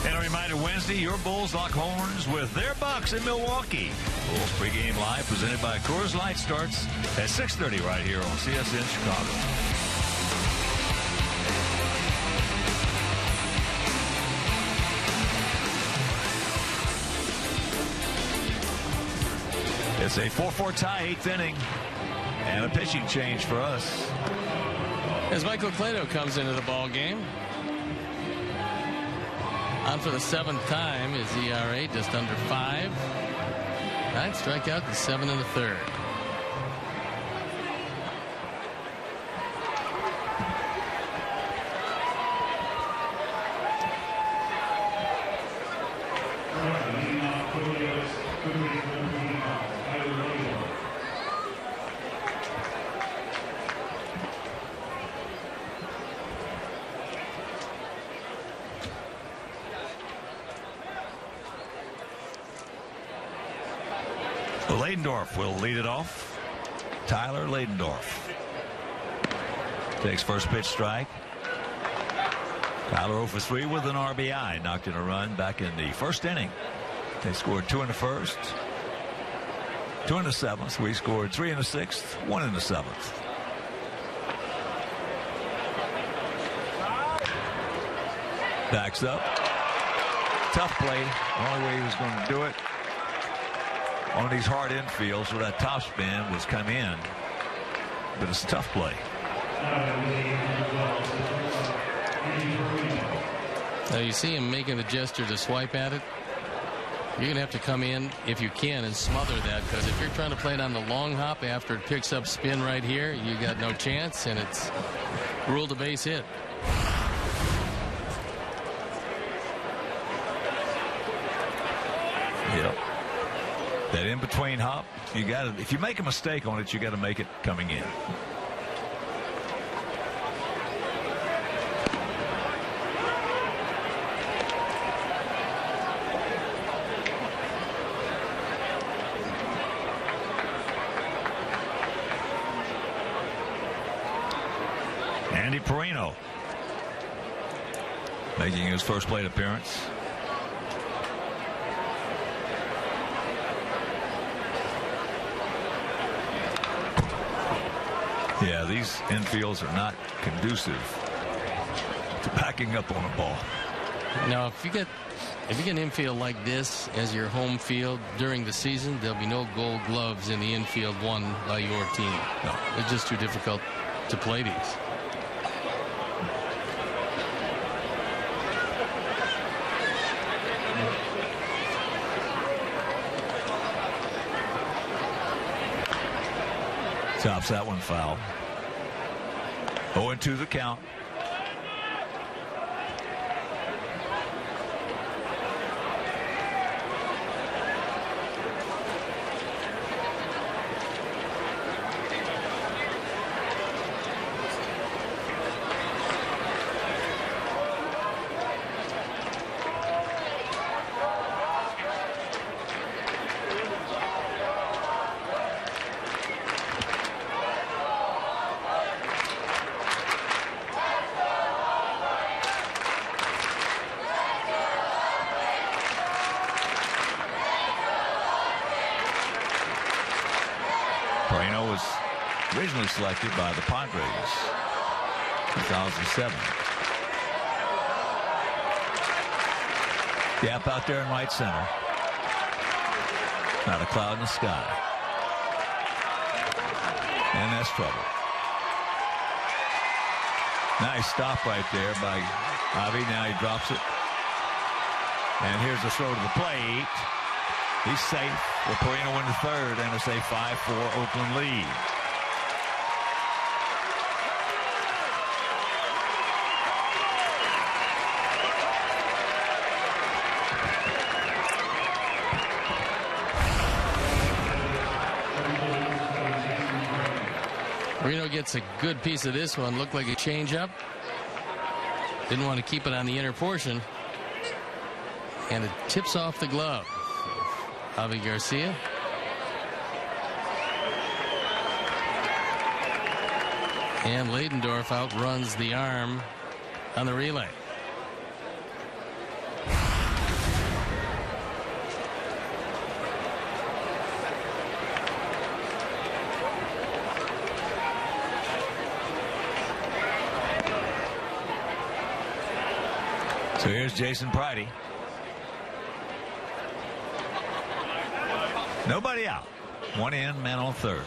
B: And a reminder, Wednesday, your Bulls lock horns with their Bucks in Milwaukee. Bulls pregame live presented by Coors Light starts at 6:30 right here on CSN Chicago. It's a 4-4 tie, 8th inning, and a pitching change for us.
A: As Michael Clado comes into the ball game. On for the 7th time. His ERA just under 5. 9 strikeout to 7 in the 3rd.
B: Ladendorf will lead it off. Tyler Ladendorf takes first pitch strike. Tyler 0 for 3 with an RBI. Knocked in a run back in the first inning. They scored 2 in the first, 2 in the 7th. We scored 3 in the 6th, 1 in the 7th. Backs up. Tough play. The only way he was going to do it on these hard infields where that top spin was come in. But it's a tough play.
A: Now you see him making the gesture to swipe at it. You're going to have to come in, if you can, and smother that, because if you're trying to play it on the long hop after it picks up spin right here, you got no chance, and it's ruled a base hit.
B: Yep. That in-between hop, you got to, if you make a mistake on it, you got to make it coming in. Andy Perino making his first plate appearance. Yeah, these infields are not conducive to backing up on a ball.
A: Now, if you get infield like this as your home field during the season, there'll be no gold gloves in the infield won by your team.
B: No.
A: It's just too difficult to play these.
B: Chops that one foul. 0-2 the count. Perino was originally selected by the Padres, 2007. Gap out there in right center. Not a cloud in the sky. And that's trouble. Nice stop right there by Avi. Now he drops it. And here's the throw to the plate. He's safe with Perino in the third, and it's a 5-4 Oakland lead.
A: Perino gets a good piece of this one. Looked like a changeup. Didn't want to keep it on the inner portion. And it tips off the glove. Javi Garcia. And Leidendorf outruns the arm on the relay.
B: So here's Jason Pridey. Nobody out. One in, man on third.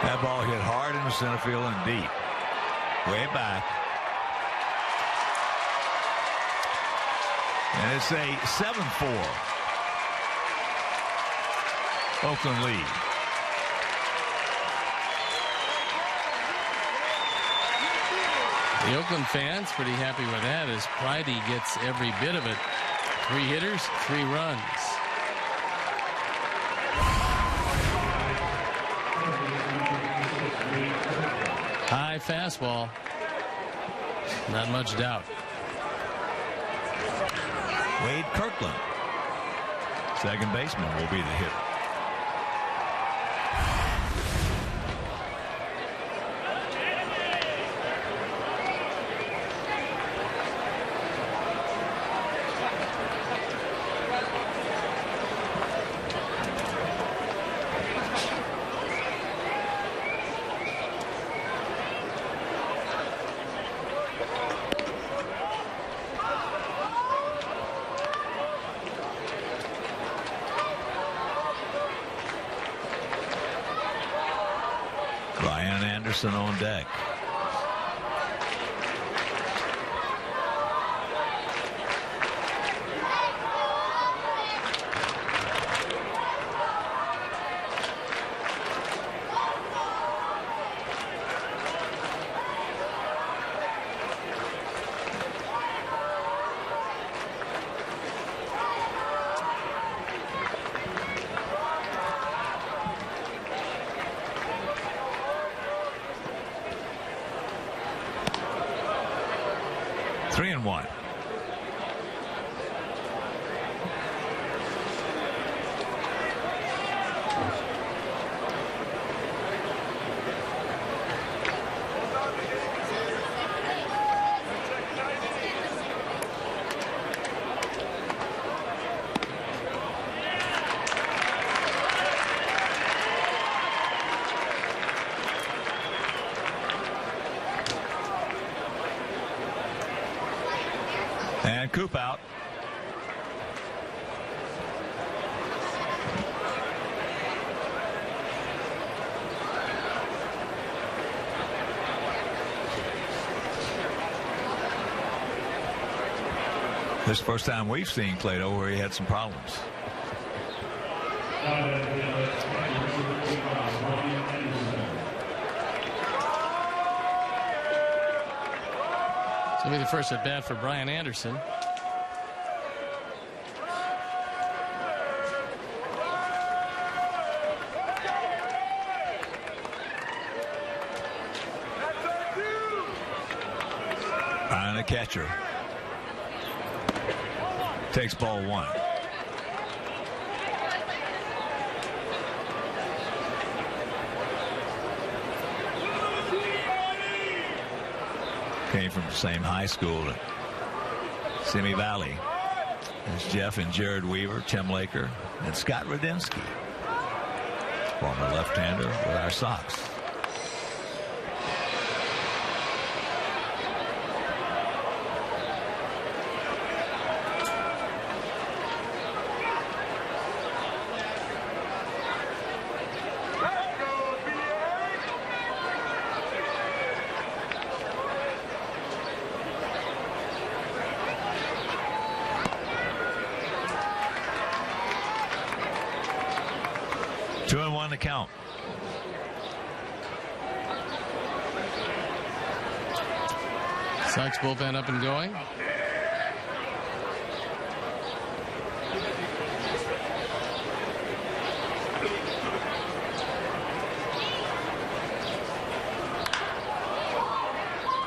B: That ball hit hard in the center field and deep. Way back. And it's a 7-4 Oakland lead.
A: The Oakland fans pretty happy with that as Pridey gets every bit of it. 3 hitters, 3 runs. High fastball. Not much doubt.
B: Wade Kirkland, second baseman, will be the hitter. On deck. 3-1. And Coop out. This is the first time we've seen Plato where he had some problems.
A: It's going to be the first at bat for Brian Anderson.
B: And a catcher. Takes ball 1. Came from the same high school at Simi Valley. There's Jeff and Jared Weaver, Tim Laker, and Scott Radinsky, former left-hander with our Sox. The count.
A: Sox bullpen up and going.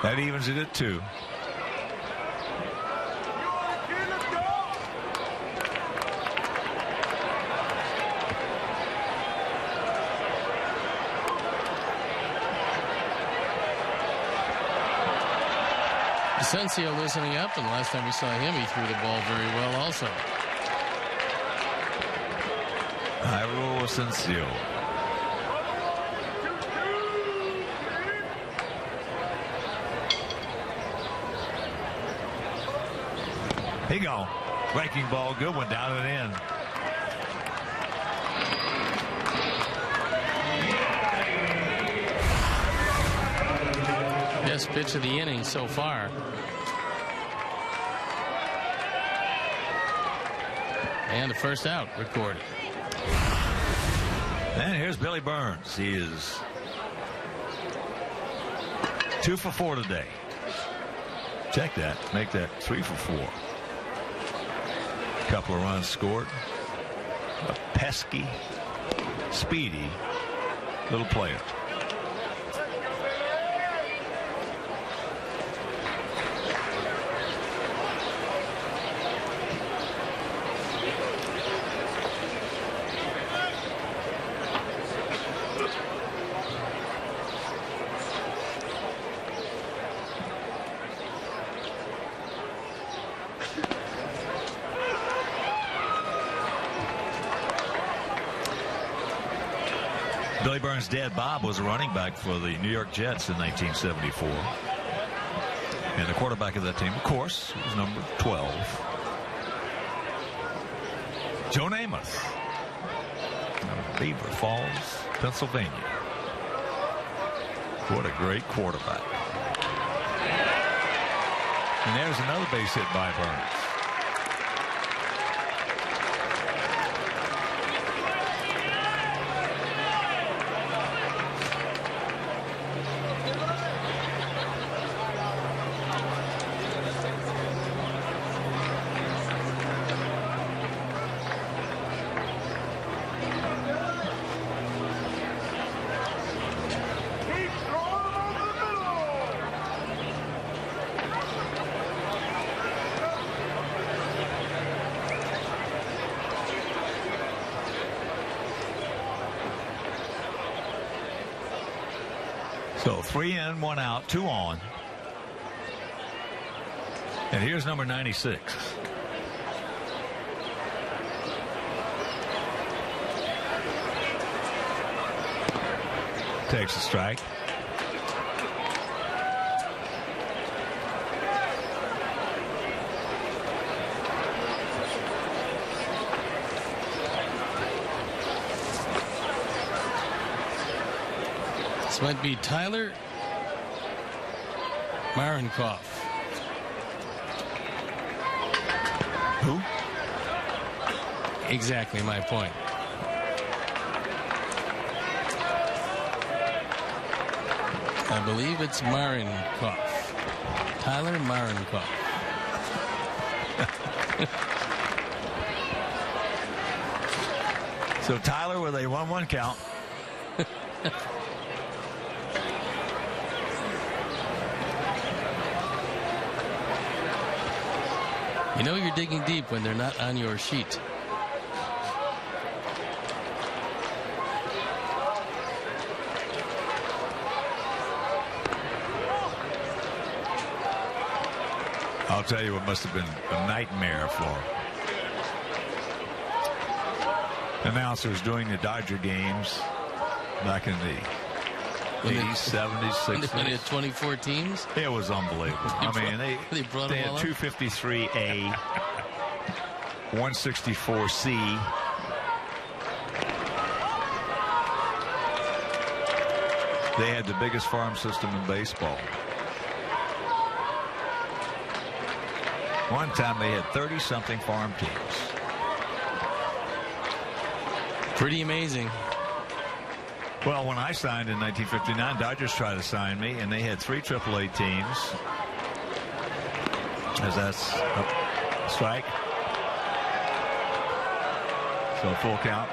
B: That evens it at 2.
A: Asensio loosening up, and last time we saw him, he threw the ball very well also.
B: Jairo Asensio. Here you go. Breaking ball, good one, down and in.
A: Best pitch of the inning so far. And the first out recorded.
B: And here's Billy Burns. He is 2 for 4 today. Check that. Make that 3 for 4. Couple of runs scored. A pesky, speedy little player. Billy Burns' dad, Bob, was a running back for the New York Jets in 1974. And the quarterback of that team, of course, was number 12. Joe Namath, Beaver Falls, Pennsylvania. What a great quarterback. And there's another base hit by Burns. So 3 in, 1 out, 2 on. And here's number 96. Takes a strike.
A: This might be Tyler Marinkoff.
B: Who?
A: Exactly my point. I believe it's Marinkoff. Tyler Marinkoff.
B: So Tyler with a 1-1 count.
A: You know you're digging deep when they're not on your sheet.
B: I'll tell you what must have been a nightmare for announcers doing the Dodger games back in the 80s, 70s, 60s.
A: When they had 24 teams?
B: It was unbelievable. I mean, they had 253A, 164C. They had the biggest farm system in baseball. One time they had 30-something farm teams.
A: Pretty amazing.
B: Well, when I signed in 1959, Dodgers tried to sign me, and they had 3 AAA teams. As that's a strike. So a full count.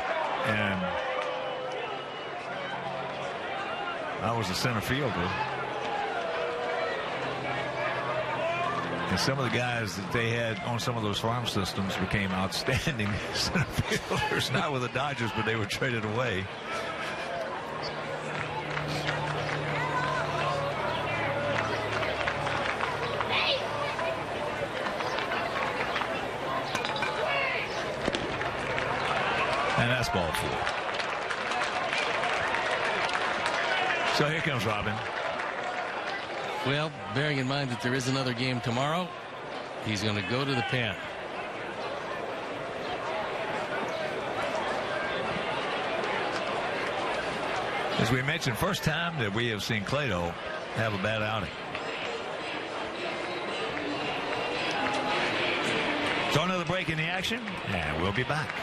B: And I was a center fielder. And some of the guys that they had on some of those farm systems became outstanding center fielders. Not with the Dodgers, but they were traded away. And that's ball 4. So here comes Robin.
A: Well, bearing in mind that there is another game tomorrow, he's going to go to the pen.
B: As we mentioned, first time that we have seen Clayton have a bad outing. So another break in the action, and we'll be back.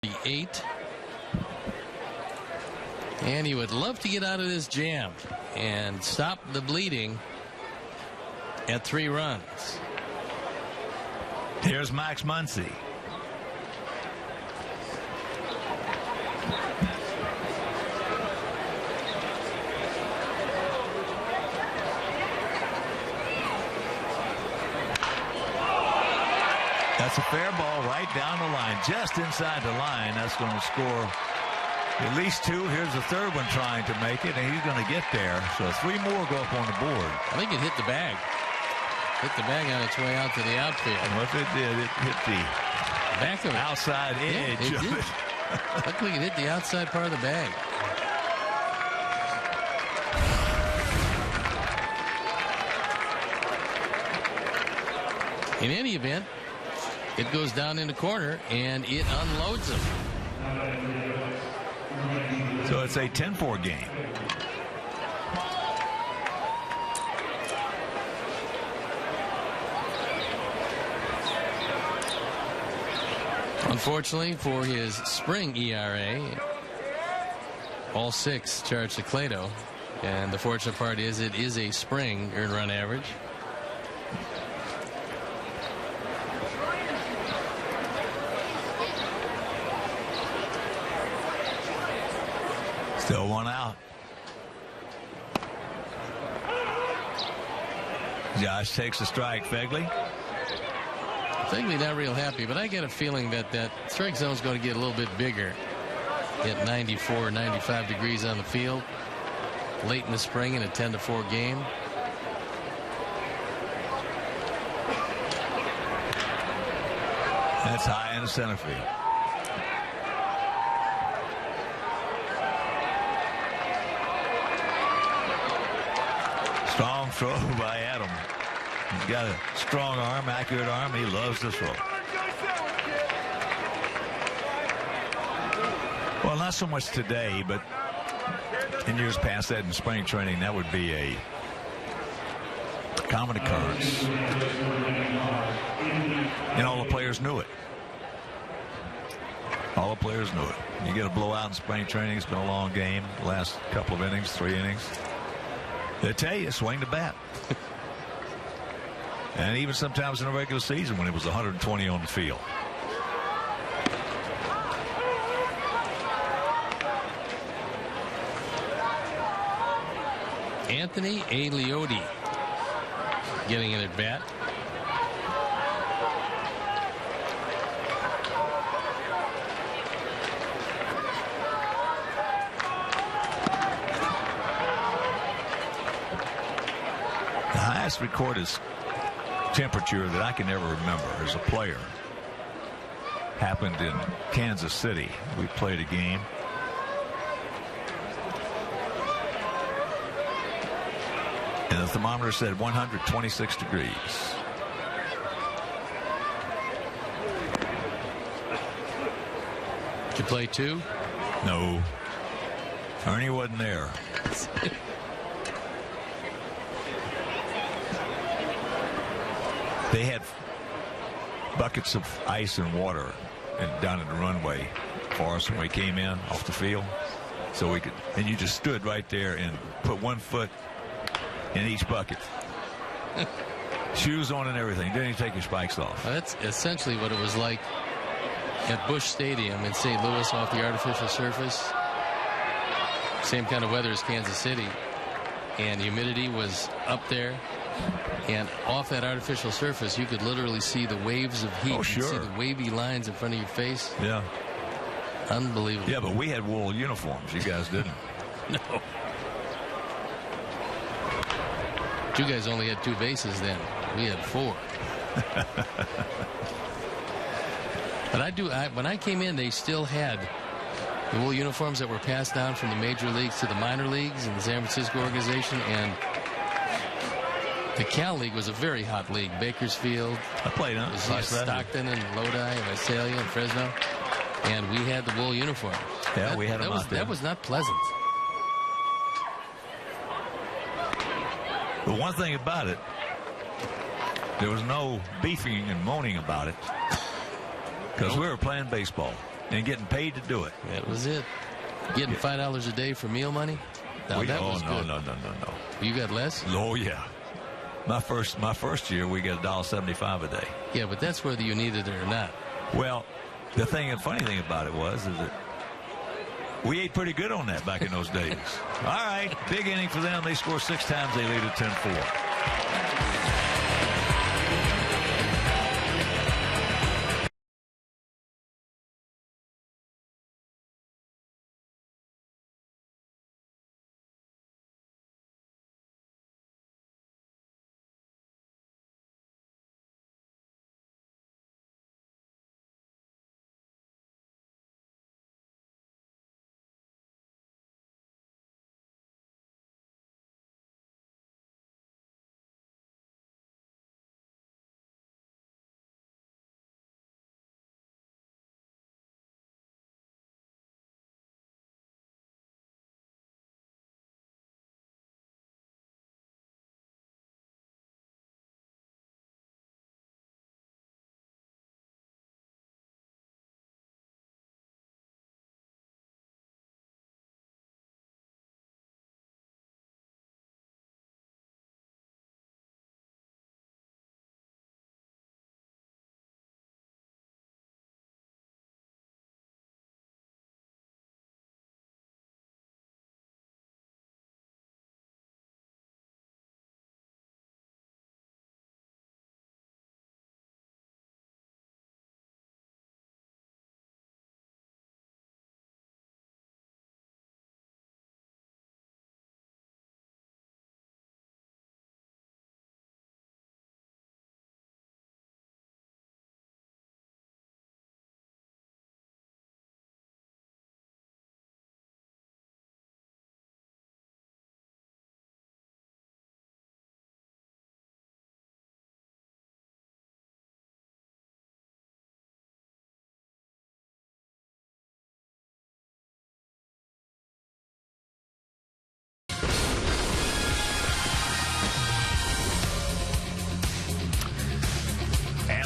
A: The 8. And he would love to get out of this jam and stop the bleeding at 3 runs.
B: Here's Max Muncy. That's a fair ball right down the line, just inside the line. That's going to score at least 2. Here's the third one trying to make it, and he's going to get there. So 3 more go up on the board.
A: I think it hit the bag. Hit the bag on its way out to the outfield.
B: And what it did, it hit the
A: back of it.
B: Outside edge.
A: Yeah, it did. Luckily, it hit the outside part of the bag. In any event, it goes down in the corner, and it unloads him.
B: So it's a 10-4 game.
A: Unfortunately for his spring ERA, all 6 charged to Clado. And the fortunate part is it is a spring earned run average.
B: Still 1 out. Josh takes a strike. Fegley.
A: Fegley not real happy, but I get a feeling that strike zone is going to get a little bit bigger at 94 or 95 degrees on the field late in the spring in a 10-4 game.
B: That's high in the center field. Strong throw by Adam. He's got a strong arm, accurate arm. He loves to throw. Well, not so much today, but in years past that in spring training, that would be a common occurrence. And all the players knew it. All the players knew it. You get a blowout in spring training. It's been a long game. The last couple of innings, 3 innings. They tell you, swing the bat. And even sometimes in the regular season when it was 120 on the field.
A: Anthony Aliotti getting an at bat.
B: The highest recorded temperature that I can ever remember as a player happened in Kansas City. We played a game. And the thermometer said 126 degrees.
A: Did you play 2?
B: No. Ernie wasn't there. They had buckets of ice and water down in the runway for us when we came in off the field. So we could, and you just stood right there and put 1 foot in each bucket. Shoes on and everything. Didn't even take your spikes off.
A: Well, that's essentially what it was like at Busch Stadium in St. Louis off the artificial surface. Same kind of weather as Kansas City. And humidity was up there. And off that artificial surface, you could literally see the waves of heat.
B: Oh, sure.
A: You could see the wavy lines in front of your face.
B: Yeah.
A: Unbelievable.
B: Yeah, but we had wool uniforms. You guys didn't.
A: No. You guys only had 2 bases then. We had 4. But when I came in, they still had the wool uniforms that were passed down from the major leagues to the minor leagues in the San Francisco organization. And the Cal League was a very hot league. Bakersfield.
B: I played on it.
A: Stockton and Lodi and Visalia and Fresno. And we had the wool uniforms.
B: Yeah, we had them out there.
A: That was not pleasant.
B: But one thing about it, there was no beefing and moaning about it because we were playing baseball and getting paid to do it.
A: That was it. Getting $5 a day for meal money? No, that was good.
B: No.
A: You got less?
B: Oh, yeah. My first year, we get $1.75 a day.
A: Yeah, but that's whether you needed it or not.
B: Well, the funny thing about it is that we ate pretty good on that back in those days. All right, big inning for them. They score 6 times. They lead at 10-4.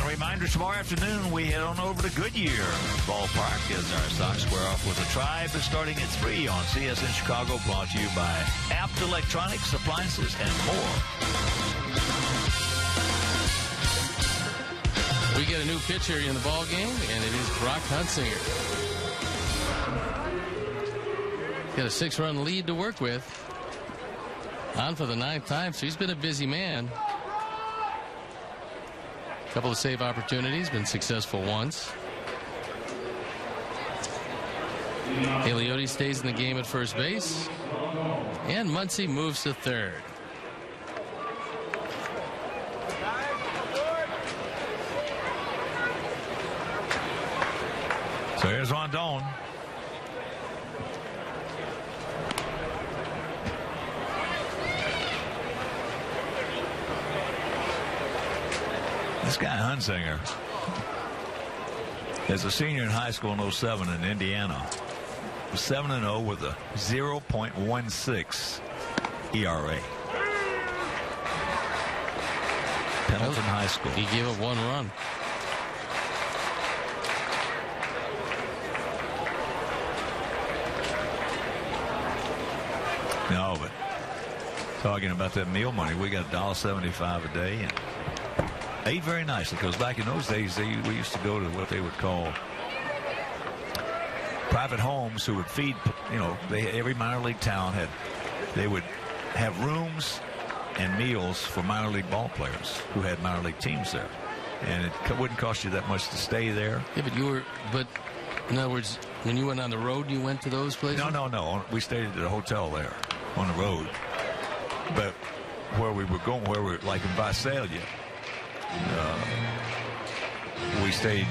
B: Reminder, tomorrow afternoon, we head on over to Goodyear Ballpark as our Sox square off with the Tribe starting at 3 on CSN Chicago, brought to you by Apt Electronics, Appliances, and more.
A: We get a new pitcher in the ball game, and it is Brock Hunsinger. Got a 6-run lead to work with. On for the 9th time, so he's been a busy man. Couple of save opportunities, been successful once. Haliotis stays in the game at first base, and Muncy moves to third.
B: So here's Rondon. This guy Hunsinger is a senior in high school in 07 in Indiana. 7-0 with a 0.16 ERA. Pendleton High School.
A: He gave up 1 run.
B: No, but talking about that meal money, we got $1.75 a day and ate very nicely, because back in those days we used to go to what they would call private homes who would feed, every minor league town they would have rooms and meals for minor league ball players who had minor league teams there, and it wouldn't cost you that much to stay there.
A: Yeah, but in other words, when you went on the road, you went to those places?
B: No. We stayed at a hotel there on the road, but where we were going, like in Visalia, we stayed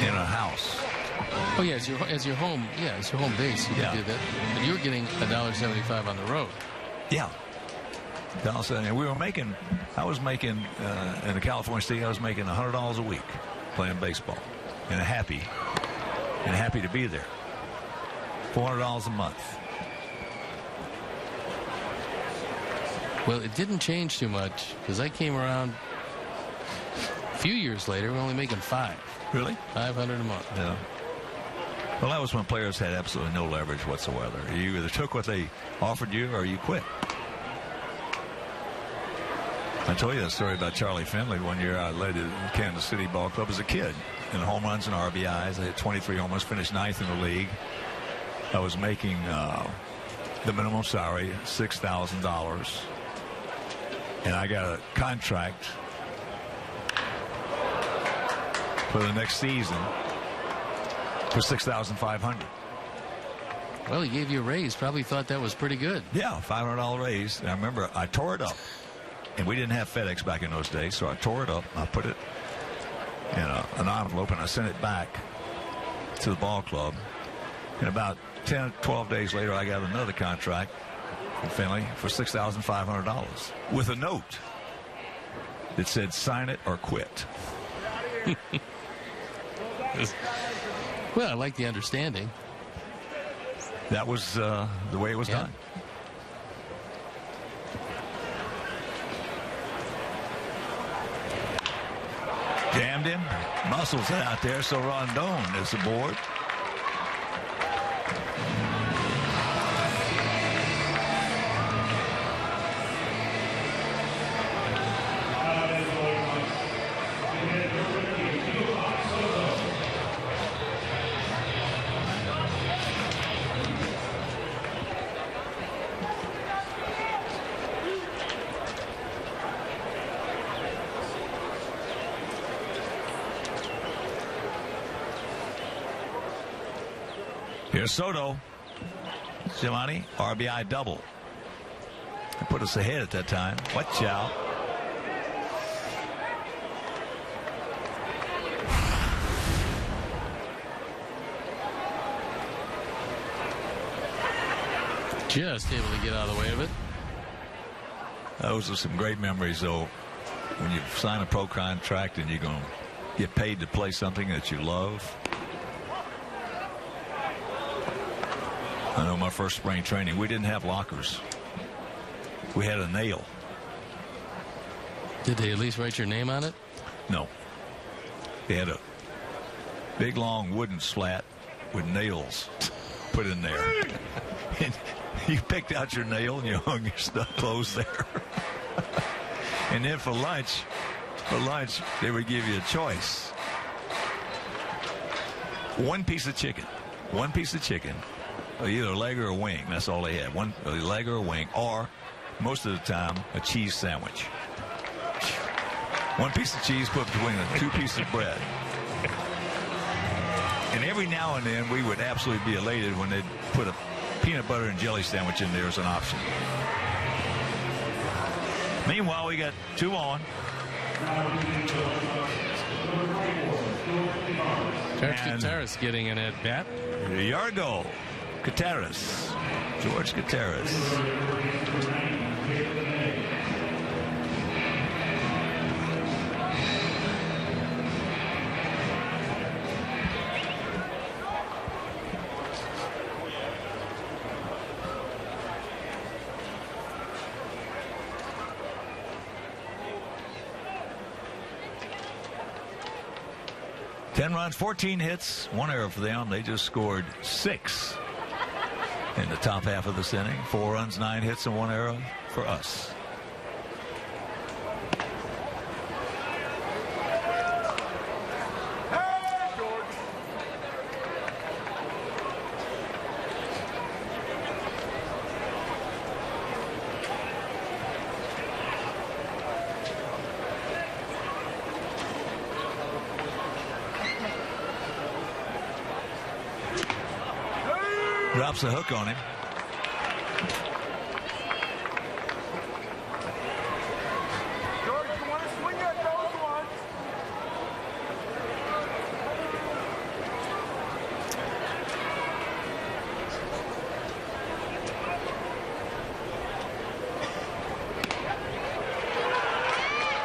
B: in a house.
A: Oh yeah, as your home, it's your home base. You can do that, but you were getting $1.75 on the road.
B: Yeah, $1.70. I was making in the California State. I was making $100 a week playing baseball, and happy to be there. $400 a month.
A: Well, it didn't change too much, because I came around a few years later. We're only making $500.
B: Really?
A: $500 a month.
B: Yeah. Well, that was when players had absolutely no leverage whatsoever. You either took what they offered you or you quit. I told you that story about Charlie Finley. One year I led the Kansas City Ball Club as a kid in home runs and RBIs. I had 23 home runs, finished 9th in the league. I was making the minimum salary, $6,000. And I got a contract for the next season for $6,500.
A: Well, he gave you a raise. Probably thought that was pretty good.
B: Yeah, $500 raise. And I remember I tore it up. And we didn't have FedEx back in those days, so I tore it up. I put it in an envelope, and I sent it back to the ball club. And about 10, 12 days later, I got another contract from Finley for $6,500 with a note that said, sign it or quit.
A: Well, I like the understanding.
B: That was the way it was done. Jammed him. Muscles out there, so Rondon is aboard. Here's Soto. Giamatti, RBI double. They put us ahead at that time. Watch out.
A: Just able to get out of the way of it.
B: Those are some great memories, though. When you sign a pro contract and you're going to get paid to play something that you love. I know my first spring training, we didn't have lockers. We had a nail.
A: Did they at least write your name on it?
B: No. They had a big, long wooden slat with nails put in there. And you picked out your nail and you hung your stuff clothes there. And then for lunch, they would give you a choice. One piece of chicken, either a leg or a wing. That's all they had. A leg or a wing, or most of the time a cheese sandwich. One piece of cheese put between the 2 pieces of bread. And every now and then we would absolutely be elated when they'd put a peanut butter and jelly sandwich in there as an option. Meanwhile, we got 2 on.
A: Gutierrez getting an at bat.
B: Yargo. Gutierrez. George Gutierrez. Ten runs, 14 hits, 1 error for them. They just scored 6 in the top half of this inning. 4 runs, 9 hits, and 1 error for us. Drops a hook on him.
F: George, you want to swing at those ones?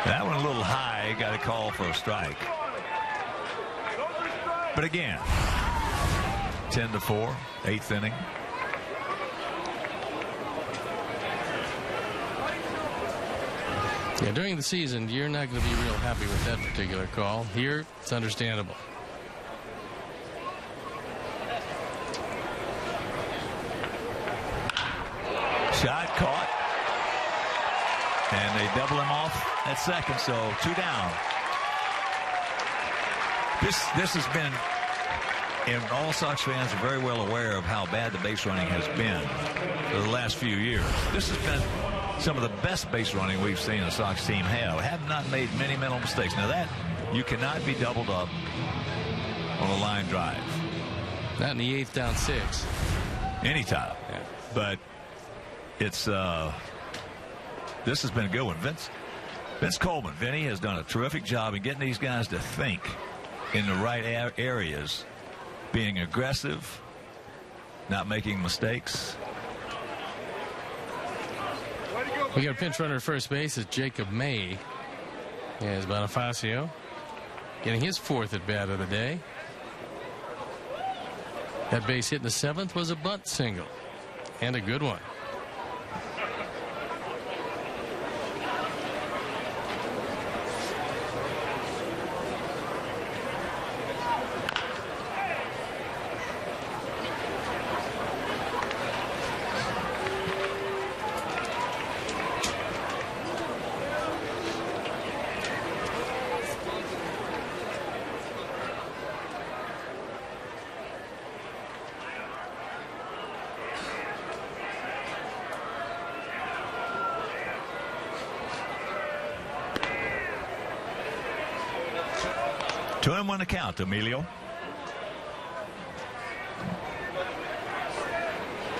B: That one a little high. Got a call for a strike. But again, 10-4, 8th inning.
A: Yeah, during the season, you're not going to be real happy with that particular call. Here, it's understandable.
B: they double him off at second, so 2 down. This has been, and all Sox fans are very well aware of how bad the base running has been for the last few years. This has been some of the best base running we've seen the Sox team have not made many mental mistakes. Now that you cannot be doubled up on a line drive.
A: Not in the 8th down 6.
B: Anytime.
A: Yeah.
B: But it's this has been a good one. Vince Coleman, Vinny, has done a terrific job in getting these guys to think in the right areas, being aggressive, not making mistakes.
A: We got a pinch runner at first base. It's Jacob May. As Bonifacio getting his 4th at bat of the day. That base hit in the 7th was a bunt single, and a good one.
B: Two and 1 count, Emilio.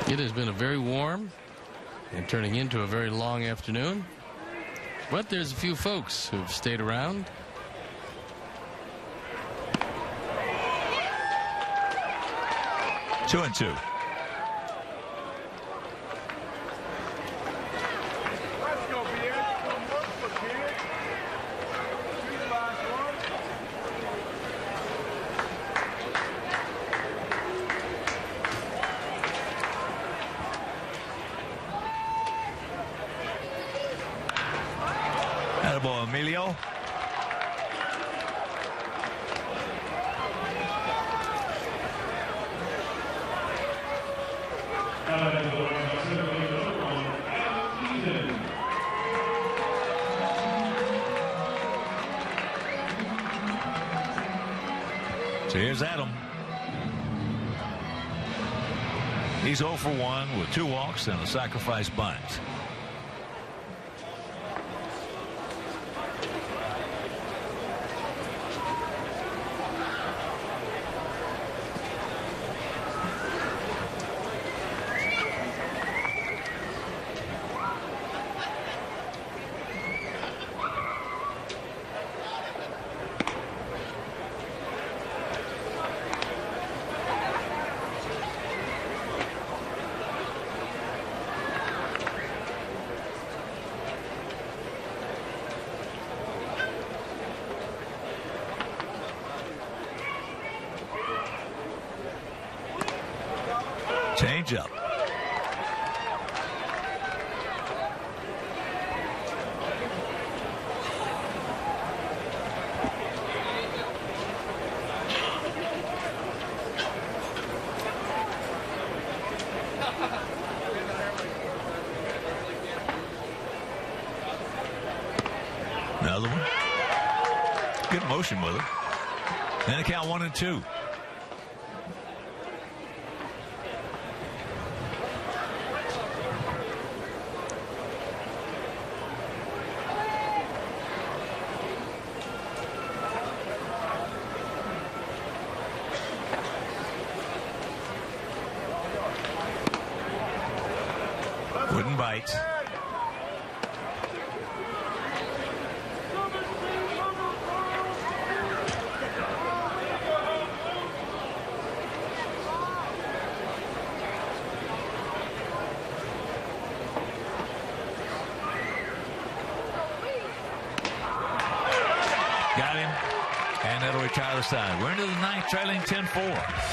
A: It has been a very warm and turning into a very long afternoon, but there's a few folks who've stayed around.
B: Two and 2.
F: Let's go, Pierre. Come work for Pierre. You the last one.
B: Attaboy, Emilio. So here's Adam. He's 0 for 1 with 2 walks and a sacrifice bunt. Change up. Another one. Good motion with it. And the count 1 and 2. Wouldn't bite. Got him. And that'll retire the side. We're into the 9th, trailing 10-4.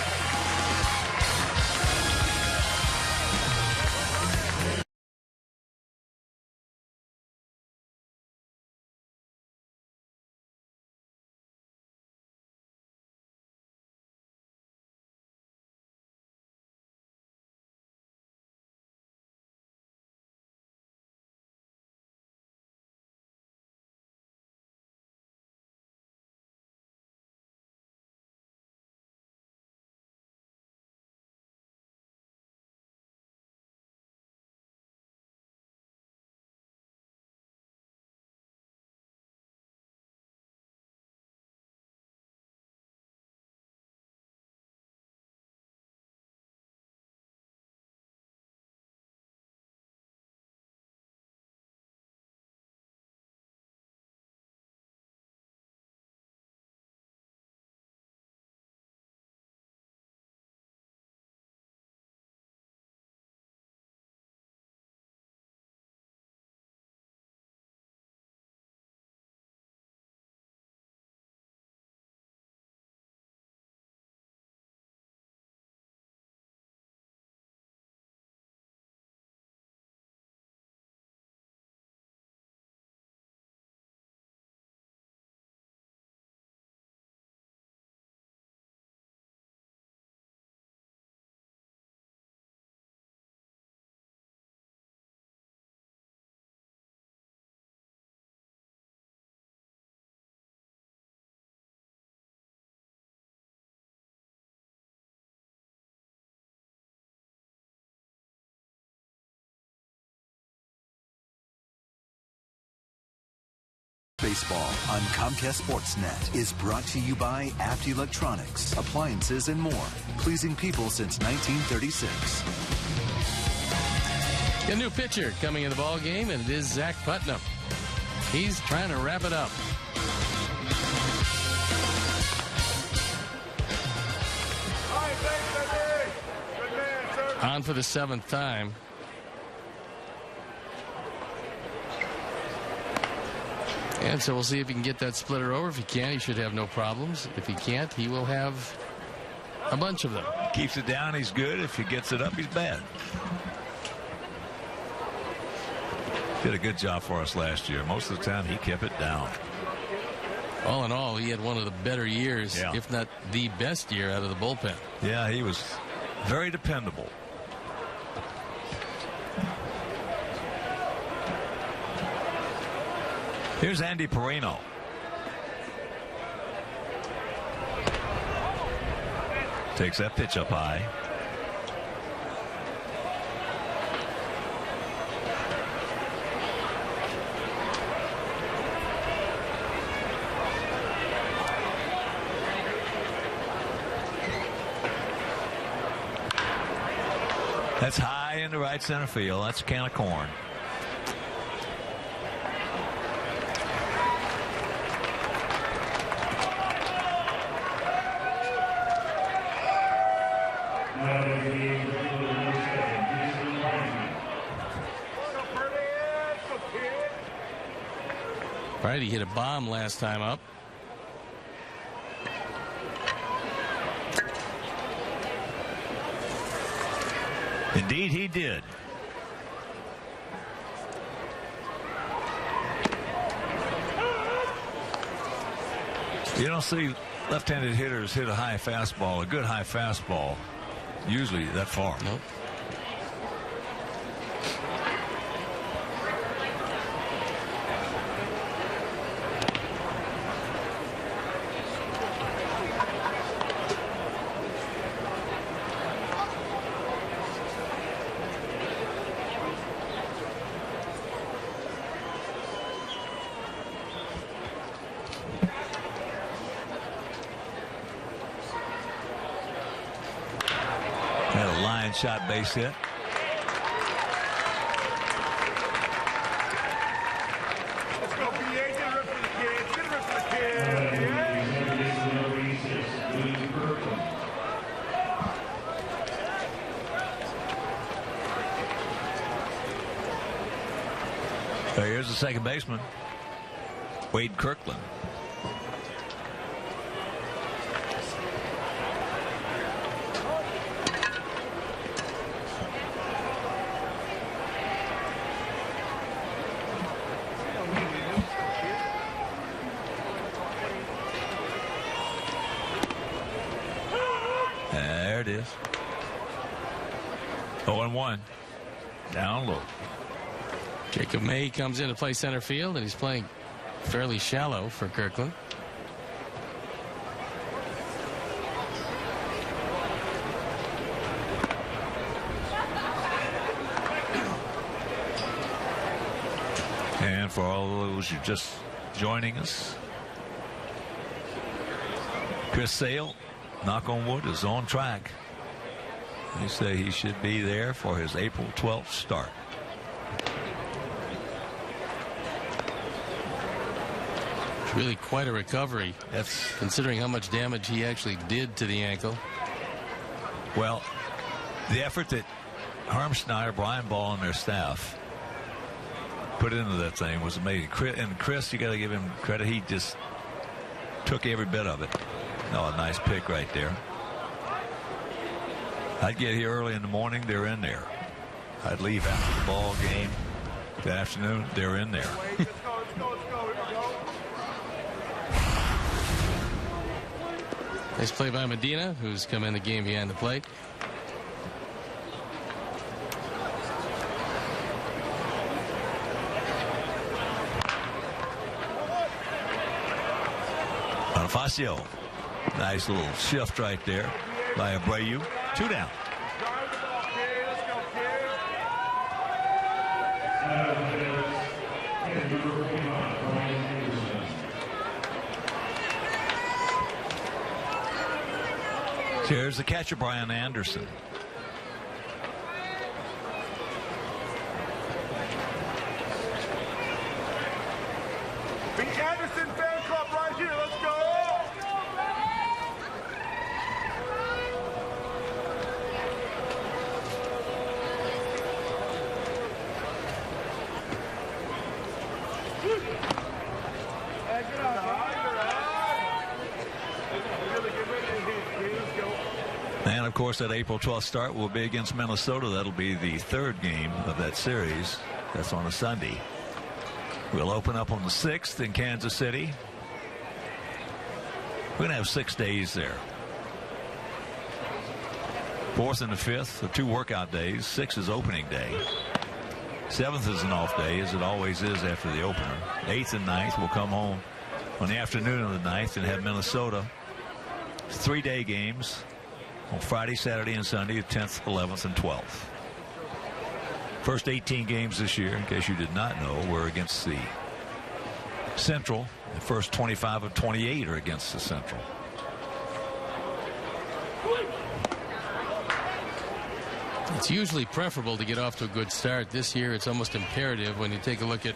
G: Baseball on Comcast Sportsnet is brought to you by Apt Electronics, appliances, and more. Pleasing people since 1936.
A: A new pitcher coming in the ball game, and it is Zach Putnam. He's trying to wrap it up. On for the 7th time. And so we'll see if he can get that splitter over. If he can, he should have no problems. If he can't, he will have a bunch of them.
B: Keeps it down, he's good. If he gets it up, he's bad. Did a good job for us last year. Most of the time, he kept it down.
A: All in all, he had one of the better years, if not the best year out of the bullpen.
B: Yeah, he was very dependable. Here's Andy Perino. Takes that pitch up high. That's high into right center field. That's a can of corn.
A: All right, he hit a bomb last time up.
B: Indeed, he did. You don't see left-handed hitters hit a high fastball, a good high fastball, usually that far.
A: Nope.
B: Shot base hit.
F: Let's go, PA. Get a rip for the kids. Get a rip for the kids.
B: So here's the second baseman, Wade Kirkland. There it is. 0-1. Down low.
A: Jacob May comes in to play center field, and he's playing fairly shallow for Kirkland.
B: And for all those who are just joining us, Chris Sale, knock on wood, is on track. They say he should be there for his April 12th start.
A: It's really quite a recovery.
B: That's
A: considering how much damage he actually did to the ankle.
B: Well, the effort that Herm Schneider, Brian Ball, and their staff put into that thing was amazing. And Chris, you got to give him credit. He just took every bit of it. Oh, a nice pick right there. I'd get here early in the morning, they're in there. I'd leave after the ball game that afternoon, they're in there.
F: Let's go. Here we go.
A: Nice play by Medina, who's come in the game behind the plate.
B: Bonifacio. Nice little shift right there by Abreu. 2 down.
F: Drive the ball, kid. Let's go, kid.
B: Here's the catcher, Brian Anderson.
F: The Anderson fan club right here. Let's go.
B: And of course, that April 12th start will be against Minnesota. That'll be the third game of that series. That's on a Sunday. We'll open up on the 6th in Kansas City. We're going to have 6 days there. 4th and the 5th are 2 workout days. 6th is opening day. 7th is an off day, as it always is after the opener. 8th and 9th will come home on the afternoon of the 9th and have Minnesota. 3-day games on Friday, Saturday, and Sunday, the 10th, 11th, and 12th. First 18 games this year, in case you did not know, were against the Central. The first 25 of 28 are against the Central.
A: It's usually preferable to get off to a good start. This year, it's almost imperative when you take a look at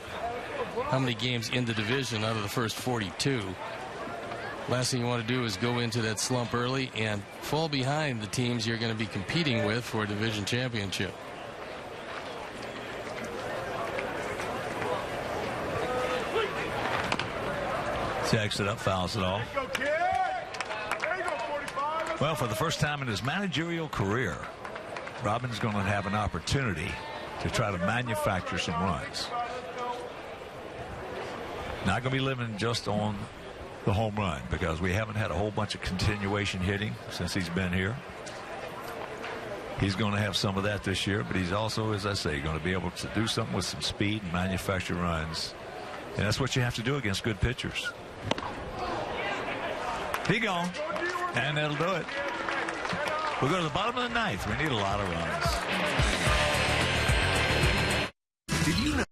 A: how many games in the division out of the first 42. Last thing you want to do is go into that slump early and fall behind the teams you're going to be competing with for a division championship.
B: Jacks it up, fouls it off. Well, for the first time in his managerial career, Robin's going to have an opportunity to try to manufacture some runs. Not going to be living just on the home run, because we haven't had a whole bunch of continuation hitting since he's been here. He's going to have some of that this year, but he's also, as I say, going to be able to do something with some speed and manufacture runs. And that's what you have to do against good pitchers. He gone, and that'll do it. We'll go to the bottom of the 9th. We need a lot of runs.
G: Did you know?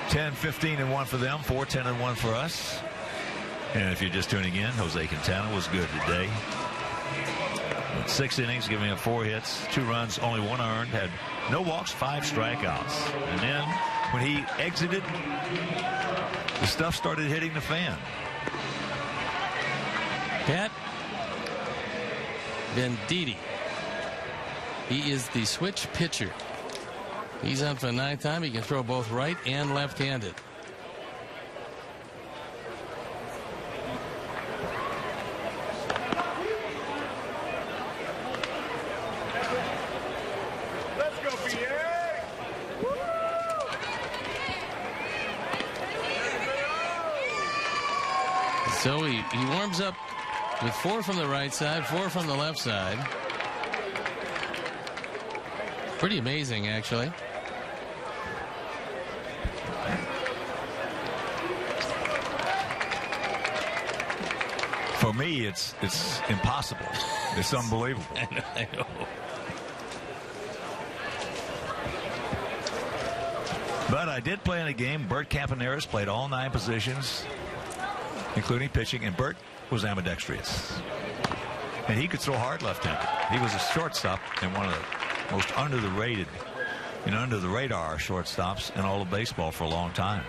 B: $10-15-1 for them, 4-10-1 for us. And if you're just tuning in, Jose Quintana was good today. 6 innings, giving up 4 hits, 2 runs, only 1 earned, had no walks, 5 strikeouts. And then when he exited, the stuff started hitting the fan.
A: Pat Venditti. He is the switch pitcher. He's on for the 9th time. He can throw both right and left-handed.
F: Let's go, BA!
A: So he warms up with 4 from the right side, 4 from the left side. Pretty amazing, actually.
B: me, it's impossible. It's unbelievable.
A: I know.
B: But I did play in a game. Bert Campaneris played all 9 positions, including pitching, and Bert was ambidextrous. And he could throw hard left-handed. He was a shortstop and one of the most under the radar shortstops in all of baseball for a long time.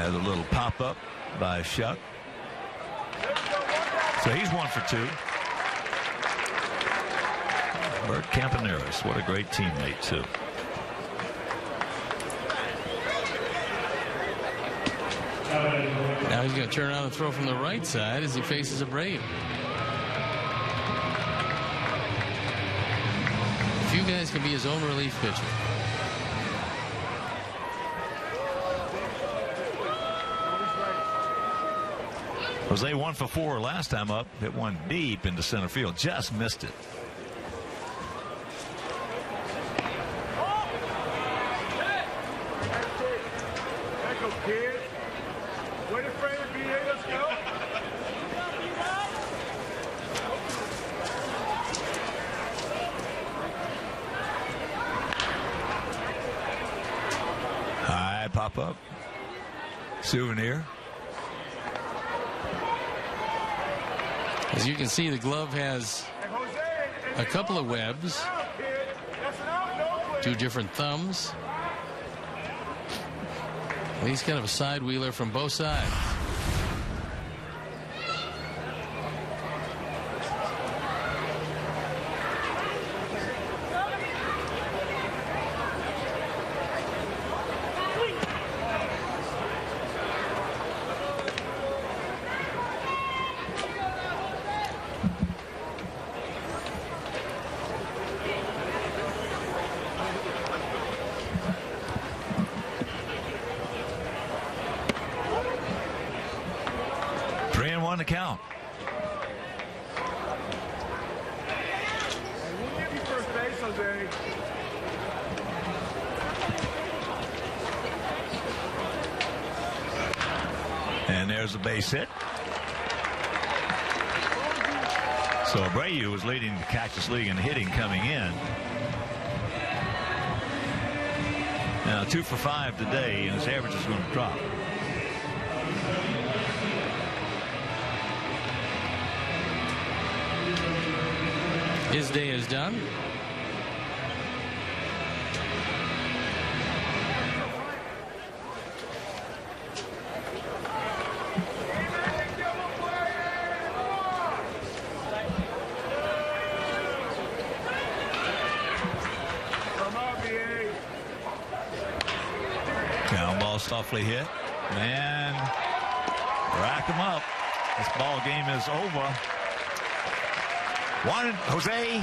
B: The little pop-up by Shuck. So he's 1 for 2. Bert Campaneris, what a great teammate, too.
A: Now he's going to turn around and throw from the right side as he faces Abreu. A few guys can be his own relief pitcher.
B: Jose 1 for 4 last time up. Hit one deep into center field. Just missed it. High pop up. Souvenir.
A: As you can see, the glove has a couple of webs, 2 different thumbs. And he's kind of a side wheeler from both sides.
B: The count. And there's a base hit. So Abreu was leading the Cactus League in hitting coming in. Now 2 for 5 today, and his average is going to drop.
A: His day is done.
B: Ground ball softly hit, and rack him up. This ball game is over. Jose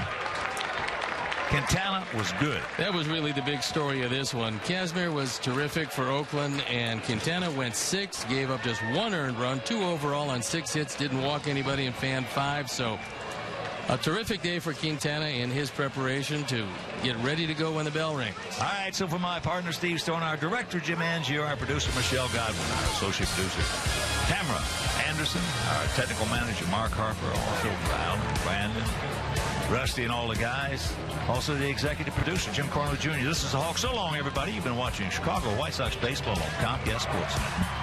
B: Quintana was good.
A: That was really the big story of this one. Kazmir was terrific for Oakland, and Quintana went 6, gave up just 1 earned run, 2 overall on 6 hits, didn't walk anybody and fanned 5. So a terrific day for Quintana in his preparation to get ready to go when the bell rings.
B: All right, so for my partner Steve Stone, our director Jim Angier, our producer Michelle Godwin, our associate producer Tamara Anderson, our technical manager Mark Harper, also Brandon, Rusty, and all the guys. Also the executive producer Jim Cornwell Jr. This is the Hawk. So long, everybody. You've been watching Chicago White Sox baseball on Comcast Sportsnet.